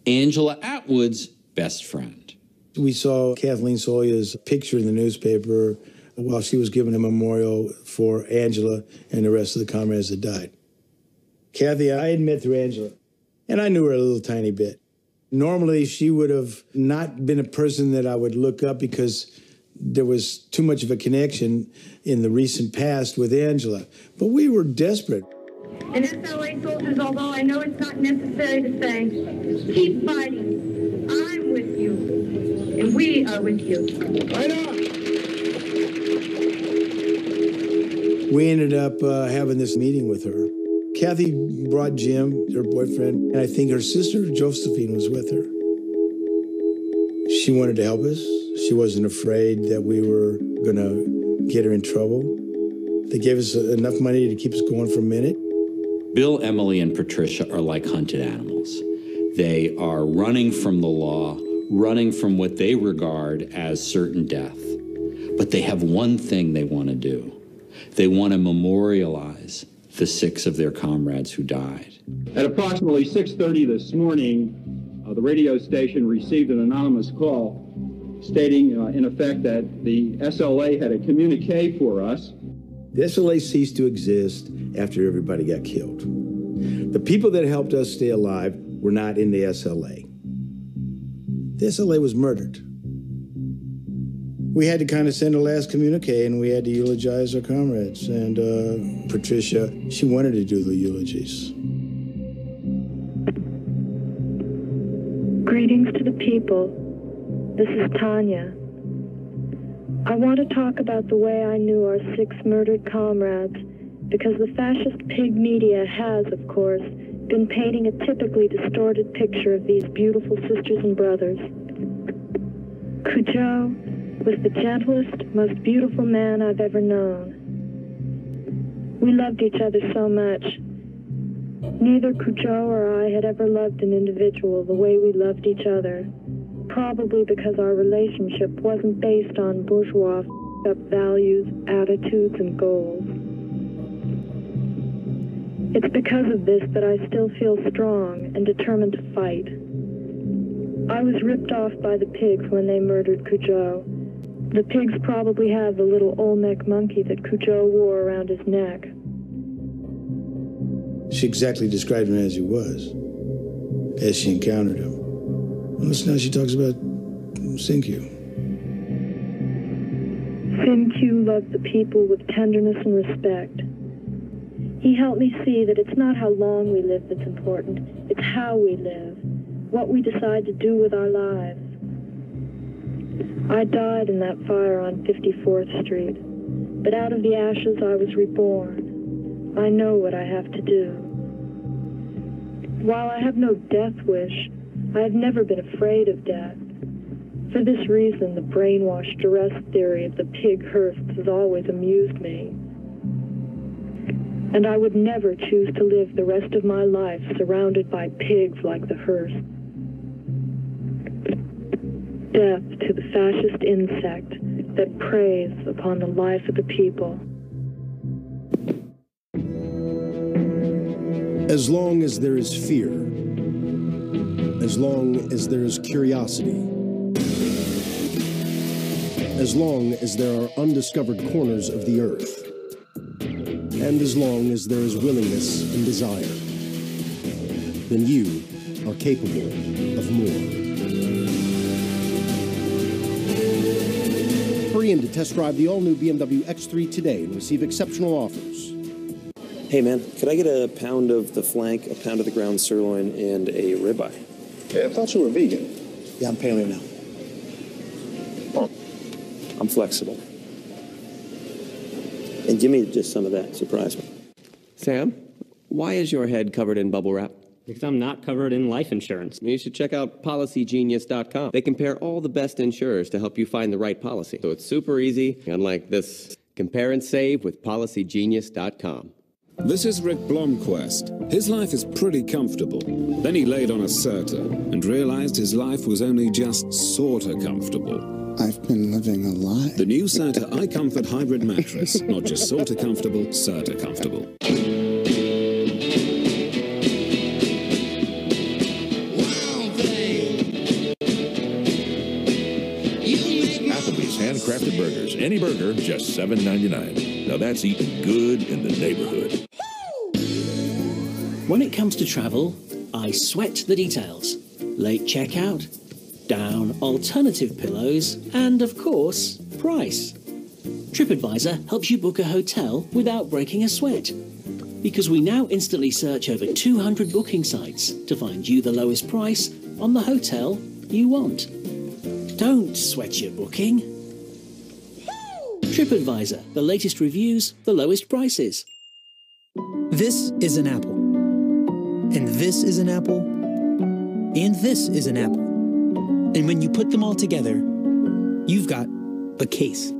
Angela Atwood's best friend. We saw Kathleen Solia's picture in the newspaper while she was giving a memorial for Angela and the rest of the comrades that died. Kathy, I had met through Angela, and I knew her a little tiny bit. Normally, she would have not been a person that I would look up because there was too much of a connection in the recent past with Angela. But we were desperate. And SLA soldiers, although I know it's not necessary to say, keep fighting. I'm with you, and we are with you. Fight on! We ended up having this meeting with her. Kathy brought Jim, her boyfriend, and I think her sister Josephine was with her. She wanted to help us. She wasn't afraid that we were going to get her in trouble. They gave us enough money to keep us going for a minute. Bill, Emily, and Patricia are like hunted animals. They are running from the law, running from what they regard as certain death. But they have one thing they want to do. They want to memorialize the 6 of their comrades who died. At approximately 6:30 this morning, the radio station received an anonymous call stating, in effect, that the SLA had a communique for us. The SLA ceased to exist after everybody got killed. The people that helped us stay alive were not in the SLA. The SLA was murdered. We had to kind of send a last communique, and we had to eulogize our comrades. And Patricia, she wanted to do the eulogies. Greetings to the people. This is Tanya. I want to talk about the way I knew our 6 murdered comrades, because the fascist pig media has, of course, been painting a typically distorted picture of these beautiful sisters and brothers. Cujo was the gentlest, most beautiful man I've ever known. We loved each other so much. Neither Cujo or I had ever loved an individual the way we loved each other, probably because our relationship wasn't based on bourgeois up values, attitudes, and goals. It's because of this that I still feel strong and determined to fight. I was ripped off by the pigs when they murdered Cujo. The pigs probably have the little Olmec monkey that Cujo wore around his neck. She exactly described him as he was, as she encountered him. Notice now she talks about Sinkyu. Sinkyu loved the people with tenderness and respect. He helped me see that it's not how long we live that's important, it's how we live, what we decide to do with our lives. I died in that fire on 54th Street, but out of the ashes I was reborn. I know what I have to do. While I have no death wish, I have never been afraid of death. For this reason, the brainwashed duress theory of the pig hearsts has always amused me. And I would never choose to live the rest of my life surrounded by pigs like the hearsts. Death to the fascist insect that preys upon the life of the people. As long as there is fear, as long as there is curiosity, as long as there are undiscovered corners of the earth, and as long as there is willingness and desire, then you are capable of more. Hurry in to test drive the all-new BMW X3 today and receive exceptional offers. Hey man, could I get a pound of the flank, a pound of the ground sirloin, and a ribeye? Hey, I thought you were vegan. Yeah, I'm paleo now. I'm flexible. And give me just some of that. Surprise me. Sam, why is your head covered in bubble wrap? Because I'm not covered in life insurance. You should check out PolicyGenius.com. They compare all the best insurers to help you find the right policy. So it's super easy, unlike this. Compare and save with PolicyGenius.com. This is Rick Blomquist. His life is pretty comfortable. Then he laid on a Serta and realized his life was only just sorta comfortable. I've been living a lie. The new Serta iComfort Hybrid Mattress. Not just sorta comfortable, Serta comfortable. Applebee's handcrafted burgers. Any burger, just $7.99. Now that's eating good in the neighborhood. When it comes to travel, I sweat the details. Late checkout, down alternative pillows, and of course, price. TripAdvisor helps you book a hotel without breaking a sweat. Because we now instantly search over 200 booking sites to find you the lowest price on the hotel you want. Don't sweat your booking. TripAdvisor, the latest reviews, the lowest prices. This is an apple. And this is an apple. And this is an apple. And when you put them all together, you've got a case.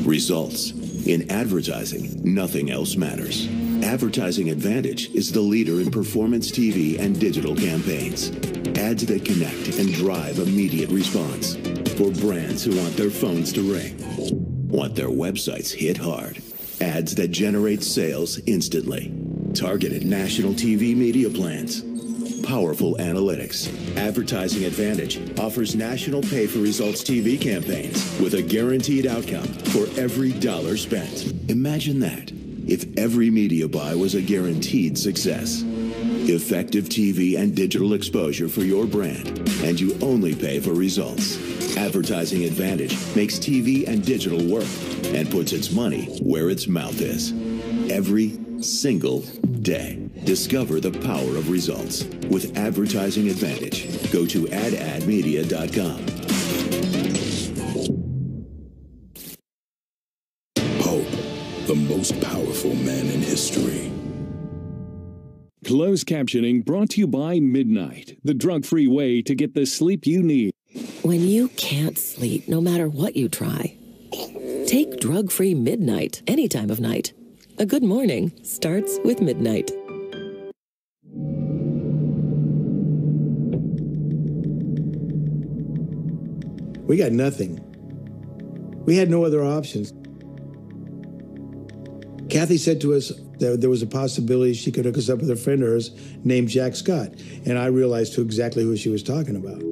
Results. In advertising, nothing else matters. Advertising Advantage is the leader in performance TV and digital campaigns. Ads that connect and drive immediate response. For brands who want their phones to ring, want their websites hit hard. Ads that generate sales instantly. Targeted national TV media plans. Powerful analytics. Advertising Advantage offers national pay-for-results TV campaigns with a guaranteed outcome for every dollar spent. Imagine that, if every media buy was a guaranteed success. Effective TV and digital exposure for your brand, and you only pay for results. Advertising Advantage makes TV and digital work and puts its money where its mouth is. Every single day. Discover the power of results with Advertising Advantage. Go to adadmedia.com. Hope, the most powerful man in history. Closed captioning brought to you by Midnight, the drug-free way to get the sleep you need. When you can't sleep, no matter what you try, take drug-free Midnight any time of night. A good morning starts with Midnight. We got nothing. We had no other options. Kathy said to us that there was a possibility she could hook us up with a friend of hers named Jack Scott, and I realized exactly who she was talking about.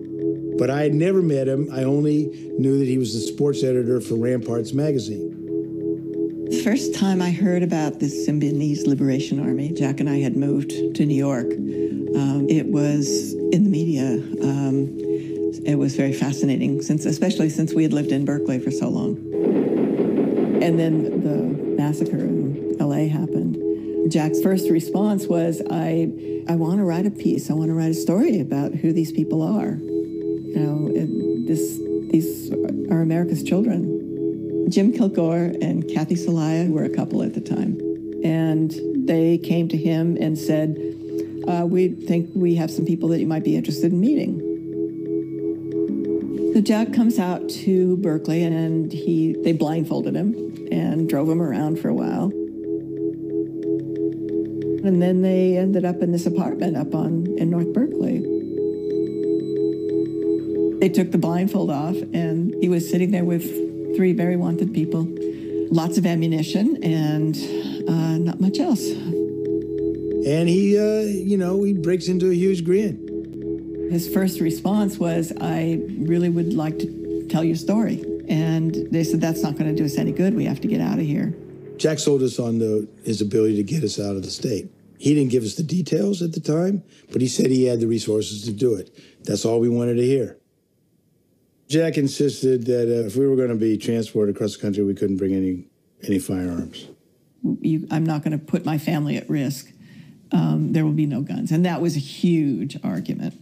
But I had never met him. I only knew that he was the sports editor for Ramparts magazine. The first time I heard about this Symbionese Liberation Army, Jack and I had moved to New York. It was in the media. It was very fascinating, especially since we had lived in Berkeley for so long. And then the massacre in LA happened. Jack's first response was, I want to write a piece. I want to write a story about who these people are. You know, these are America's children. Jim Kilgore and Kathy Salaya were a couple at the time. And they came to him and said, we think we have some people that you might be interested in meeting. So Jack comes out to Berkeley, and they blindfolded him and drove him around for a while. And then they ended up in this apartment in North Berkeley. They took the blindfold off, and he was sitting there with 3 very wanted people, lots of ammunition, and not much else. And he breaks into a huge grin. His first response was, I really would like to tell your story. And they said, that's not going to do us any good. We have to get out of here. Jack sold us on his ability to get us out of the state. He didn't give us the details at the time, but he said he had the resources to do it. That's all we wanted to hear. Jack insisted that if we were going to be transported across the country, we couldn't bring any firearms. I'm not going to put my family at risk. There will be no guns. And that was a huge argument.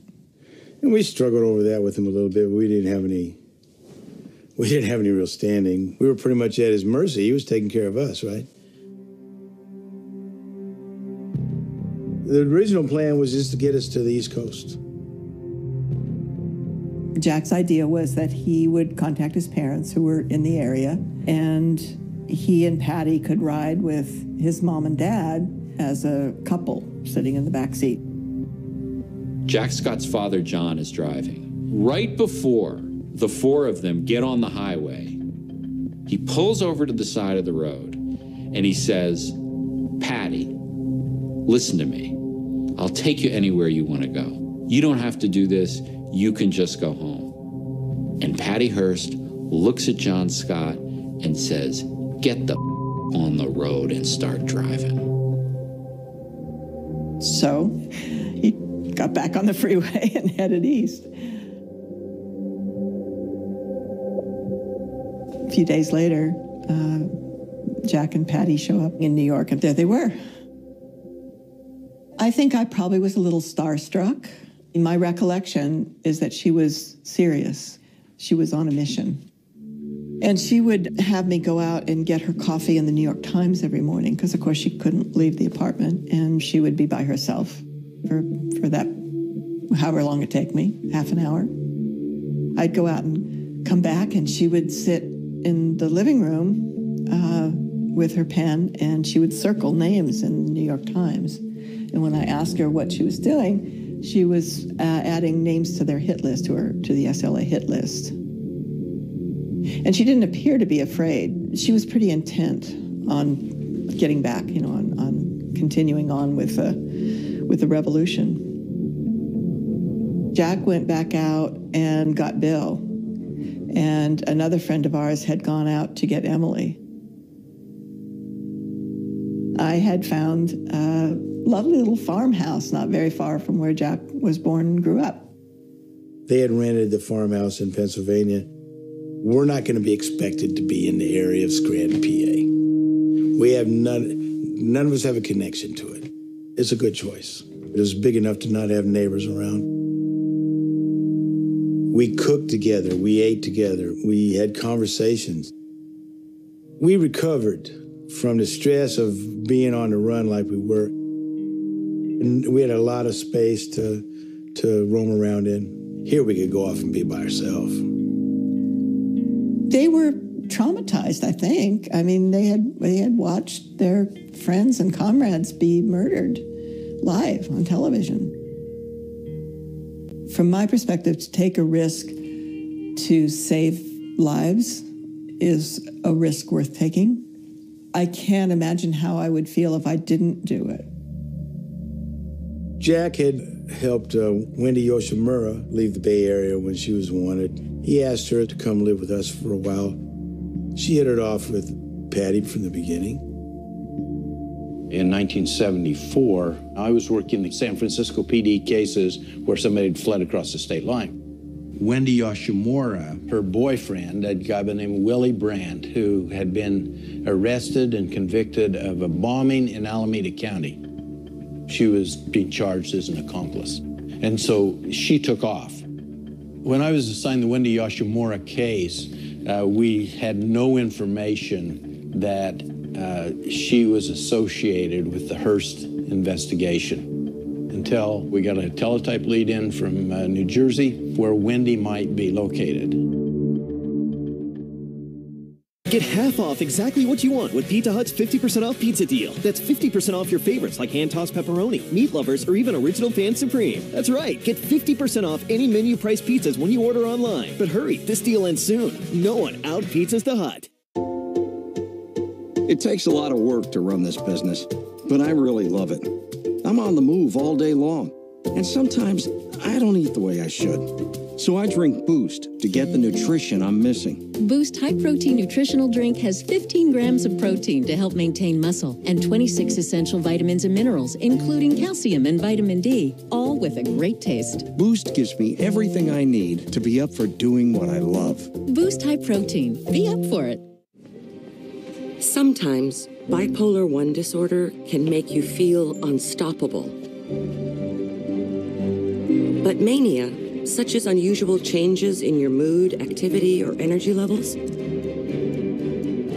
And we struggled over that with him a little bit, but we didn't have We didn't have any real standing. We were pretty much at his mercy. He was taking care of us, right? The original plan was just to get us to the East Coast. Jack's idea was that he would contact his parents who were in the area, and he and Patty could ride with his mom and dad as a couple sitting in the back seat. Jack Scott's father, John, is driving. Right before the four of them get on the highway, he pulls over to the side of the road and he says, Patty, listen to me. I'll take you anywhere you want to go. You don't have to do this. You can just go home. And Patty Hearst looks at John Scott and says, get the on the road and start driving. So he got back on the freeway and headed east. A few days later, Jack and Patty show up in New York, and there they were. I think I probably was a little starstruck. My recollection is that she was serious. She was on a mission. And she would have me go out and get her coffee in the New York Times every morning, because of course she couldn't leave the apartment, and she would be by herself for that, however long it take me, half an hour. I'd go out and come back, and she would sit in the living room with her pen, and she would circle names in the New York Times. And when I asked her what she was doing, she was adding names to their hit list, to the SLA hit list. And she didn't appear to be afraid. She was pretty intent on getting back, on continuing on with the revolution. Jack went back out and got Bill, and another friend of ours had gone out to get Emily. I had found a lovely little farmhouse not very far from where Jack was born and grew up. They had rented the farmhouse in Pennsylvania. We're not going to be expected to be in the area of Scranton, PA. We have none of us have a connection to it. It's a good choice. It was big enough to not have neighbors around. We cooked together. We ate together. We had conversations. We recovered from the stress of being on the run like we were. And we had a lot of space to roam around in. Here we could go off and be by ourselves. They were traumatized, I think. I mean, they had watched their friends and comrades be murdered live on television. From my perspective, to take a risk to save lives is a risk worth taking. I can't imagine how I would feel if I didn't do it. Jack had helped Wendy Yoshimura leave the Bay Area when she was wanted. He asked her to come live with us for a while. She hit it off with Patty from the beginning. In 1974, I was working the San Francisco PD cases where somebody had fled across the state line. Wendy Yoshimura, her boyfriend, a guy by the name of Willie Brandt, who had been arrested and convicted of a bombing in Alameda County. She was being charged as an accomplice. And so she took off. When I was assigned the Wendy Yoshimura case, we had no information that she was associated with the Hearst investigation until we got a teletype lead in from New Jersey where Wendy might be located. Get half off exactly what you want with Pizza Hut's 50% off pizza deal. That's 50% off your favorites like hand-tossed pepperoni, meat lovers, or even Original Fan Supreme. That's right, get 50% off any menu price pizzas when you order online. But hurry, this deal ends soon. No one out-pizzas the Hut. It takes a lot of work to run this business, but I really love it. I'm on the move all day long, and sometimes I don't eat the way I should. So I drink Boost to get the nutrition I'm missing. Boost High Protein Nutritional Drink has 15 grams of protein to help maintain muscle and 26 essential vitamins and minerals, including calcium and vitamin D, all with a great taste. Boost gives me everything I need to be up for doing what I love. Boost High Protein. Be up for it. Sometimes, bipolar I disorder can make you feel unstoppable. But mania such as unusual changes in your mood, activity, or energy levels,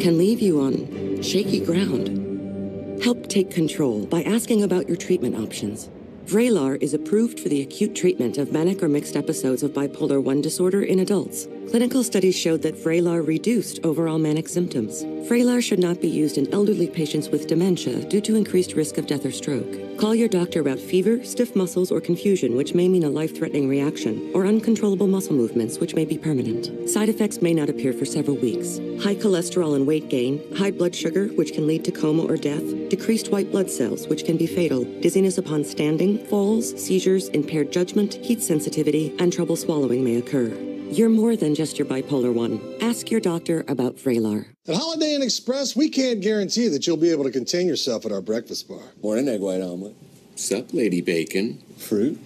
can leave you on shaky ground. Help take control by asking about your treatment options. Vraylar is approved for the acute treatment of manic or mixed episodes of bipolar I disorder in adults. Clinical studies showed that Vraylar reduced overall manic symptoms. Vraylar should not be used in elderly patients with dementia due to increased risk of death or stroke. Call your doctor about fever, stiff muscles, or confusion, which may mean a life-threatening reaction, or uncontrollable muscle movements, which may be permanent. Side effects may not appear for several weeks. High cholesterol and weight gain, high blood sugar, which can lead to coma or death, decreased white blood cells, which can be fatal, dizziness upon standing, falls, seizures, impaired judgment, heat sensitivity, and trouble swallowing may occur. You're more than just your bipolar I. Ask your doctor about Vraylar. At Holiday Inn Express, we can't guarantee that you'll be able to contain yourself at our breakfast bar. Morning, egg white omelet. Sup, Lady Bacon? Fruit?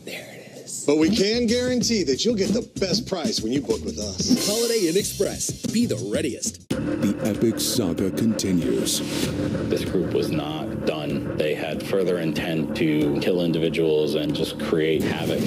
There it is. But we can guarantee that you'll get the best price when you book with us. Holiday Inn Express. Be the readiest. The epic saga continues. This group was not done. They had further intent to kill individuals and just create havoc.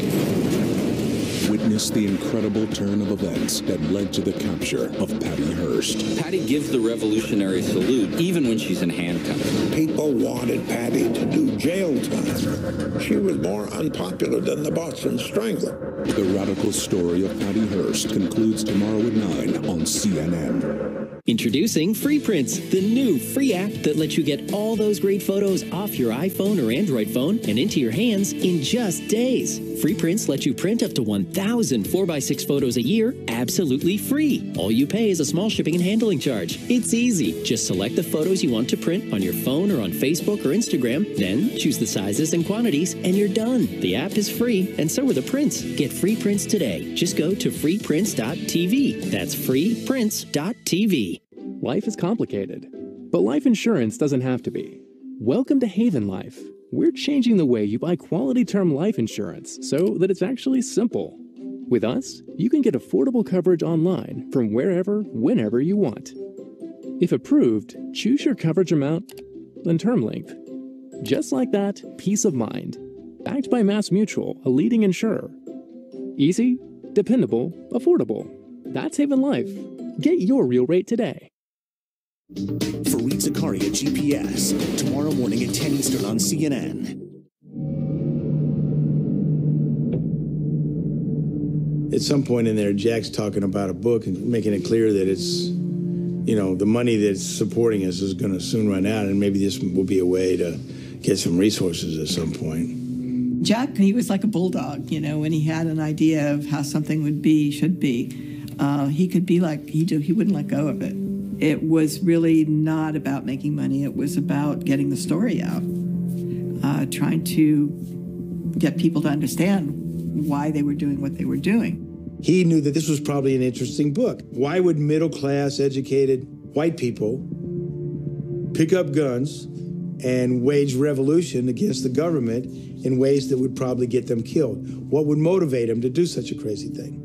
Witness the incredible turn of events that led to the capture of Patty Hearst. Patty gives the revolutionary salute even when she's in handcuffs. People wanted Patty to do jail time. She was more unpopular than the Boston Strangler. The radical story of Patty Hearst concludes tomorrow at 9 on CNN. Introducing Free Prints, the new free app that lets you get all those great photos off your iPhone or Android phone and into your hands in just days. Free Prints lets you print up to 1,000 4x6 photos a year absolutely free. All you pay is a small shipping and handling charge. It's easy. Just select the photos you want to print on your phone or on Facebook or Instagram, then choose the sizes and quantities, and you're done. The app is free, and so are the prints. Get Free Prints today. Just go to freeprints.tv. That's freeprints.tv. Life is complicated, but life insurance doesn't have to be. Welcome to Haven Life. We're changing the way you buy quality term life insurance so that it's actually simple. With us, you can get affordable coverage online from wherever, whenever you want. If approved, choose your coverage amount and term length. Just like that, peace of mind. Backed by MassMutual, a leading insurer. Easy, dependable, affordable. That's Haven Life. Get your real rate today. Fareed Zakaria, GPS. Tomorrow morning at 10 Eastern on CNN. At some point in there, Jack's talking about a book and making it clear that it's, you know, the money that's supporting us is going to soon run out, and maybe this will be a way to get some resources at some point. Jack, he was like a bulldog, you know, when he had an idea of how something would be, should be. He could be like, he wouldn't let go of it. It was really not about making money. It was about getting the story out, trying to get people to understand why they were doing what they were doing. He knew that this was probably an interesting book. Why would middle-class, educated white people pick up guns and wage revolution against the government in ways that would probably get them killed? What would motivate them to do such a crazy thing?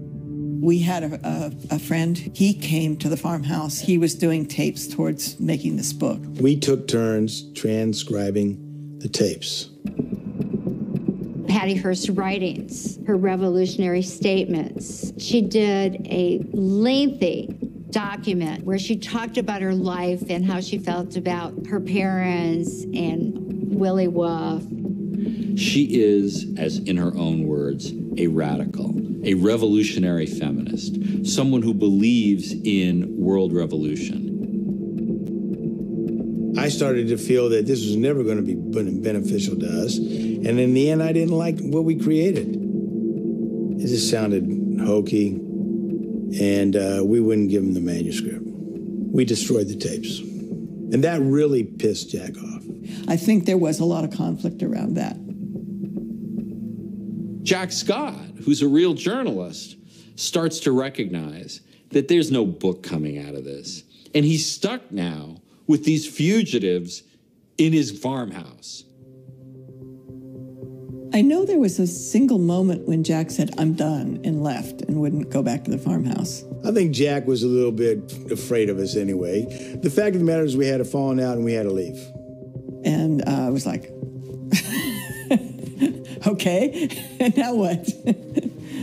We had a friend. He came to the farmhouse. He was doing tapes towards making this book. We took turns transcribing the tapes. Patty Hearst's writings, her revolutionary statements. She did a lengthy document where she talked about her life and how she felt about her parents and Willie Wolf. She is, as in her own words, a radical, a revolutionary feminist, someone who believes in world revolution. I started to feel that this was never going to be beneficial to us. And in the end, I didn't like what we created. It just sounded hokey. And we wouldn't give him the manuscript. We destroyed the tapes. And that really pissed Jack off. I think there was a lot of conflict around that. Jack Scott, who's a real journalist, starts to recognize that there's no book coming out of this. And he's stuck now with these fugitives in his farmhouse. I know there was a single moment when Jack said, "I'm done," and left and wouldn't go back to the farmhouse. I think Jack was a little bit afraid of us anyway. The fact of the matter is we had a falling out and we had to leave. And I was like, okay, and now what?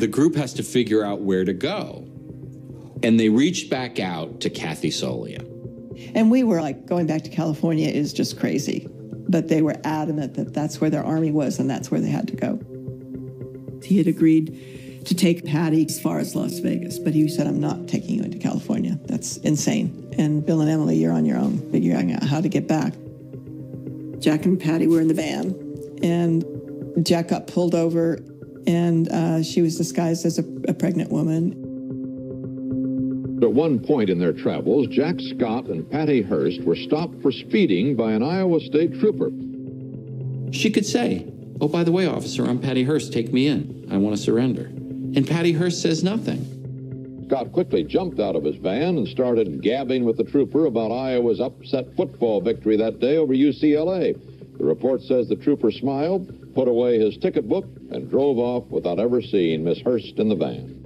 The group has to figure out where to go. And they reached back out to Kathy Solia. And we were like, going back to California is just crazy. But they were adamant that that's where their army was and that's where they had to go. He had agreed to take Patty as far as Las Vegas, but he said, I'm not taking you into California. That's insane. And Bill and Emily, you're on your own, figuring out how to get back. Jack and Patty were in the van, and Jack got pulled over, and she was disguised as a pregnant woman. At one point in their travels, Jack Scott and Patty Hearst were stopped for speeding by an Iowa State trooper. She could say, oh, by the way, officer, I'm Patty Hearst. Take me in. I want to surrender. And Patty Hearst says nothing. Scott quickly jumped out of his van and started gabbing with the trooper about Iowa's upset football victory that day over UCLA. The report says the trooper smiled, put away his ticket book, and drove off without ever seeing Miss Hearst in the van.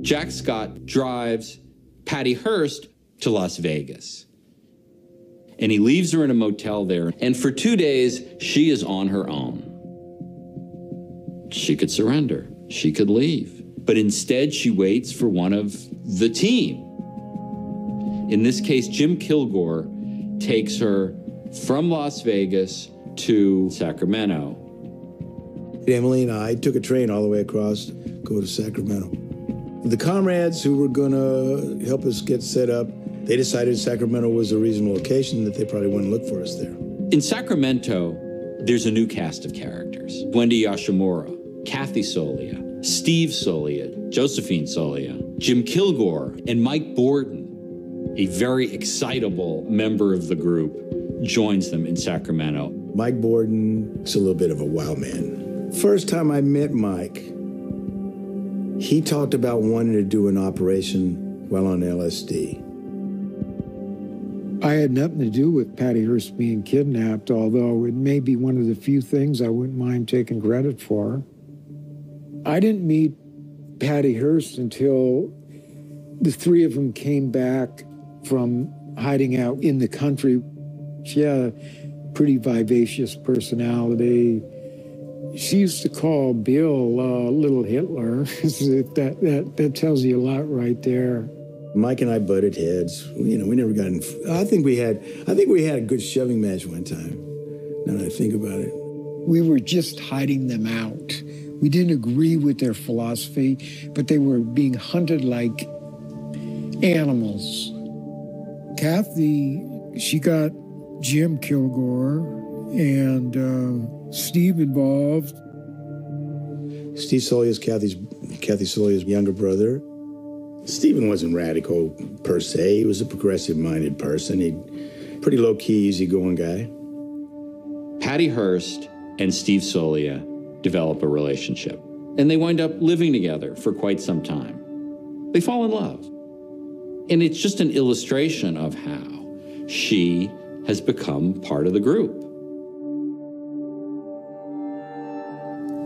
Jack Scott drives Patty Hearst to Las Vegas. And he leaves her in a motel there. And for 2 days, she is on her own. She could surrender. She could leave. But instead, she waits for one of the team. In this case, Jim Kilgore takes her from Las Vegas to Sacramento. Emily and I took a train all the way across, go to Sacramento. The comrades who were going to help us get set up, they decided Sacramento was a reasonable location, that they probably wouldn't look for us there. In Sacramento, there's a new cast of characters. Wendy Yoshimura, Kathy Solia, Steve Solia, Josephine Solia, Jim Kilgore, and Mike Borden, a very excitable member of the group, joins them in Sacramento. Mike Borden's a little bit of a wild man. First time I met Mike, he talked about wanting to do an operation while on LSD. I had nothing to do with Patty Hearst being kidnapped, although it may be one of the few things I wouldn't mind taking credit for. I didn't meet Patty Hearst until the three of them came back from hiding out in the country. She had a pretty vivacious personality. She used to call Bill Little Hitler. that tells you a lot right there. Mike and I butted heads. We never got in. I think we had a good shoving match one time. Now that I think about it, we were just hiding them out. We didn't agree with their philosophy, but they were being hunted like animals. Kathy, she got Jim Kilgore and Steve involved. Steve Solia is Kathy Solia's younger brother. Stephen wasn't radical per se. He was a progressive-minded person. He pretty low-key, easygoing guy. Patty Hearst and Steve Solia develop a relationship, and they wind up living together for quite some time. They fall in love. And it's just an illustration of how she has become part of the group.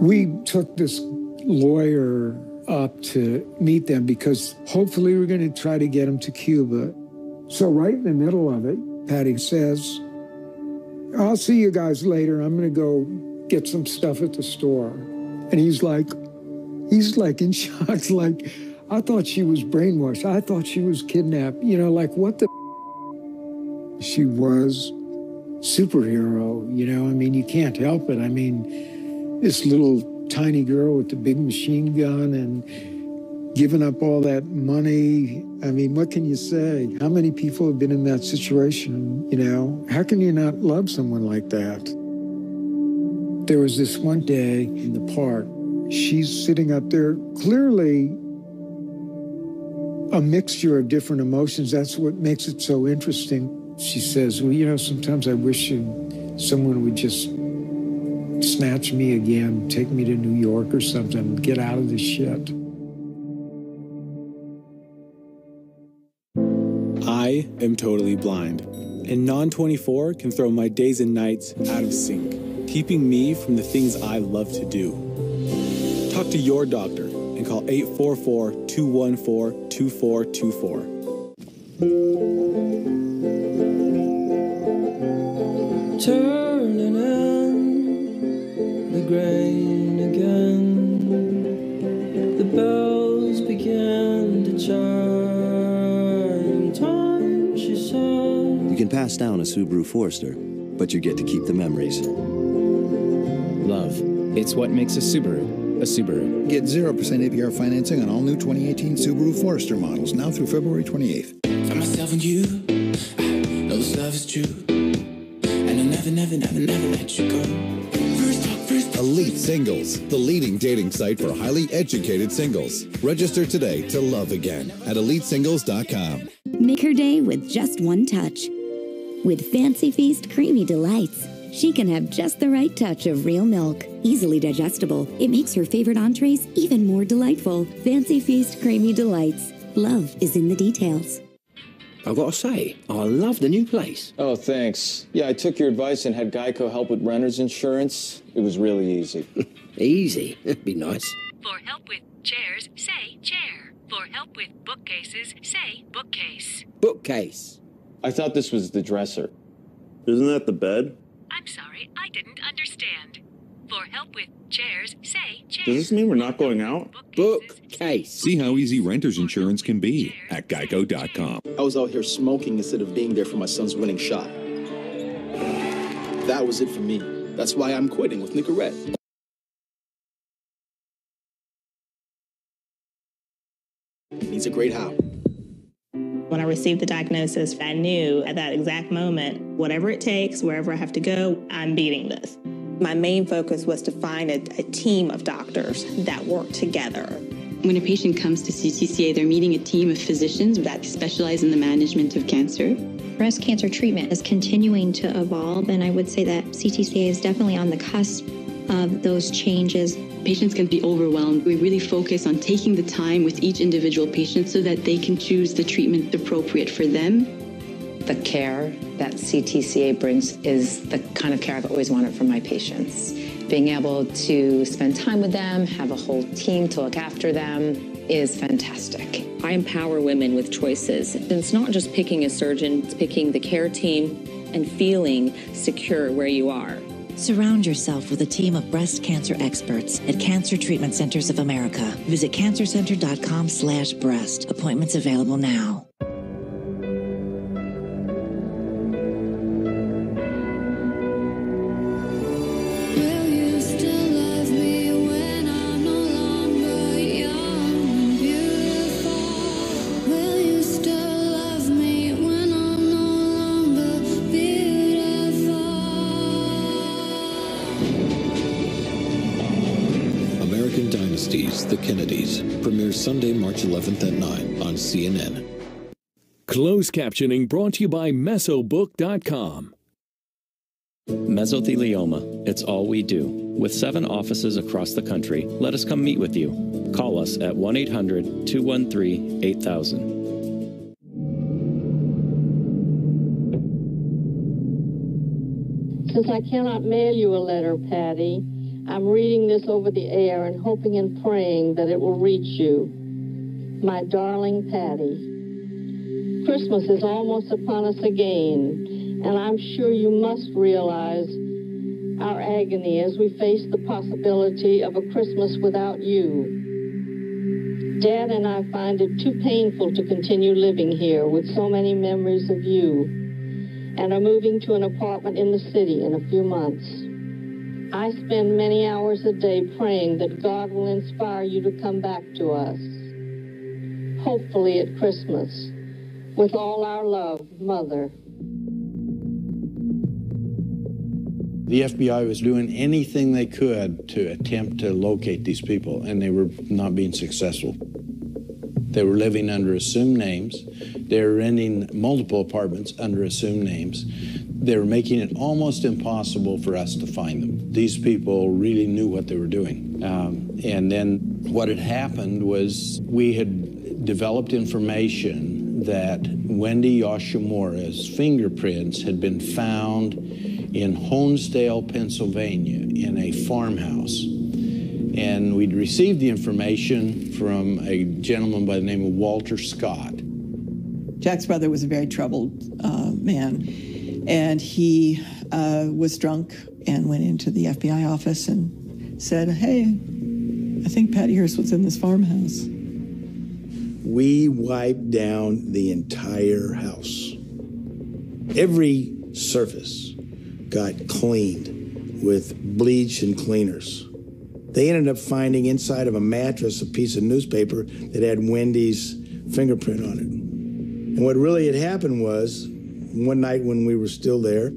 We took this lawyer up to meet them because hopefully we're going to try to get him to Cuba. So right in the middle of it, Patty says, I'll see you guys later. I'm going to go get some stuff at the store. And he's like in shock, like, I thought she was brainwashed. I thought she was kidnapped. Like what the She was superhero, you can't help it. This little tiny girl with the big machine gun and giving up all that money. What can you say? How many people have been in that situation, How can you not love someone like that? There was this one day in the park, she's sitting up there, clearly a mixture of different emotions. That's what makes it so interesting. She says, well, sometimes I wish someone would just snatch me again, take me to New York or something, get out of this shit. I am totally blind, and Non-24 can throw my days and nights out of sync, keeping me from the things I love to do. Talk to your doctor and call 844-214-2424. Turning in the grave. can pass down a Subaru Forester, but you get to keep the memories. Love. It's what makes a Subaru a Subaru. Get 0% APR financing on all new 2018 Subaru Forester models now through February 28th. Found myself in you. I know this love is true. And I'll never, never, never, never let you go. Elite Singles, the leading dating site for highly educated singles. Register today to love again at elitesingles.com. Make her day with just one touch. With Fancy Feast Creamy Delights, she can have just the right touch of real milk. Easily digestible, it makes her favorite entrees even more delightful. Fancy Feast Creamy Delights. Love is in the details. I've got to say, I love the new place. Oh, thanks. Yeah, I took your advice and had Geico help with renter's insurance. It was really easy. Easy? That'd be nice. For help with chairs, say chair. For help with bookcases, say bookcase. Bookcase. I thought this was the dresser. Isn't that the bed? I'm sorry, I didn't understand. For help with chairs, say chair. Does this mean we're not going out? Bookcase. See how easy renter's insurance can be at geico.com. I was out here smoking instead of being there for my son's winning shot. That was it for me. That's why I'm quitting with Nicorette. Needs a great how. When I received the diagnosis, I knew at that exact moment, whatever it takes, wherever I have to go, I'm beating this. My main focus was to find a team of doctors that work together. When a patient comes to CTCA, they're meeting a team of physicians that specialize in the management of cancer. Breast cancer treatment is continuing to evolve, and I would say that CTCA is definitely on the cusp of those changes. Patients can be overwhelmed. We really focus on taking the time with each individual patient so that they can choose the treatment appropriate for them. The care that CTCA brings is the kind of care I've always wanted from my patients. Being able to spend time with them, have a whole team to look after them is fantastic. I empower women with choices. It's not just picking a surgeon, it's picking the care team and feeling secure where you are. Surround yourself with a team of breast cancer experts at Cancer Treatment Centers of America. Visit cancercenter.com/breast. Appointments available now. The Kennedys premieres Sunday, March 11th at 9 on CNN. Closed captioning brought to you by mesobook.com. Mesothelioma. It's all we do. With 7 offices across the country, let us come meet with you. Call us at 1-800-213-8000. Since I cannot mail you a letter, Patty, I'm reading this over the air and hoping and praying that it will reach you. My darling Patty, Christmas is almost upon us again, and I'm sure you must realize our agony as we face the possibility of a Christmas without you. Dad and I find it too painful to continue living here with so many memories of you, and are moving to an apartment in the city in a few months. I spend many hours a day praying that God will inspire you to come back to us. Hopefully at Christmas. With all our love, Mother. The FBI was doing anything they could to attempt to locate these people, and they were not being successful. They were living under assumed names. They were renting multiple apartments under assumed names. They were making it almost impossible for us to find them. These people really knew what they were doing. And then what had happened was we had developed information that Wendy Yoshimura's fingerprints had been found in Honesdale, Pennsylvania, in a farmhouse. And we'd received the information from a gentleman by the name of Walter Scott. Jack's brother was a very troubled man, and he was drunk and went into the FBI office and said, "Hey, I think Patty here's what's in this farmhouse." We wiped down the entire house. Every surface got cleaned with bleach and cleaners. They ended up finding inside of a mattress a piece of newspaper that had Wendy's fingerprint on it. And what really had happened was, one night when we were still there,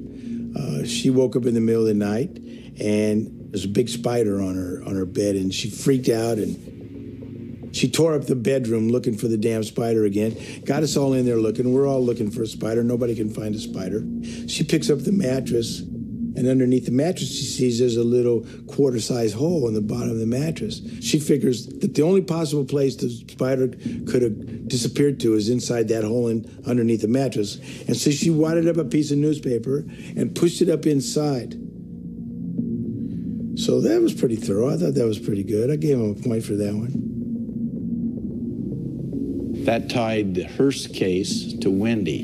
she woke up in the middle of the night and there's a big spider on her bed, and she freaked out and she tore up the bedroom looking for the damn spider again. Got us all in there looking. We're all looking for a spider. Nobody can find a spider. She picks up the mattress, and underneath the mattress, she sees there's a little quarter-size hole in the bottom of the mattress. She figures that the only possible place the spider could have disappeared to is inside that hole underneath the mattress. And so she wadded up a piece of newspaper and pushed it up inside. So that was pretty thorough. I thought that was pretty good. I gave him a point for that one. That tied the Hearst case to Wendy.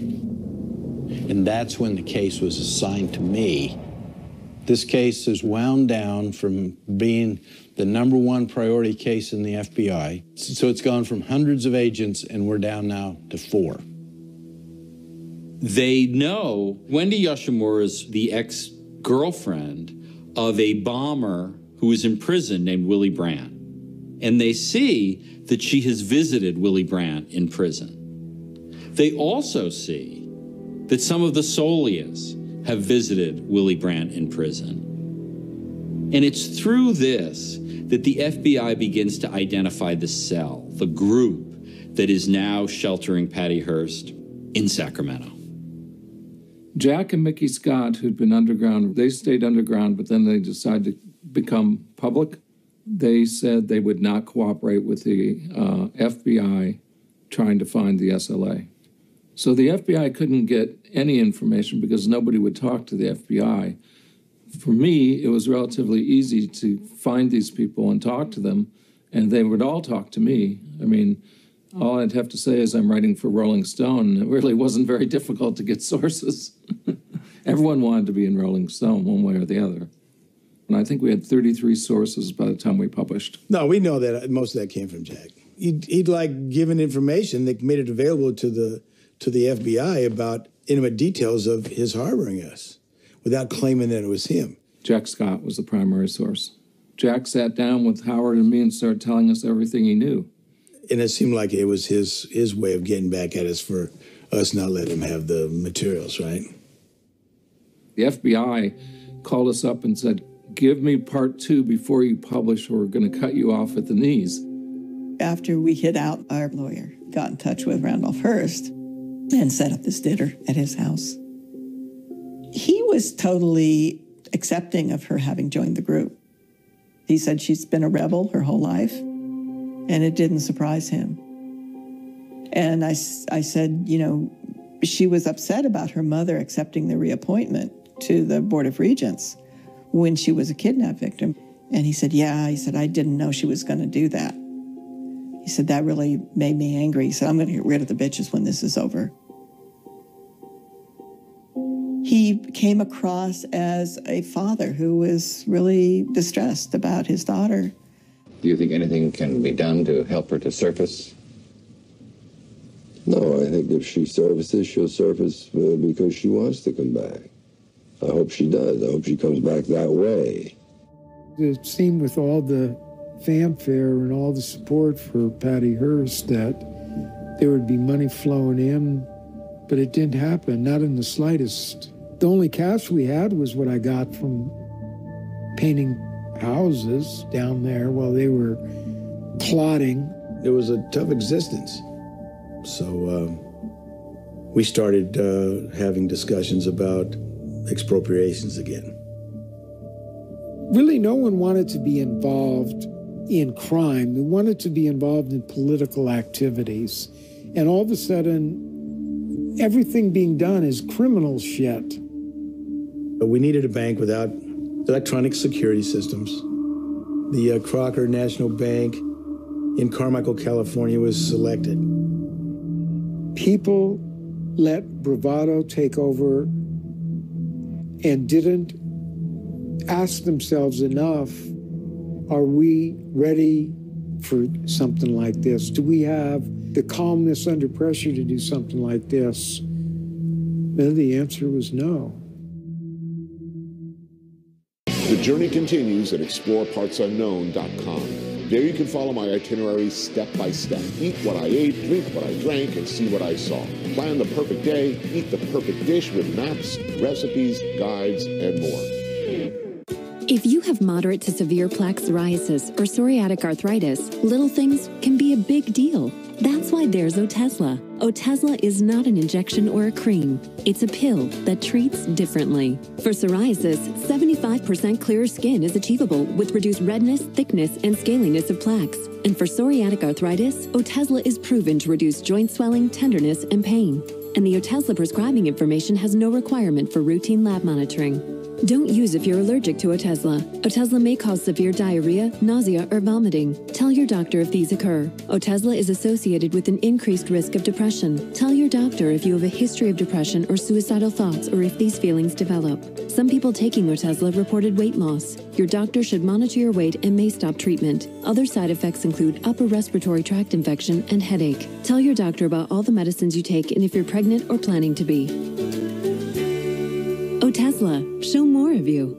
And that's when the case was assigned to me. This case is wound down from being the #1 priority case in the FBI. So it's gone from hundreds of agents, and we're down now to 4. They know Wendy Yoshimura is the ex-girlfriend of a bomber who is in prison named Willie Brandt. And they see that she has visited Willie Brandt in prison. They also see that some of the Solias have visited Willie Brandt in prison. And it's through this that the FBI begins to identify the cell, the group that is now sheltering Patty Hearst in Sacramento. Jack and Mickey Scott, who'd been underground, they stayed underground, but then they decided to become public. They said they would not cooperate with the FBI trying to find the SLA. So the FBI couldn't get any information because nobody would talk to the FBI. For me, it was relatively easy to find these people and talk to them, and they would all talk to me. I mean, all I'd have to say is I'm writing for Rolling Stone. It really wasn't very difficult to get sources. Everyone wanted to be in Rolling Stone one way or the other. And I think we had 33 sources by the time we published. No, we know that most of that came from Jack. He'd like given information that made it available to the FBI about intimate details of his harboring us without claiming that it was him. Jack Scott was the primary source. Jack sat down with Howard and me and started telling us everything he knew. And it seemed like it was his way of getting back at us for us not letting him have the materials, right? The FBI called us up and said, give me part 2 before you publish or we're going to cut you off at the knees. After we hid out, our lawyer got in touch with Randolph Hearst and set up this dinner at his house. He was totally accepting of her having joined the group. He said she's been a rebel her whole life, and it didn't surprise him. And I said, you know, she was upset about her mother accepting the reappointment to the Board of Regents when she was a kidnap victim. And he said, yeah, he said, I didn't know she was going to do that. He said, that really made me angry. He said, I'm going to get rid of the bitches when this is over. He came across as a father who was really distressed about his daughter. Do you think anything can be done to help her to surface? No, I think if she surfaces, she'll surface because she wants to come back. I hope she does. I hope she comes back that way. It seemed with all the fanfare and all the support for Patty Hearst that there would be money flowing in, but it didn't happen, not in the slightest. The only cash we had was what I got from painting houses down there while they were plotting. It was a tough existence. So we started having discussions about expropriations again. Really, no one wanted to be involved in crime. They wanted to be involved in political activities. And all of a sudden, everything being done is criminal shit. But we needed a bank without electronic security systems. The Crocker National Bank in Carmichael, California was selected. People let bravado take over and didn't ask themselves enough, are we ready for something like this? Do we have the calmness under pressure to do something like this? Well, the answer was no. The journey continues at explorepartsunknown.com. There you can follow my itinerary step by step. Eat what I ate, drink what I drank, and see what I saw. Plan the perfect day, eat the perfect dish with maps, recipes, guides, and more. If you have moderate to severe plaque psoriasis or psoriatic arthritis, little things can be a big deal. That's why there's Otezla. Otezla is not an injection or a cream. It's a pill that treats differently. For psoriasis, 75% clearer skin is achievable with reduced redness, thickness, and scaliness of plaques. And for psoriatic arthritis, Otezla is proven to reduce joint swelling, tenderness, and pain. And the Otezla prescribing information has no requirement for routine lab monitoring. Don't use if you're allergic to Otezla. Otezla may cause severe diarrhea, nausea, or vomiting. Tell your doctor if these occur. Otezla is associated with an increased risk of depression. Tell your doctor if you have a history of depression or suicidal thoughts or if these feelings develop. Some people taking Otezla reported weight loss. Your doctor should monitor your weight and may stop treatment. Other side effects include upper respiratory tract infection and headache. Tell your doctor about all the medicines you take and if you're pregnant or planning to be. Otezla, show more of you.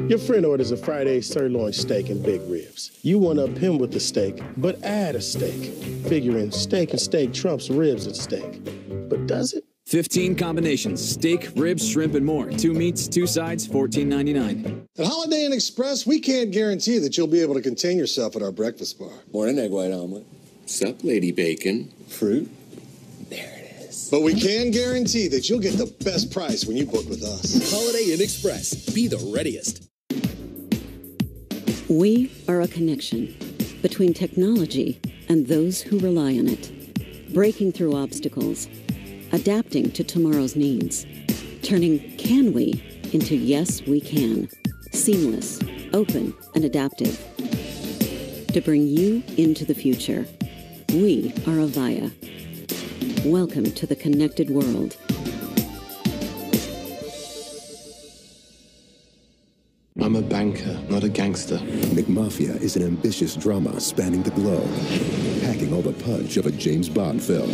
Your friend orders a Friday sirloin steak and big ribs. You one up him with the steak, but add a steak. Figuring steak and steak trumps ribs and steak. But does it? 15 combinations, steak, ribs, shrimp, and more. 2 meats, 2 sides, $14.99. At Holiday Inn Express, we can't guarantee that you'll be able to contain yourself at our breakfast bar. Morning, egg white omelet. Sup, lady bacon. Fruit. But we can guarantee that you'll get the best price when you book with us. Holiday Inn Express. Be the readiest. We are a connection between technology and those who rely on it. Breaking through obstacles, adapting to tomorrow's needs, turning can we into yes we can. Seamless, open, and adaptive. To bring you into the future, we are Avaya. Welcome to the connected world. I'm a banker, not a gangster. McMafia is an ambitious drama spanning the globe, packing all the punch of a James Bond film.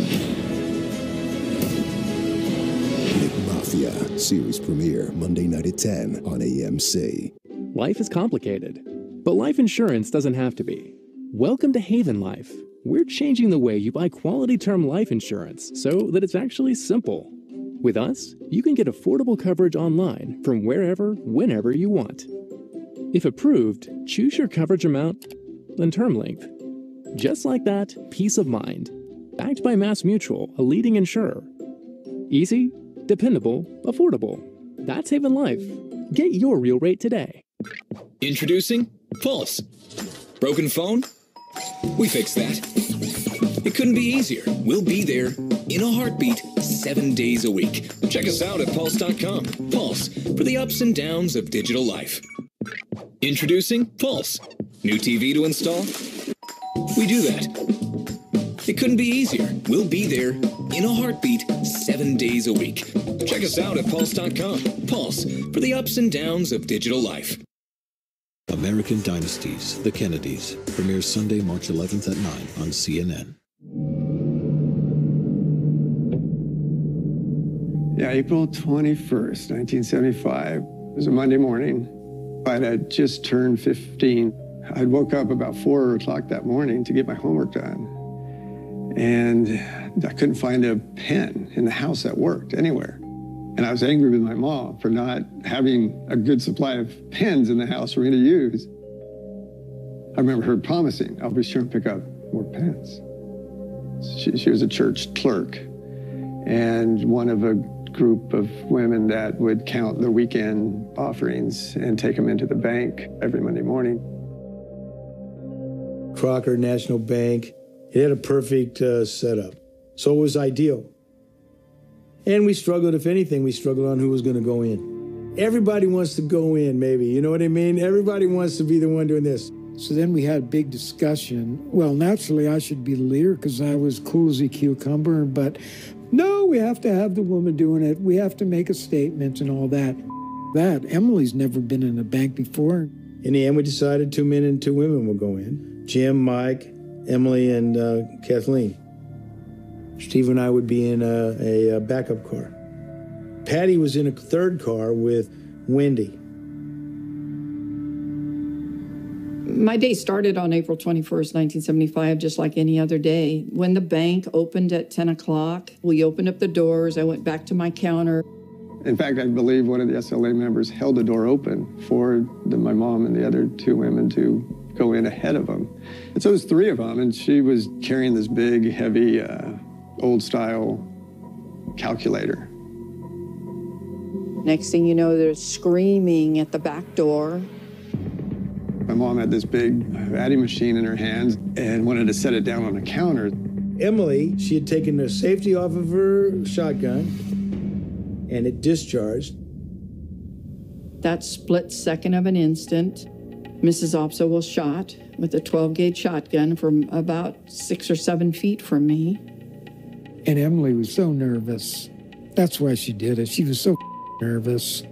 McMafia, series premiere Monday night at 10 on AMC. Life is complicated, but life insurance doesn't have to be. Welcome to Haven Life. We're changing the way you buy quality term life insurance so that it's actually simple. With us, you can get affordable coverage online from wherever, whenever you want. If approved, choose your coverage amount and term length. Just like that, peace of mind. Backed by Mass Mutual, a leading insurer. Easy, dependable, affordable. That's Haven Life. Get your real rate today. Introducing Pulse. Broken phone? We fixed that. It couldn't be easier. We'll be there in a heartbeat 7 days a week. Check us out at pulse.com. Pulse, for the ups and downs of digital life. Introducing Pulse. New TV to install? We do that. It couldn't be easier. We'll be there in a heartbeat 7 days a week. Check us out at pulse.com. Pulse, for the ups and downs of digital life. American Dynasties, The Kennedys, premieres Sunday, March 11th at 9 on CNN. Yeah, April 21st, 1975. It was a Monday morning. I had just turned 15. I woke up about 4 o'clock that morning to get my homework done. And I couldn't find a pen in the house that worked anywhere. And I was angry with my mom for not having a good supply of pens in the house for me to use. I remember her promising, I'll be sure and pick up more pens. She was a church clerk and one of a group of women that would count the weekend offerings and take them into the bank every Monday morning. Crocker National Bank, it had a perfect setup. So it was ideal. And we struggled, if anything, we struggled on who was going to go in. Everybody wants to go in, maybe. You know what I mean? Everybody wants to be the one doing this. So then we had a big discussion. Well, naturally, I should be the leader because I was cool as a cucumber. But no, we have to have the woman doing it. We have to make a statement and all that. Emily's never been in a bank before. In the end, we decided 2 men and 2 women would go in. Jim, Mike, Emily, and Kathleen. Steve and I would be in a backup car. Patty was in a third car with Wendy. My day started on April 21st, 1975, just like any other day. When the bank opened at 10 o'clock, we opened up the doors. I went back to my counter. In fact, I believe one of the SLA members held the door open for my mom and the other two women to go in ahead of them. And so it was three of them, and she was carrying this big, heavy, old-style calculator. Next thing you know, they're screaming at the back door. My mom had this big adding machine in her hands and wanted to set it down on a counter. Emily, she had taken the safety off of her shotgun, and it discharged. That split second of an instant, Mrs. Opso was shot with a 12-gauge shotgun from about 6 or 7 feet from me. And Emily was so nervous. That's why she did it. She was so nervous.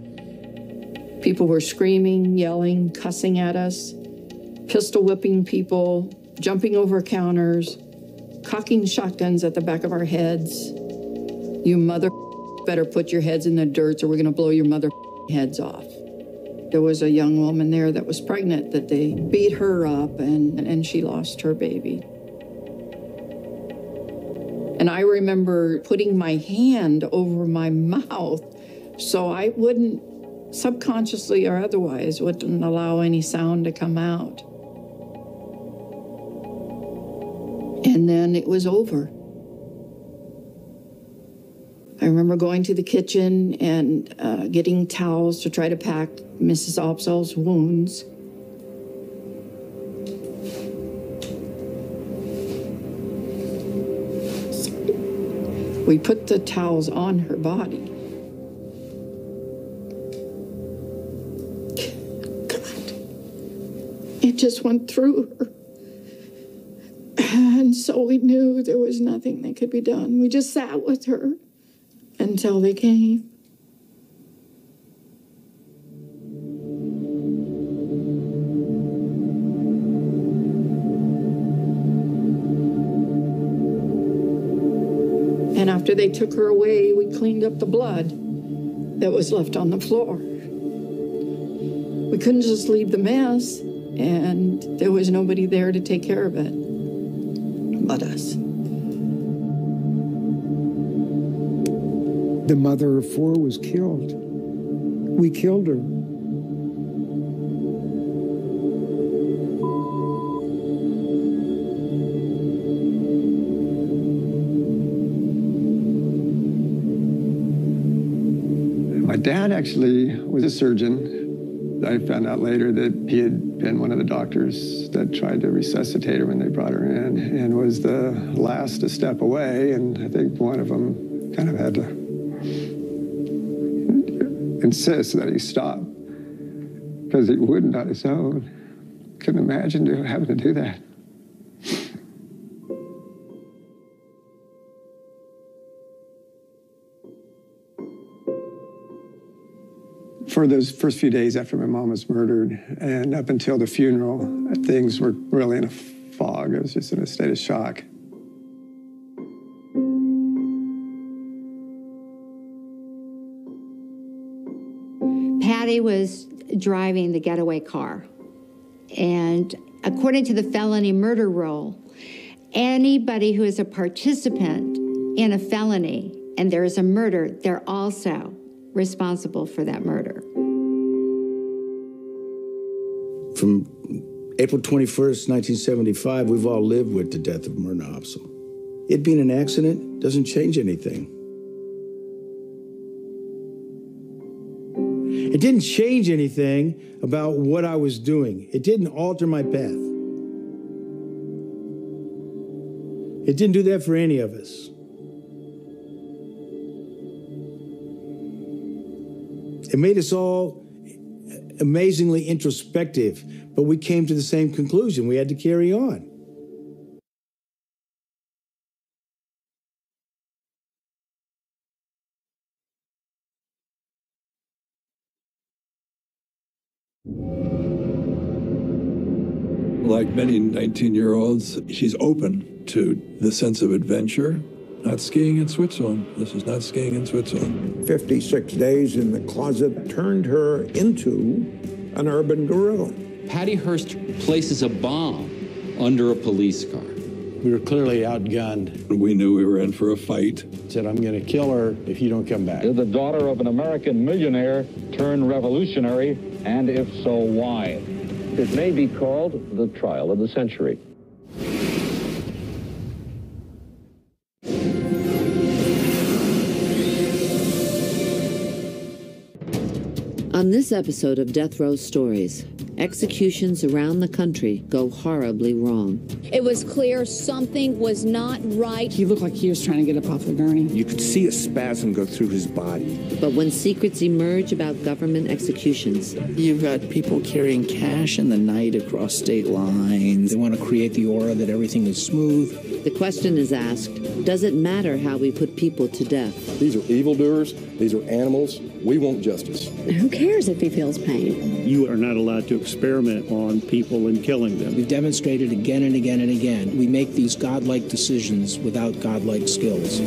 People were screaming, yelling, cussing at us, pistol whipping people, jumping over counters, cocking shotguns at the back of our heads. You mother better put your heads in the dirt or we're going to blow your mother heads off. There was a young woman there that was pregnant that they beat her up and she lost her baby. And I remember putting my hand over my mouth so I wouldn't, subconsciously or otherwise, wouldn't allow any sound to come out. And then it was over. I remember going to the kitchen and getting towels to try to pack Mrs. Opsol's wounds. We put the towels on her body. It just went through her. And so we knew there was nothing that could be done. We just sat with her until they came. And after they took her away, we cleaned up the blood that was left on the floor. We couldn't just leave the mess. And there was nobody there to take care of it but us. The mother of 4 was killed. We killed her. My dad actually was a surgeon. I found out later that he had been one of the doctors that tried to resuscitate her when they brought her in and was the last to step away. And I think one of them kind of had to insist that he stop because he wouldn't on his own. Couldn't imagine having to do that. For those first few days after my mom was murdered and up until the funeral, things were really in a fog. I was just in a state of shock. Patty was driving the getaway car. And according to the felony murder rule, anybody who is a participant in a felony and there is a murder, they're also responsible for that murder. From April 21st, 1975, we've all lived with the death of Myrna Opsel. It being an accident doesn't change anything. It didn't change anything about what I was doing. It didn't alter my path. It didn't do that for any of us. It made us all amazingly introspective, but we came to the same conclusion. We had to carry on. Like many 19-year-olds, she's open to the sense of adventure. Not skiing in Switzerland. This is not skiing in Switzerland. 56 days in the closet turned her into an urban gorilla. Patty Hearst places a bomb under a police car. We were clearly outgunned. We knew we were in for a fight. Said, I'm going to kill her if you don't come back. Did the daughter of an American millionaire turn revolutionary? And if so, why? It may be called the trial of the century. On this episode of Death Row Stories, executions around the country go horribly wrong. It was clear something was not right. He looked like he was trying to get up off the gurney. You could see a spasm go through his body. But when secrets emerge about government executions... You've got people carrying cash in the night across state lines. They want to create the aura that everything is smooth. The question is asked, does it matter how we put people to death? These are evildoers. These are animals. We want justice. Who cares if he feels pain? You are not allowed to experiment on people and killing them. We've demonstrated again and again and again. We make these godlike decisions without godlike skills.